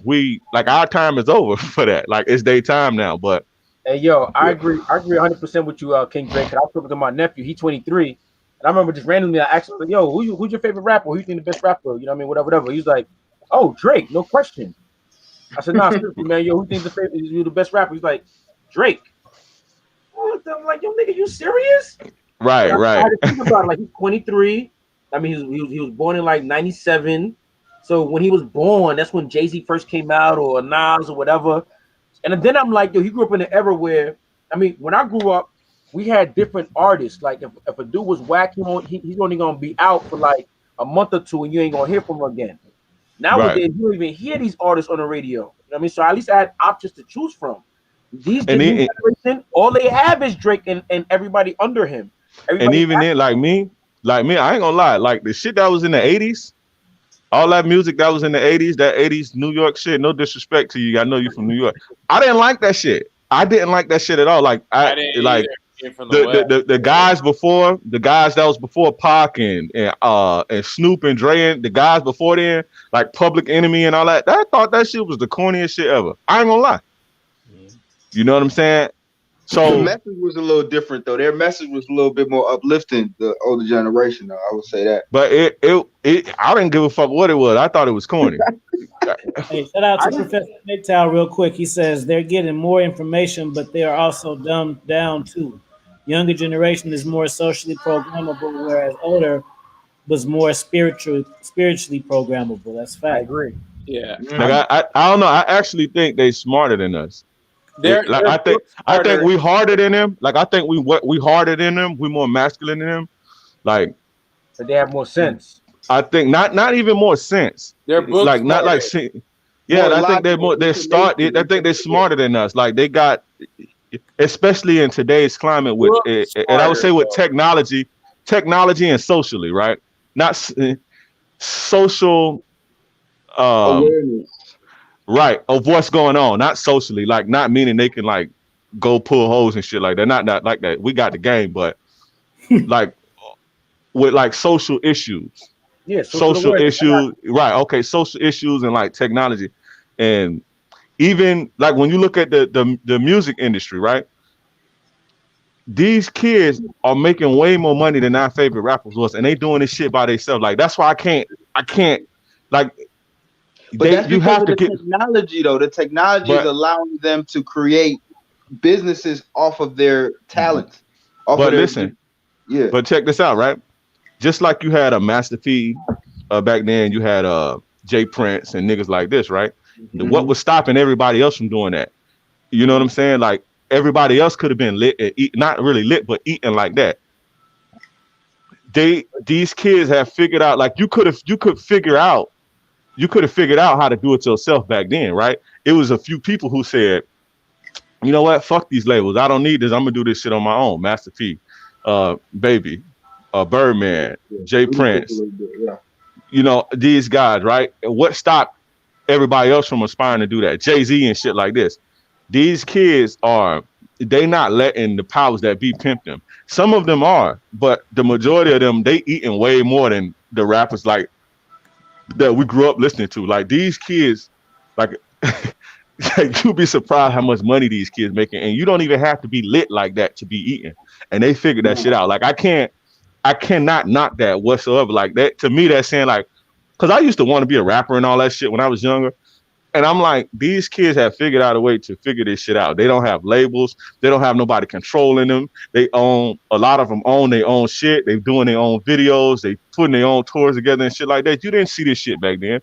our time is over for that. Like it's daytime now. But hey, yo, I agree 100% with you, King Drake. Cause I was talking to my nephew. He's 23, and I remember just randomly I asked him, like, yo, who's your favorite rapper? Who you think the best rapper? You know what I mean? Whatever. He's like, oh, Drake, no question. I said, nah, seriously, man, yo, who thinks you the best rapper? He's like, Drake. I'm like, yo, nigga, you serious? Right. I had to think about it. Like he's 23. I mean, he was born in like 97. So when he was born, that's when Jay-Z first came out, or Nas or whatever. And then I'm like, yo, he grew up in an era where, I mean, when I grew up, we had different artists. Like if a dude was whack, he's only gonna be out for like a month or two, and you ain't gonna hear from him again. Nowadays, you don't even hear these artists on the radio. You know what I mean? So at least I had options to choose from. These new generation, all they have is Drake and everybody under him. And even then, like me, I ain't gonna lie, like the shit that was in the 80s, all that music that was in the 80s, that 80s New York shit, no disrespect to you, I know you from New York. I didn't like that shit. I didn't like that shit at all. Like I didn't like the guys before, the guys that was before Pac and Snoop and Dre, and the guys before then, like Public Enemy and all that. I thought that shit was the corniest shit ever. I ain't gonna lie. You know what I'm saying? So the message was a little different though. Their message was a little bit more uplifting, the older generation, though. I would say that. But it I didn't give a fuck what it was. I thought it was corny. Hey, shout out to Professor MGTOW real quick. He says they're getting more information, but they are also dumbed down too. Younger generation is more socially programmable, whereas older was more spiritually programmable. That's fact. I agree. Yeah. Like I don't know. I actually think they smarter than us. I think we harder than them. Like I think we harder than them. We more masculine than them. Like, but they have more sense. I think not even more sense. They're like not like yeah. I think they're more. I think they're smarter than us. Like they got, especially in today's climate with, and I would say with technology and socially, right? Not social awareness. Right, of what's going on, not socially, like not meaning they can like go pull holes and shit like that. Not like that. We got the game, but like with like social issues. Yeah, social issues. Right. Okay, social issues and like technology. And even like when you look at the music industry, right? These kids are making way more money than our favorite rappers was, and they doing this shit by themselves. Like that's why I can't like. But that's you have to get technology though. The technology is allowing them to create businesses off of their talents. But check this out, right? Just like you had a Master P back then, you had Jay Prince and niggas like this, right? Mm-hmm. What was stopping everybody else from doing that? You know what I'm saying? Like everybody else could have been lit and not really lit, but eating like that. These kids have figured out, like you could figure out how to do it yourself back then, right? It was a few people who said, you know what, fuck these labels. I don't need this. I'm gonna do this shit on my own. Master P, Baby, Birdman, Jay Prince, you know, these guys, right? What stopped everybody else from aspiring to do that? Jay-Z and shit like this. These kids they not letting the powers that be pimp them. Some of them are, but the majority of them, they eating way more than the rappers like that we grew up listening to. Like these kids, like you'd be surprised how much money these kids making, and you don't even have to be lit like that to be eating. And they figured that shit out. Like I cannot knock that whatsoever. Like that to me, that's saying like, because I used to want to be a rapper and all that shit when I was younger. And I'm like, these kids have figured out a way to figure this shit out. They don't have labels. They don't have nobody controlling them. A lot of them own their own shit. They doing their own videos. They putting their own tours together and shit like that. You didn't see this shit back then.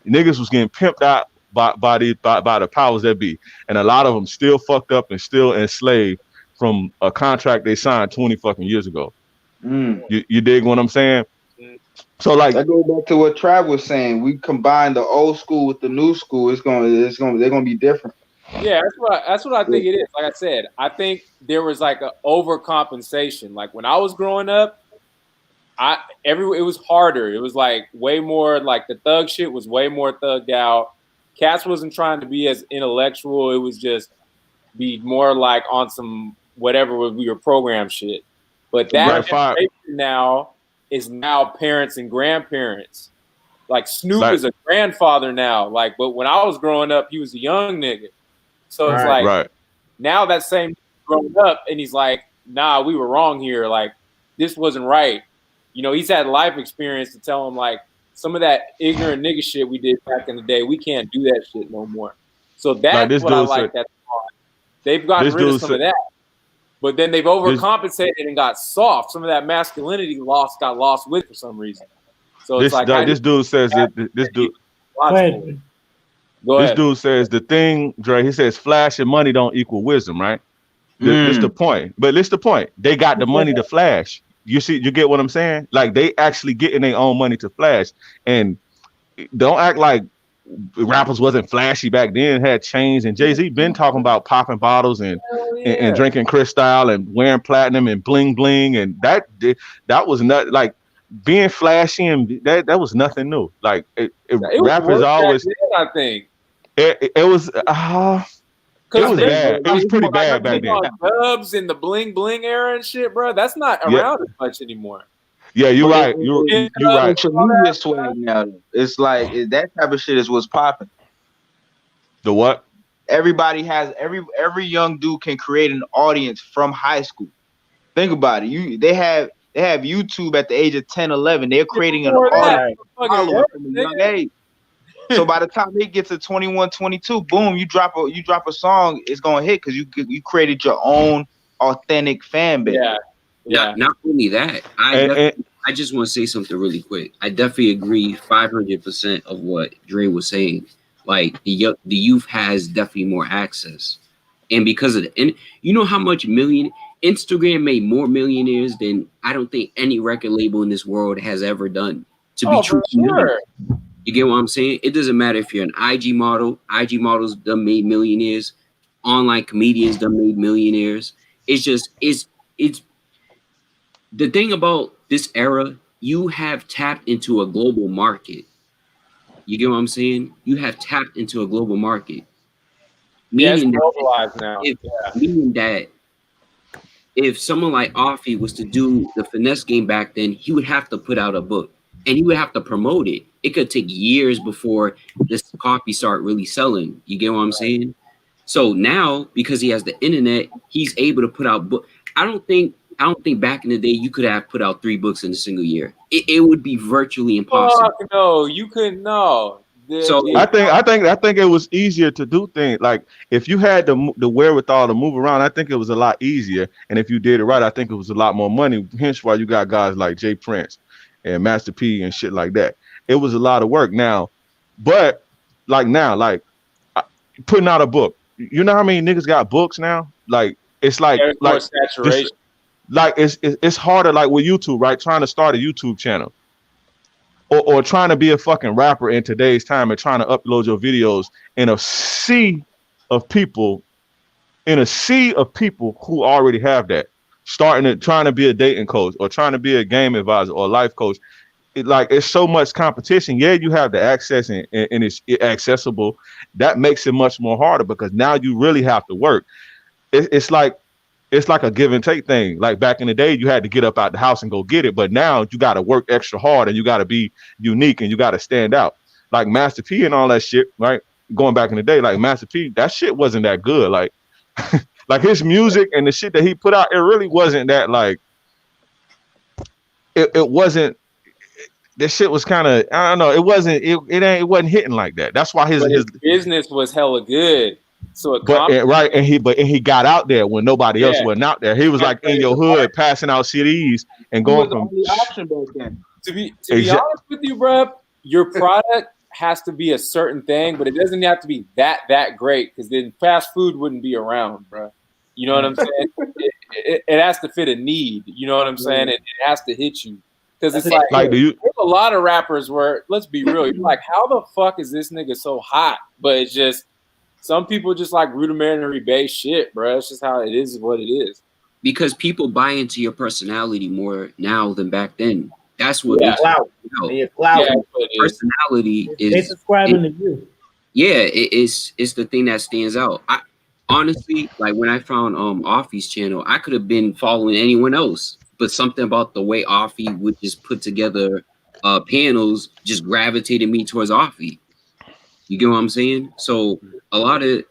Niggas was getting pimped out by the powers that be. And a lot of them still fucked up and still enslaved from a contract they signed 20 fucking years ago. You dig what I'm saying? So like that goes back to what Trav was saying. We combine the old school with the new school. They're gonna be different. Yeah, that's what I think it is. Like I said, I think there was like an overcompensation. Like when I was growing up, it was harder. It was like way more like the thug shit was way more thugged out. Cats wasn't trying to be as intellectual. It was just be more like on some whatever we were programmed shit. But that generation now is now parents and grandparents. Like Snoop is a grandfather now. Like, but when I was growing up, he was a young nigga. So it's like now that same growing up, and he's like, nah, we were wrong here. Like, this wasn't right. You know, he's had life experience to tell him like some of that ignorant nigga shit we did back in the day, we can't do that shit no more. So that's what I like. That they've gotten rid of some of that, but then they've overcompensated and got soft. Some of that masculinity got lost with for some reason. So it's like this dude says that this dude. Go ahead. This dude says the thing, Dre. He says flash and money don't equal wisdom, right? This the point. But this the point. They got the money to flash. You see, you get what I'm saying? Like they actually getting their own money to flash, and don't act like rappers wasn't flashy back then. Had chains, and Jay-Z been talking about popping bottles and drinking Cristal and wearing platinum and bling bling, and that was not like being flashy, and that was nothing new. Like rappers always. I think it was. It was bad. It was pretty bad back then. Dubs in the bling bling era and shit, bro. That's not around as much anymore. Yeah, you're right. You're right. Social media swag now. It's like that type of shit is what's popping. The what? Everybody has every young dude can create an audience from high school. Think about it. They have YouTube at the age of 10, 11. They're creating an audience from a young age. So by the time they get to 21, 22, boom, you drop a song, it's gonna hit because you created your own authentic fan base. Yeah. Not only that, I just want to say something really quick. I definitely agree 500% of what Dre was saying. Like the youth has definitely more access, and because of you know how much Instagram made more millionaires than I don't think any record label in this world has ever done. To be true, sure. You get what I'm saying? It doesn't matter if you're an IG model. IG models done made millionaires. Online comedians done made millionaires. It's the thing about this era. You have tapped into a global market. You get what I'm saying? You have tapped into a global market. Meaning it's globalized now. Meaning that if someone like Offie was to do the finesse game back then, he would have to put out a book and he would have to promote it. It could take years before this copy start really selling. You get what I'm saying? So now, because he has the internet, he's able to put out books. I don't think back in the day you could have put out 3 books in a single year. It would be virtually impossible. Fuck no, you couldn't. No. So I think it was easier to do things. Like if you had the wherewithal to move around, I think it was a lot easier. And if you did it right, I think it was a lot more money. Hence why you got guys like Jay Prince and Master P and shit like that. It was a lot of work now, but like putting out a book. You know how many niggas got books now? Like it's like more saturation. It's harder like with YouTube, right? Trying to start a YouTube channel. Or trying to be a fucking rapper in today's time and trying to upload your videos in a sea of people who already have that. Trying to be a dating coach or trying to be a game advisor or a life coach. It's so much competition. Yeah, you have the access and it's accessible. That makes it much more harder because now you really have to work. It's like a give and take thing. Like back in the day, you had to get up out the house and go get it. But now you got to work extra hard and you got to be unique and you got to stand out. Like Master P and all that shit, right? Going back in the day, like Master P, that shit wasn't that good. Like, like his music and the shit that he put out, it really wasn't that like, it wasn't, this shit was kind of, I don't know, it wasn't hitting like that. That's why his business was hella good. So he got out there when nobody else wasn't out there. He was like in your hood passing out CDs and going from the option back then. To be honest with you, bro, your product has to be a certain thing, but it doesn't have to be that great because then fast food wouldn't be around, bro. You know what I'm saying? It has to fit a need. You know what I'm saying? It has to hit you. Because it's like there's a lot of rappers where, let's be real, you're like, how the fuck is this nigga so hot? But it's just some people just like rudimentary based shit, bro. It's just how it is what it is. Because people buy into your personality more now than back then. That's what Yeah, makes clout. it Clout. Yeah, that's what it is. personality They is subscribing to you. yeah, it's the thing that stands out. I honestly, like when I found Offie's channel, I could have been following anyone else, but something about the way Offie would just put together panels just gravitated me towards Offie. You get what I'm saying? So a lot of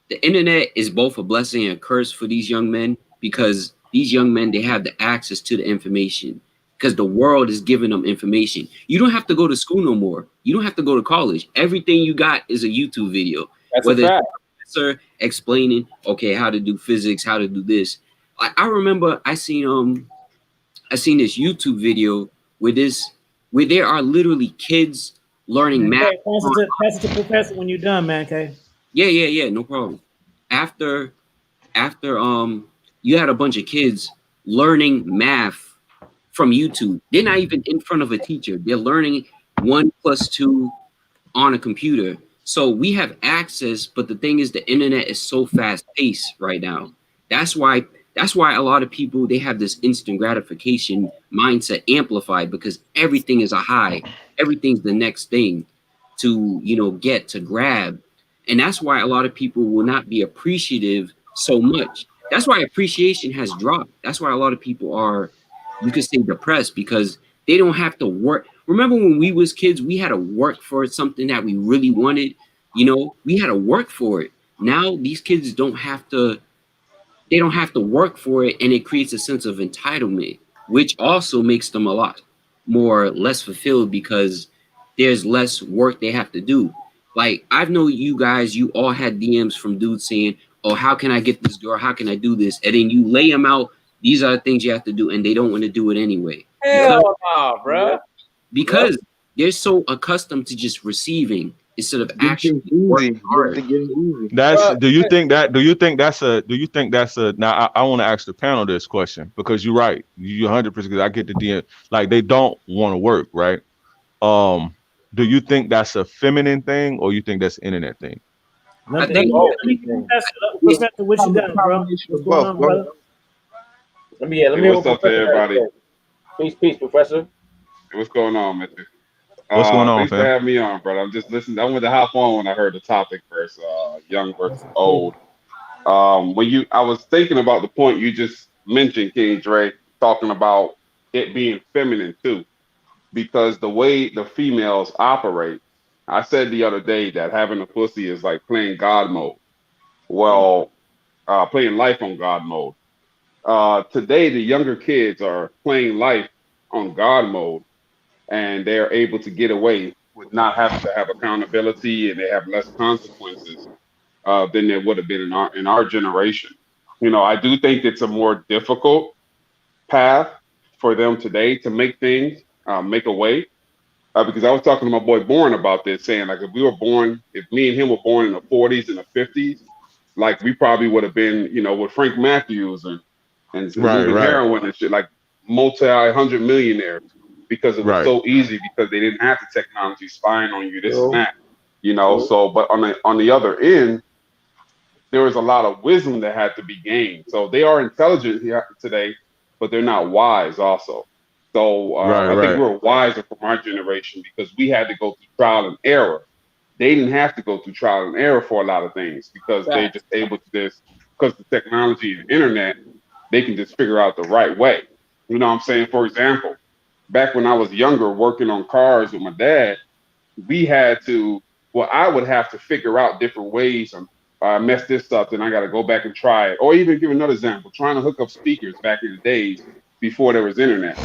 the internet is both a blessing and a curse for these young men, because these young men, they have the access to the information because the world is giving them information. You don't have to go to school no more. You don't have to go to college. Everything you got is a YouTube video. That's Whether a fact. it's a professor explaining, okay, how to do physics, how to do this. I remember I seen this YouTube video where there are literally kids learning math. Okay, pass it to Professor when you're done, man. Okay. Yeah, no problem. After you had a bunch of kids learning math from YouTube. They're not even in front of a teacher. They're learning 1 + 2 on a computer. So we have access, but the thing is the internet is so fast paced right now. That's why a lot of people, they have this instant gratification mindset amplified, because everything is a high. Everything's the next thing to, get to grab. And that's why a lot of people will not be appreciative so much. That's why appreciation has dropped. That's why a lot of people are, you could say, depressed, because they don't have to work. Remember when we was kids, we had to work for something that we really wanted. We had to work for it. Now these kids don't have to work for it, and it creates a sense of entitlement, which also makes them a lot less fulfilled, because there's less work they have to do. Like, I know you guys, you all had DMs from dudes saying, oh, how can I get this girl? How can I do this? And then you lay them out. These are the things you have to do, and they don't want to do it anyway. Hell no, bro. Because they're so accustomed to just receiving instead of actually working hard. Do you think that's a now I want to ask the panel this question, because you're right. You 100%, because I get the DM, like they don't want to work, right? Do you think that's a feminine thing, or you think that's an internet thing? Let me Professor, what you got, bro? What's going on, brother? Let me what's up to everybody? Peace, Professor. Hey, what's going on, Mister? What's going on, thanks for having me on, brother. I'm just listening. I wanted to hop on when I heard the topic first, young versus old. I was thinking about the point you just mentioned, King Dre, talking about it being feminine too, because the way the females operate. I said the other day that having a pussy is like playing God mode. Well, playing life on God mode. Today, the younger kids are playing life on God mode, and they're able to get away with not having to have accountability, and they have less consequences than there would have been in our generation. I do think it's a more difficult path for them today to make things, make a way. Because I was talking to my boy Born about this, saying like if me and him were born in the 40s and the 50s, like we probably would have been, with Frank Matthews and moving heroin and shit, like multi-hundred millionaires, because it was so easy, because they didn't have the technology spying on you, this and that, So, but on the other end, there was a lot of wisdom that had to be gained. So they are intelligent here today, but they're not wise also. So I think we're wiser from our generation, because we had to go through trial and error. They didn't have to go through trial and error for a lot of things, because they're just able to because the technology and the internet, they can just figure out the right way. You know what I'm saying? For example, back when I was younger, working on cars with my dad, I would have to figure out different ways. I messed this up, then I got to go back and try it. Or even give another example, trying to hook up speakers back in the days before there was internet.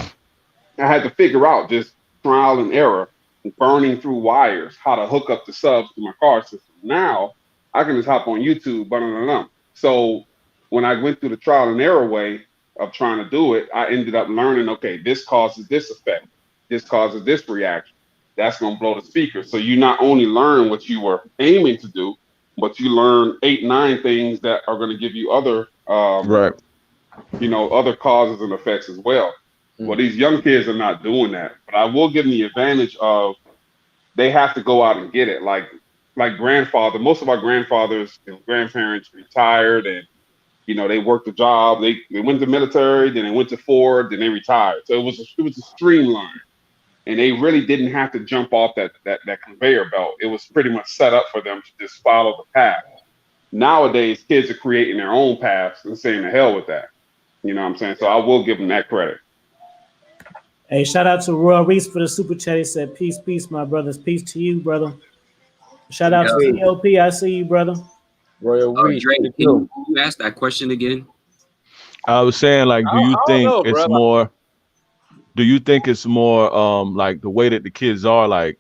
I had to figure out, just trial and error, burning through wires, how to hook up the subs to my car system. Now I can just hop on YouTube, So when I went through the trial and error way of trying to do it, I ended up learning, okay, this causes this effect, this causes this reaction. That's going to blow the speaker. So you not only learn what you were aiming to do, but you learn 8, 9 things that are going to give you other, other causes and effects as well. Well, these young kids are not doing that, but I will give them the advantage of they have to go out and get it. Like like grandfather. Most of our grandfathers and grandparents retired, and they worked a job. They went to the military, then they went to Ford, then they retired. So it was a streamline, and they really didn't have to jump off that conveyor belt. It was pretty much set up for them to just follow the path. Nowadays, kids are creating their own paths and saying the hell with that. You know what I'm saying? So I will give them that credit. Hey, shout out to Roy Reese for the super chat. He said, peace, peace, my brothers. Peace to you, brother. Shout out to TOP. I see you, brother. Royal Reese. Drake, can you ask that question again? I was saying, like, do you think it's more? Do you think it's more like the way that the kids are like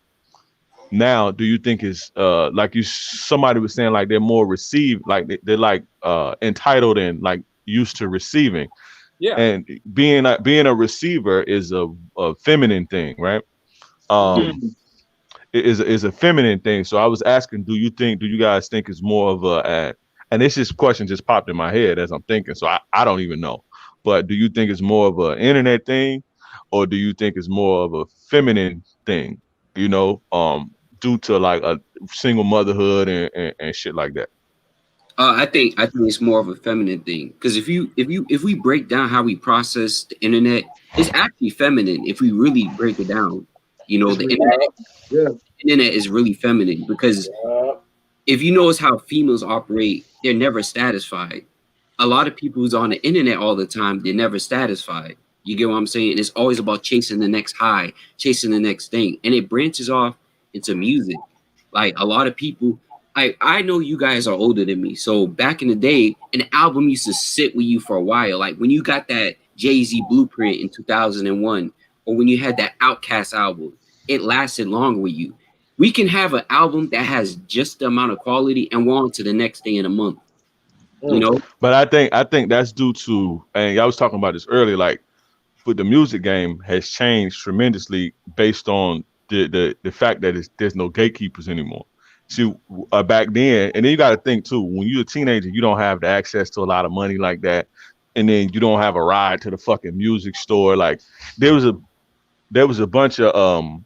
now? Do you think it's like somebody was saying, like they're more received, like they're like entitled and like used to receiving? Yeah. And being a receiver is a feminine thing, right? It is a feminine thing. So I was asking, do you guys think it's more of a and this question just popped in my head as I'm thinking, so I don't even know. But do you think it's more of an internet thing, or do you think it's more of a feminine thing? Due to like a single motherhood and shit like that. I think it's more of a feminine thing, because if we break down how we process the internet, it's actually feminine. If we really break it down, the internet is really feminine, because if you notice how females operate, they're never satisfied. A lot of people who's on the internet all the time, they're never satisfied. You get what I'm saying? It's always about chasing the next high, chasing the next thing, and it branches off into music. Like a lot of people. I know you guys are older than me. So back in the day, an album used to sit with you for a while. Like when you got that Jay-Z Blueprint in 2001, or when you had that Outkast album, it lasted longer with you. We can have an album that has just the amount of quality and we're on to the next day in a month. But I think that's due to, and I was talking about this earlier, like, but the music game has changed tremendously based on the fact that there's no gatekeepers anymore. See, back then, and then you got to think too, when you're a teenager, you don't have the access to a lot of money like that, and then you don't have a ride to the fucking music store. Like there was a bunch of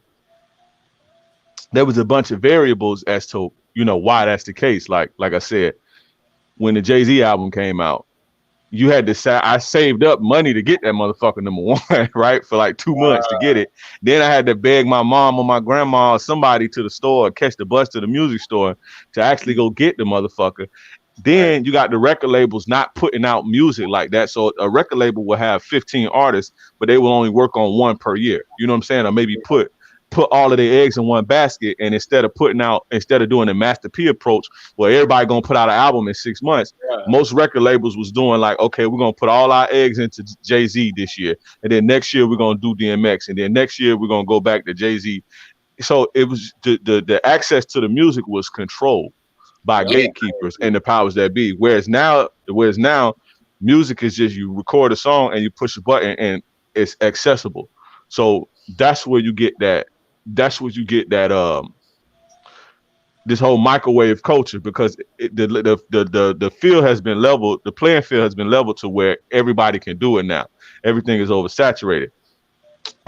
variables as to why that's the case. Like I said, when the Jay-Z album came out, you had to say, I saved up money to get that motherfucker number one, right? For like 2 months to get it. Then I had to beg my mom or my grandma or somebody to the store, catch the bus to the music store to actually go get the motherfucker. Then you got the record labels not putting out music like that. So a record label will have 15 artists, but they will only work on one per year. You know what I'm saying? Or maybe put all of their eggs in one basket, and instead of doing the Master P approach where everybody gonna put out an album in 6 months, most record labels was doing like, okay, we're gonna put all our eggs into Jay-Z this year, and then next year we're gonna do DMX, and then next year we're gonna go back to Jay-Z. So it was the access to the music was controlled by gatekeepers and the powers that be. Whereas now music is just, you record a song and you push a button and it's accessible. So that's where you get that. That's what you get that this whole microwave culture, because the field has been leveled, the playing field has been leveled to where everybody can do it now. Everything is oversaturated.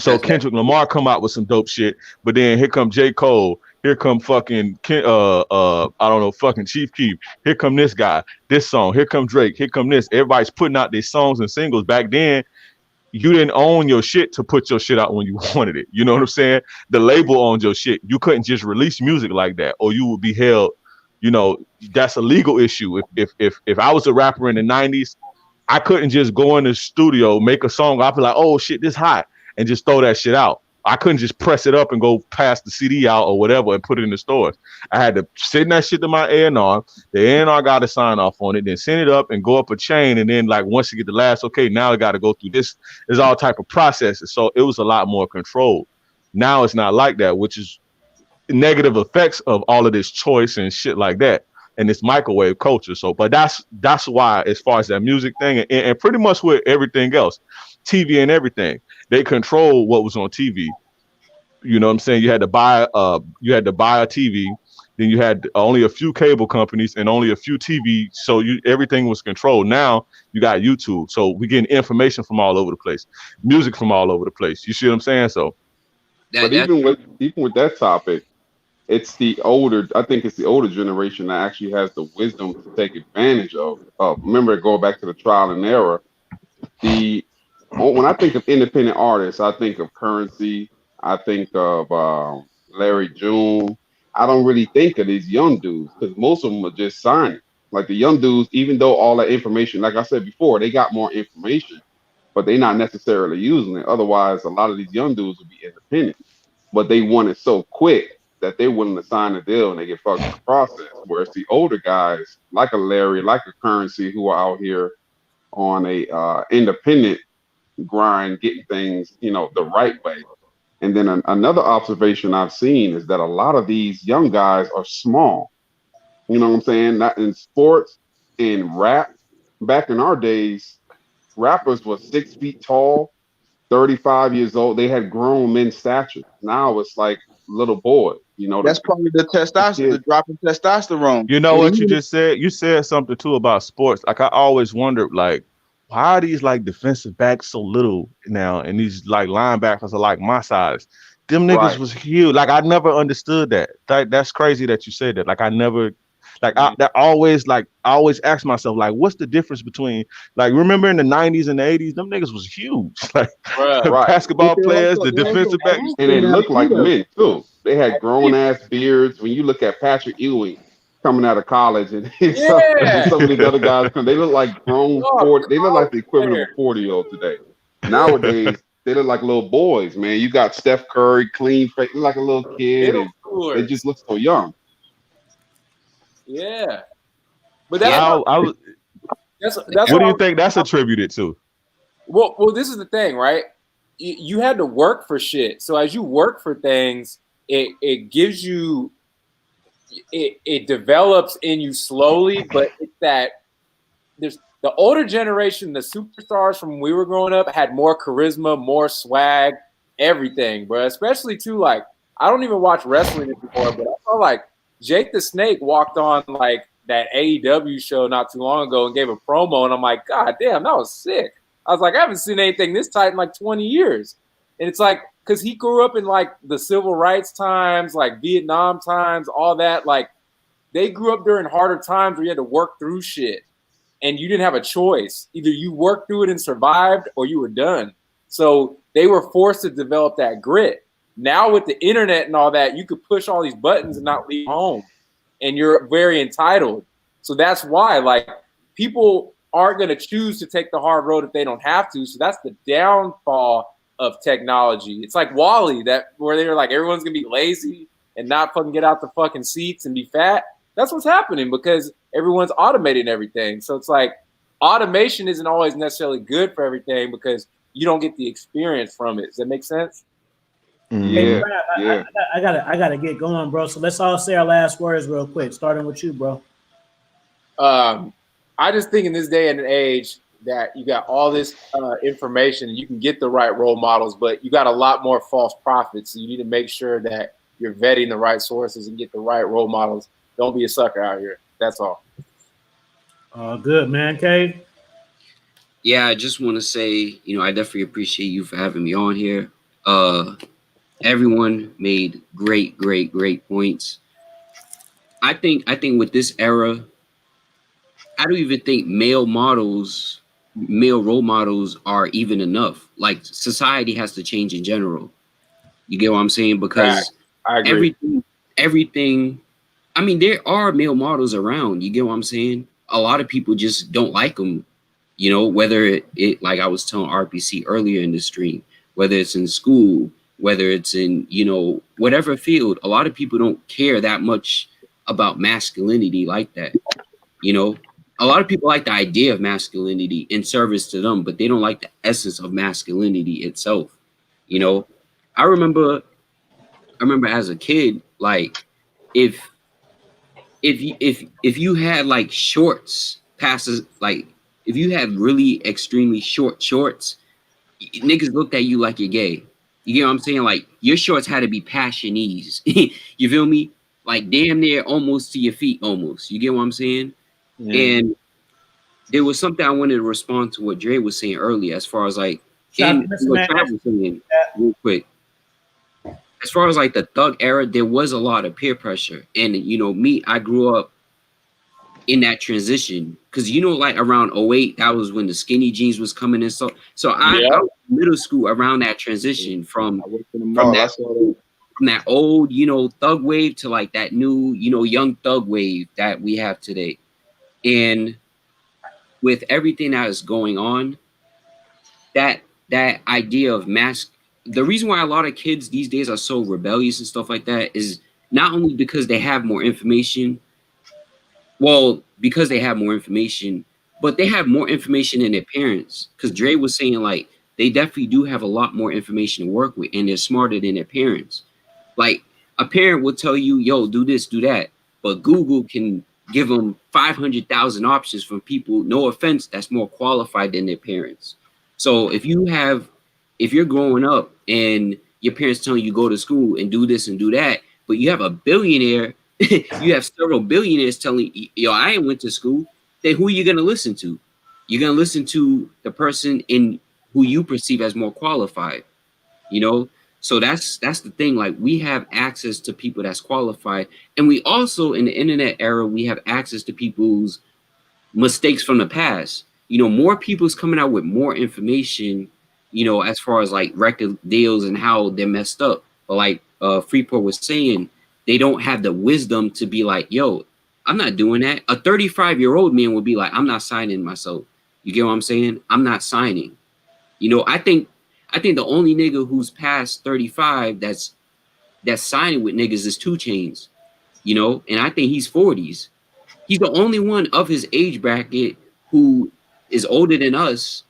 So Kendrick Lamar come out with some dope shit, but then here come J. Cole, here come fucking fucking Chief Keef, here come this guy, this song, here come Drake, here come this. Everybody's putting out these songs and singles. Back then, you didn't own your shit to put your shit out when you wanted it. You know what I'm saying? The label owned your shit. You couldn't just release music like that, or you would be held, that's a legal issue. If I was a rapper in the 90s, I couldn't just go in the studio, make a song, I'd be like, oh shit, this hot, and just throw that shit out. I couldn't just press it up and go pass the CD out or whatever and put it in the stores. I had to send that shit to my A&R. The A&R got to sign off on it, then send it up and go up a chain. And then like once you get the last, okay, now I got to go through this. There's all type of processes. So it was a lot more controlled. Now it's not like that, which is negative effects of all of this choice and shit like that. And this microwave culture. So, but that's why, as far as that music thing and pretty much with everything else, TV and everything, they control what was on TV. You know what I'm saying? You had to buy a TV. Then you had only a few cable companies and only a few TV. So everything was controlled. Now you got YouTube. So we getting information from all over the place, music from all over the place. You see what I'm saying? So, even with that topic, it's the older. I think it's the older generation that actually has the wisdom to take advantage of. Remember, going back to the trial and error. When I think of independent artists, I think of Currency. I think of Larry June. I don't really think of these young dudes because most of them are just signing. Like the young dudes, even though all that information, like I said before, they got more information, but they're not necessarily using it. Otherwise, a lot of these young dudes would be independent, but they want it so quick that they're willing to sign a deal and they get fucked in the process. Whereas the older guys, like a Larry, like a Currency, who are out here on a independent grind, getting things, the right way. And then another observation I've seen is that a lot of these young guys are small. You know what I'm saying? Not in sports, in rap. Back in our days, rappers were 6 feet tall, 35 years old. They had grown men stature. Now it's like little boys. That's probably the testosterone, the drop in testosterone. You know what you just said? You said something too about sports. Like I always wondered, like, why are these like defensive backs so little now, and these like linebackers are like my size? Them niggas was huge. Like I never understood that. That's crazy that you said that. Like I never, like I always ask myself, like, what's the difference between, like, remember in the 90s and the 80s, them niggas was huge. Like basketball players, the defensive backs, and they look like men too. They had grown ass beards. When you look at Patrick Ewing coming out of college, and some of these other guys, they look like grown 40. They look like the equivalent of a 40-year-old today. Nowadays, they look like little boys, man. You got Steph Curry, clean face, like a little kid, and they just look so young. Yeah, but what do you think that's attributed to? Well, this is the thing, right? You had to work for shit. So as you work for things, it gives you, it develops in you slowly, but it's that there's the older generation, the superstars from when we were growing up had more charisma, more swag, everything, bro. Especially too, like, I don't even watch wrestling anymore, but I saw like Jake the Snake walked on like that AEW show not too long ago and gave a promo, and I'm like, God damn, that was sick. I was like, I haven't seen anything this tight in like 20 years. And it's like, because he grew up in like the civil rights times, like Vietnam times, all that. Like, they grew up during harder times where you had to work through shit and you didn't have a choice. Either you worked through it and survived or you were done. So they were forced to develop that grit. Now with the internet and all that, you could push all these buttons and not leave home. And you're very entitled. So that's why, like, people aren't going to choose to take the hard road if they don't have to. So that's the downfall of technology. It's like Wall-E, where they were like, everyone's going to be lazy and not fucking get out the fucking seats and be fat. That's what's happening because everyone's automating everything. So it's like automation isn't always necessarily good for everything because you don't get the experience from it. Does that make sense? Hey, Brad, I gotta get going, bro. So let's all say our last words real quick, starting with you, bro. I just think in this day and age that you got all this information and you can get the right role models, but you got a lot more false prophets. So you need to make sure that you're vetting the right sources and get the right role models. Don't be a sucker out here. That's all. Good, man. Kay? Yeah, I just want to say, I definitely appreciate you for having me on here. Everyone made great points. I think with this era, I don't even think male role models are even enough. Like, society has to change in general. You get what I'm saying? Because I agree. Everything, I mean, there are male models around. You get what I'm saying? A lot of people just don't like them. Whether it like I was telling RPC earlier in the stream, whether it's in school, whether it's in, whatever field, a lot of people don't care that much about masculinity like that. A lot of people like the idea of masculinity in service to them, but they don't like the essence of masculinity itself. I remember as a kid, like if you had like shorts passes, like if you had really extremely short shorts, niggas looked at you like you're gay. You get what I'm saying? Like, your shorts had to be passionese. You feel me? Like, damn near almost to your feet almost. You get what I'm saying? Yeah. And there was something I wanted to respond to what Dre was saying earlier, as far as like, what Trav was saying real quick. as far as like the thug era, there was a lot of peer pressure. And, you know, me, I grew up in that transition because, you know, like around 08, that was when the skinny jeans was coming in. So I was in middle school around that transition from that old, you know, thug wave to like that new, you know, young thug wave that we have today. And with everything that is going on, that idea of the reason why a lot of kids these days are so rebellious and stuff like that is not only because they have more information, because they have more information, but they have more information than their parents. Because Dre was saying, like, they definitely do have a lot more information to work with, and they're smarter than their parents. Like, a parent will tell you, yo, do this, do that. But Google can give them 500,000 options from people, no offense, that's more qualified than their parents. So if you're growing up and your parents telling you go to school and do this and do that, but you have a billionaire, you have several billionaires telling you, yo, I ain't went to school, then who are you going to listen to? You're going to listen to the person in who you perceive as more qualified, you know? So that's the thing. Like, we have access to people that's qualified. And we also, in the internet era, we have access to people's mistakes from the past. You know, more people's coming out with more information, you know, as far as like record deals and how they're messed up. But like Freeport was saying, they don't have the wisdom to be like, yo, I'm not doing that. A 35-year-old man would be like, I'm not signing myself. You get what I'm saying? I'm not signing. You know, I think the only nigga who's past 35 that's signing with niggas is 2 Chainz, you know, and I think he's 40s. He's the only one of his age bracket who is older than us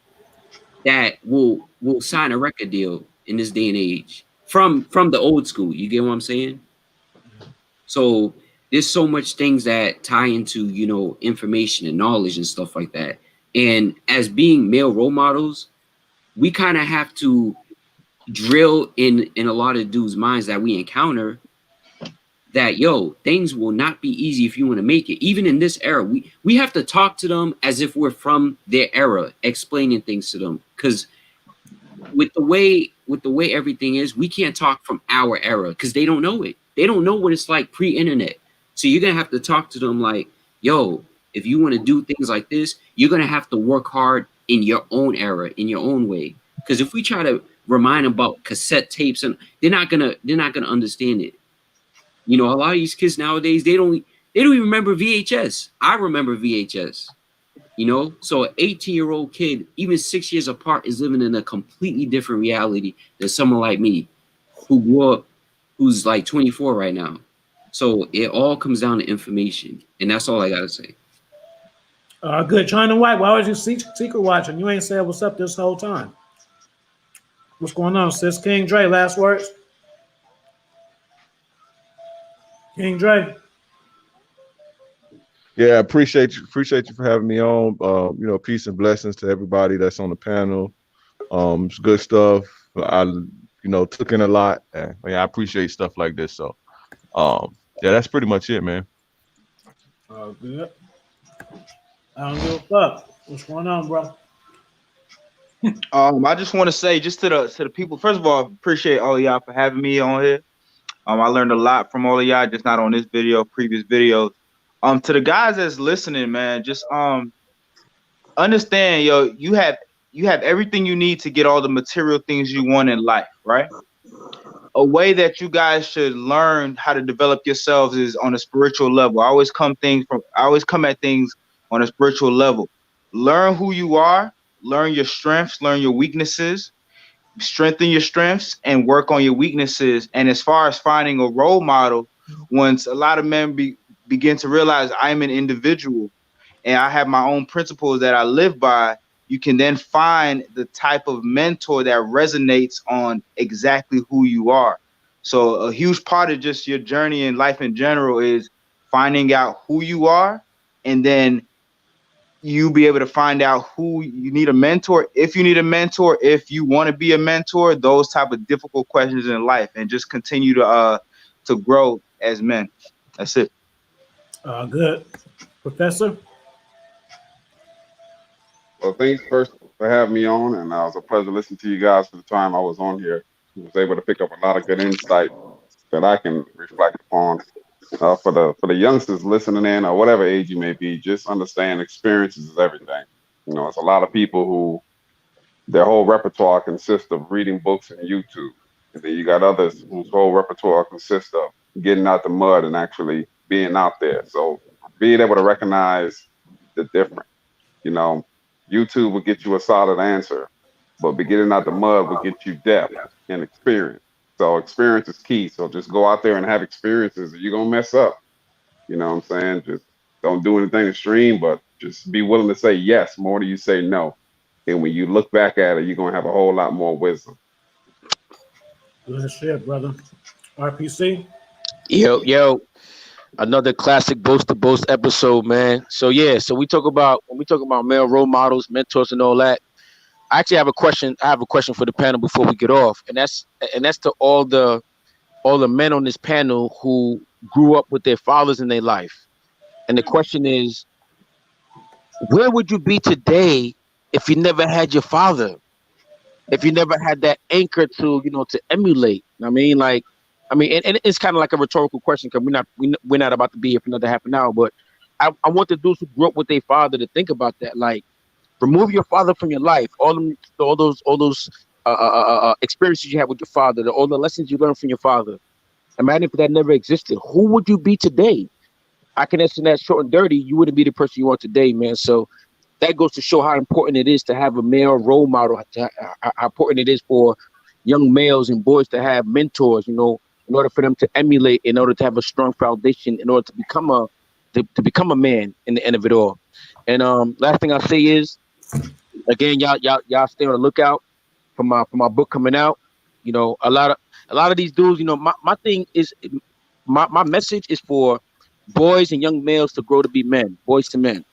that will sign a record deal in this day and age from the old school. You get what I'm saying? So there's so much things that tie into, you know, information and knowledge and stuff like that. And as being male role models, we kind of have to drill in a lot of dudes' minds that we encounter that, yo, things will not be easy if you want to make it. Even in this era, we have to talk to them as if we're from their era, explaining things to them. Because with the way everything is, we can't talk from our era because they don't know it. They don't know what it's like pre-internet. So you're gonna have to talk to them like, yo, if you want to do things like this, you're gonna have to work hard in your own era, in your own way. Because if we try to remind them about cassette tapes, and they're not gonna understand it. You know, a lot of these kids nowadays, they don't even remember VHS. I remember VHS. You know, so an 18-year-old kid, even 6 years apart, is living in a completely different reality than someone like me, who grew up, who's like 24 right now. So it all comes down to information, and that's all I gotta say. Good. China White, why was you secret watching? You ain't said what's up this whole time. What's going on, sis? King Dre, last words. King Dre. Yeah, appreciate you for having me on. You know, peace and blessings to everybody that's on the panel. It's good stuff. I took in a lot. And yeah, I appreciate stuff like this. So yeah, that's pretty much it, man. Good. I don't give a fuck. What's going on, bro? I just want to say, just to the people, first of all, appreciate all of y'all for having me on here. I learned a lot from all of y'all, just not on this video, previous videos. To the guys that's listening, man, just understand, yo, you have everything you need to get all the material things you want in life, right? A way that you guys should learn how to develop yourselves is on a spiritual level. I always come at things on a spiritual level. Learn who you are, learn your strengths, learn your weaknesses, strengthen your strengths, and work on your weaknesses. And as far as finding a role model, once a lot of men begin to realize I'm an individual and I have my own principles that I live by, you can then find the type of mentor that resonates on exactly who you are. So a huge part of just your journey in life in general is finding out who you are, and then you be able to find out who you need a mentor, if you need a mentor, if you want to be a mentor, those type of difficult questions in life, and just continue to grow as men. That's it. Good. Professor? Well, thanks first for having me on, and it was a pleasure listening to you guys for the time I was on here. I was able to pick up a lot of good insight that I can reflect upon. For the youngsters listening in, or whatever age you may be, just understand experiences is everything. You know, it's a lot of people who their whole repertoire consists of reading books and YouTube, and then you got others whose whole repertoire consists of getting out the mud and actually being out there. So being able to recognize the difference. You know, YouTube will get you a solid answer, but getting out the mud will get you depth and experience. So experience is key. So just go out there and have experiences. You're gonna mess up. You know what I'm saying? Just don't do anything extreme, but just be willing to say yes more than you say no. And when you look back at it, you're gonna have a whole lot more wisdom. Good shit, brother. RPC. Yo, another classic Boast2Boast episode, man. So yeah, so when we talk about male role models, mentors, and all that. I actually have a question. I have a question for the panel before we get off, and that's to all the men on this panel who grew up with their fathers in their life. And the question is, where would you be today if you never had your father? If you never had that anchor to emulate? I mean, and it's kind of like a rhetorical question because we're not about to be here for another half an hour. But I want the dudes who grew up with their father to think about that. Like, remove your father from your life. All those experiences you had with your father, all the lessons you learned from your father. Imagine if that never existed. Who would you be today? I can answer that short and dirty. You wouldn't be the person you are today, man. So that goes to show how important it is to have a male role model, how important it is for young males and boys to have mentors, in order for them to emulate, in order to have a strong foundation, in order to become a man in the end of it all. And last thing I'll say is, again, y'all stay on the lookout for my book coming out. A lot of these dudes, my thing is, my message is for boys and young males to grow to be men, boys to men.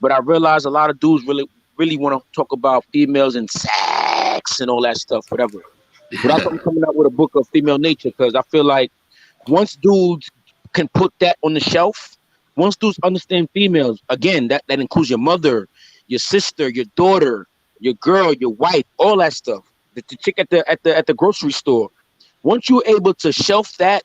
But I realize a lot of dudes really want to talk about females and sex and all that stuff, whatever. But that's why I'm coming out with a book of female nature, because I feel like once dudes can put that on the shelf, once dudes understand females, again, that includes your mother, your sister, your daughter, your girl, your wife, all that stuff. The chick at the grocery store. Once you're able to shelf that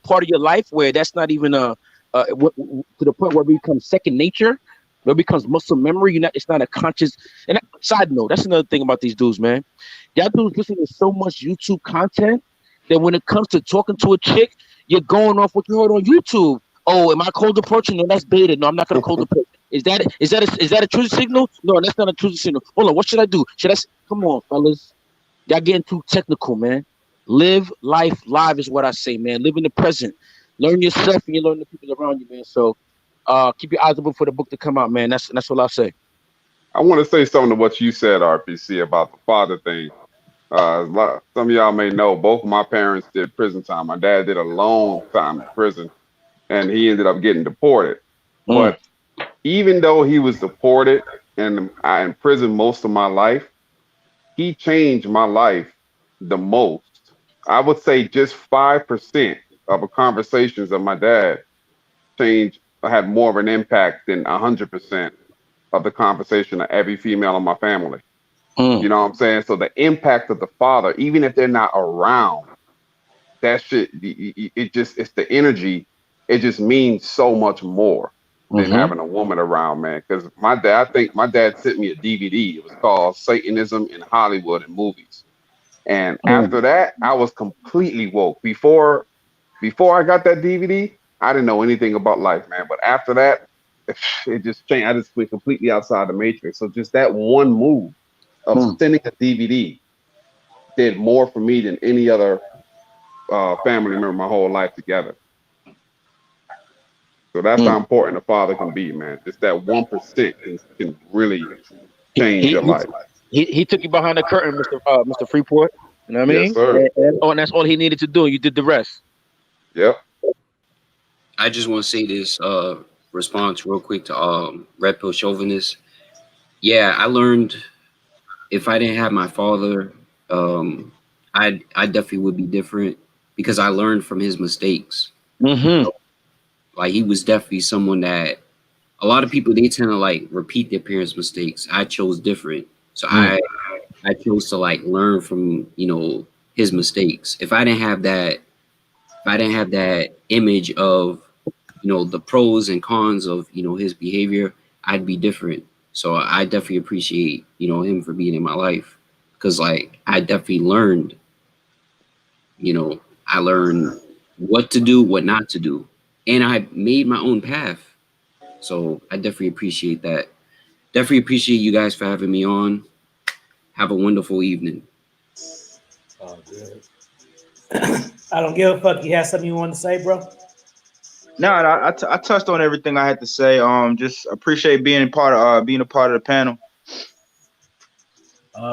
part of your life where that's not even to the point where it becomes second nature, where it becomes muscle memory. It's not a conscious. And side note, that's another thing about these dudes, man. Y'all dudes listen to so much YouTube content that when it comes to talking to a chick, you're going off what you heard on YouTube. Oh, am I cold approaching? No, that's beta. No, I'm not gonna cold approach. Is that a true signal? No, that's not a true signal. Hold on, what should I do? Come on, fellas. Y'all getting too technical, man. Live life live is what I say, man. Live in the present. Learn yourself and you learn the people around you, man. So keep your eyes open for the book to come out, man. That's what I'll say. I want to say something to what you said, RPC, about the father thing. Some of y'all may know both of my parents did prison time. My dad did a long time in prison, and he ended up getting deported. But even though he was deported and I in prison most of my life, he changed my life the most. I would say just 5% of the conversations of my dad had more of an impact than 100% of the conversation of every female in my family. You know what I'm saying? So the impact of the father, even if they're not around, that shit, it's the energy. It just means so much more than having a woman around, man. Because I think my dad sent me a DVD. It was called Satanism in Hollywood and Movies. And after that, I was completely woke. Before I got that DVD, I didn't know anything about life, man. But after that, it just changed. I just went completely outside the matrix. So just that one move of sending a DVD did more for me than any other family member my whole life together. So that's how important a father can be, man. Just that 1% can really change your life. He took you behind the curtain, Mr. Freeport. You know what I mean? Yes, sir. And that's all he needed to do. You did the rest. Yep. I just want to say this response real quick to Red Pill Chauvinist. Yeah, I learned if I didn't have my father, I definitely would be different because I learned from his mistakes. Like he was definitely someone that a lot of people, they tend to like repeat their parents' mistakes. I chose different. So I chose to like learn from, his mistakes. If I didn't have that I didn't have that image of, you know, the pros and cons of, you know, his behavior, I'd be different. So I definitely appreciate, you know, him for being in my life, because like I definitely learned, you know, I learned what to do, what not to do, and I made my own path. So I definitely appreciate that. Definitely appreciate you guys for having me on. Have a wonderful evening. Oh, good. I don't give a fuck. You have something you want to say, bro? No, I touched on everything I had to say. Just appreciate being a part of the panel.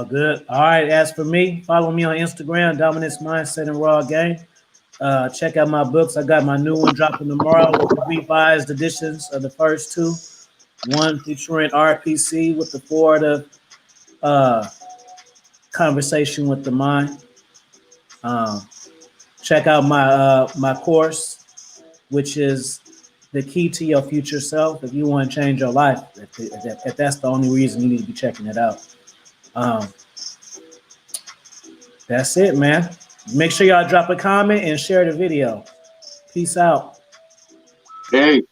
Good. All right. As for me, follow me on Instagram, Dominance Mindset and Raw Game. Check out my books. I got my new one dropping tomorrow with the revised editions of the first two. One featuring RPC with the forward of conversation with the mind. Check out my course, which is the key to your future self. If you want to change your life, if that's the only reason you need to be checking it out. That's it, man. Make sure y'all drop a comment and share the video. Peace out. Hey.